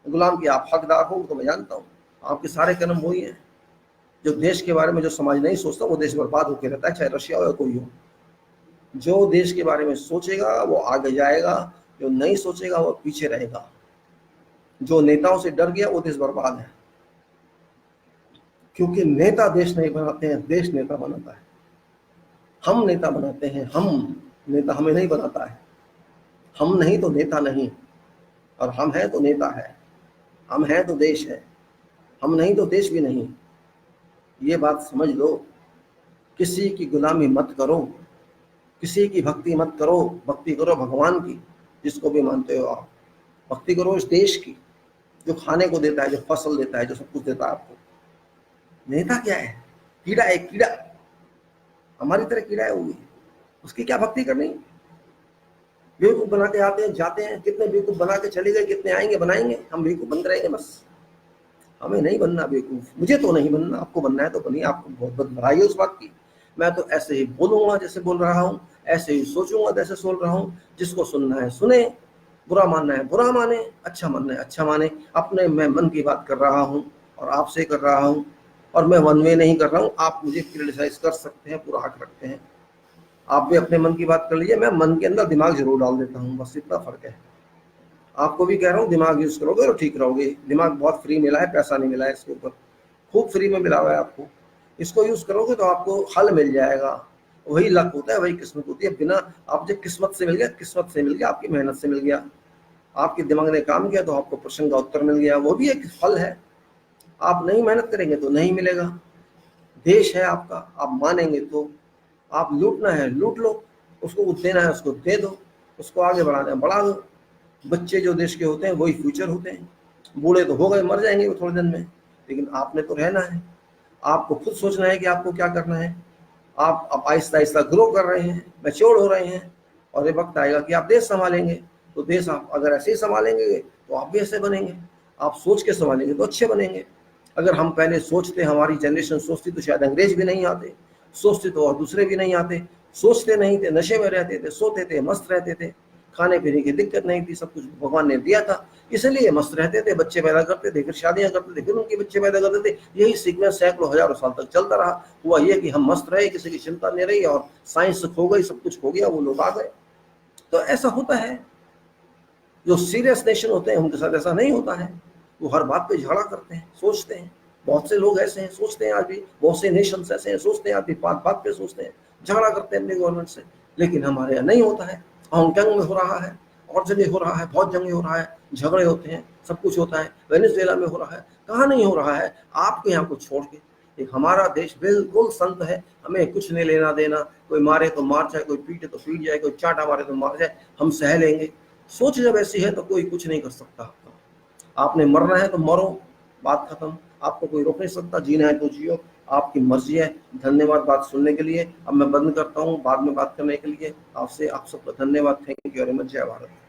गुलाम की आप हकदार हो तो मैं जानता हूँ, आपके सारे कर्म वही हैं। जो देश के बारे में जो समाज नहीं सोचता वो देश बर्बाद होकर रहता है, चाहे रशिया हो या कोई हो। जो देश के बारे में सोचेगा वो आगे जाएगा, जो नहीं सोचेगा वो पीछे रहेगा। जो नेताओं से डर गया वो देश बर्बाद है, क्योंकि नेता देश नहीं बनाते हैं, देश नेता बनाता है। हम नेता बनाते हैं, हम नेता हमें नहीं बनाता है। हम नहीं तो नेता नहीं, और हम हैं तो नेता है। हम हैं तो देश है, हम नहीं तो देश भी नहीं। ये बात समझ लो। किसी की गुलामी मत करो, किसी की भक्ति मत करो। भक्ति करो भगवान की, जिसको भी मानते हो आप। भक्ति करो इस देश की, जो खाने को देता है, जो फसल देता है, जो सब कुछ देता है आपको। नेता क्या है? कीड़ा है, कीड़ा, हमारी तरह कीड़ा है वो भी। उसकी क्या भक्ति करनी? बेवकूफ बना के आते हैं जाते हैं, कितने बेवकूफ बना के चले गए, कितने आएंगे बनाएंगे। हम बेवकूफ बन रहेंगे बस, हमें नहीं बनना बेवकूफ। मुझे तो नहीं बनना, आपको बनना है तो बनिए, आपको बहुत बहुत बधाई है उस बात की। मैं तो ऐसे ही बोलूंगा जैसे बोल रहा हूँ, ऐसे ही सोचूंगा जैसे सोच रहा हूँ। जिसको सुनना है सुने, बुरा मानना है बुरा माने, अच्छा मानना है अच्छा माने। अपने मैं मन की बात कर रहा हूँ और आपसे कर रहा हूँ, और मैं वन वे नहीं कर रहा हूँ। आप मुझे क्रिटिसाइज कर सकते हैं, पूरा हक रखते हैं। आप भी अपने मन की बात कर लीजिए, मैं मन के अंदर दिमाग जरूर डाल देता हूँ, बस इतना फर्क है। आपको भी कह रहा हूँ, दिमाग यूज करोगे तो ठीक रहोगे। दिमाग बहुत फ्री मिला है, पैसा नहीं मिला है इसके ऊपर, खूब फ्री में मिला हुआ है आपको। इसको यूज करोगे तो आपको हल मिल जाएगा। वही लक होता है, वही किस्मत होती है। बिना आप जब किस्मत से मिल गया, किस्मत से मिल गया, आपकी मेहनत से मिल गया, आपके दिमाग ने काम किया तो आपको प्रश्न का उत्तर मिल गया, वो भी एक फल है। आप नहीं मेहनत करेंगे तो नहीं मिलेगा। देश है आपका, आप मानेंगे तो। आप लूटना है लूट लो, उसको देना है उसको दे दो, उसको आगे बढ़ाना है बढ़ा दो। बच्चे जो देश के होते हैं वही फ्यूचर होते हैं। बूढ़े तो हो गए, मर जाएंगे वो थोड़े दिन में, लेकिन आपने तो रहना है। आपको खुद सोचना है कि आपको क्या करना है। आप आहिस्ता आहिस्ता ग्रो कर रहे हैं, मैच्योर हो रहे हैं, और ये वक्त आएगा कि आप देश संभालेंगे। तो देश आप अगर ऐसे ही संभालेंगे तो आप भी ऐसे बनेंगे। आप सोच के संभालेंगे तो अच्छे बनेंगे। अगर हम पहले सोचते, हमारी जनरेशन सोचती, तो शायद अंग्रेज भी नहीं आते, सोचते तो और दूसरे भी नहीं आते। सोचते नहीं थे, नशे में रहते थे, सोते थे, मस्त रहते थे, खाने पीने की दिक्कत नहीं थी, सब कुछ भगवान ने दिया था, इसलिए मस्त रहते थे, बच्चे पैदा करते थे, फिर शादियां करते थे, फिर उनके बच्चे पैदा करते थे। यही सीक्वेंस सैकड़ों हजारों साल तक चलता रहा। हुआ ये कि हम मस्त रहे, किसी की चिंता नहीं रही, और साइंस खो गई, सब कुछ खो गया, वो लोग आ गए। तो ऐसा होता है। जो सीरियस नेशन होते हैं उनके साथ ऐसा नहीं होता है। वो हर बात पे झगड़ा करते हैं, सोचते हैं। बहुत से लोग ऐसे हैं, सोचते हैं आज भी, बहुत से नेशन ऐसे हैं, सोचते हैं आज भी, बात बात पे सोचते हैं, झगड़ा करते हैं अपनी गवर्नमेंट से। लेकिन हमारे यहाँ नहीं होता है। हांगकांग में हो रहा है, और जगह हो रहा है, बहुत जगह हो रहा है, झगड़े होते हैं, सब कुछ होता है। वेनेजुएला में हो रहा है, कहाँ नहीं हो रहा है, आपके यहाँ को छोड़ के। एक हमारा देश बिल्कुल संत है, हमें कुछ नहीं लेना देना। कोई मारे तो मार जाए, कोई पीटे तो पीट जाए, कोई चाटा मारे तो मार जाए, हम सह लेंगे। सोच जब ऐसी है तो कोई कुछ नहीं कर सकता आपका। आपने मरना है तो मरो, बात खत्म। आपको कोई रोक नहीं सकता, जीना है तो जियो, आपकी मर्जी है। धन्यवाद बात सुनने के लिए। अब मैं बंद करता हूँ, बाद में बात करने के लिए आपसे। आप सबका धन्यवाद। Thank you very much. जय भारत।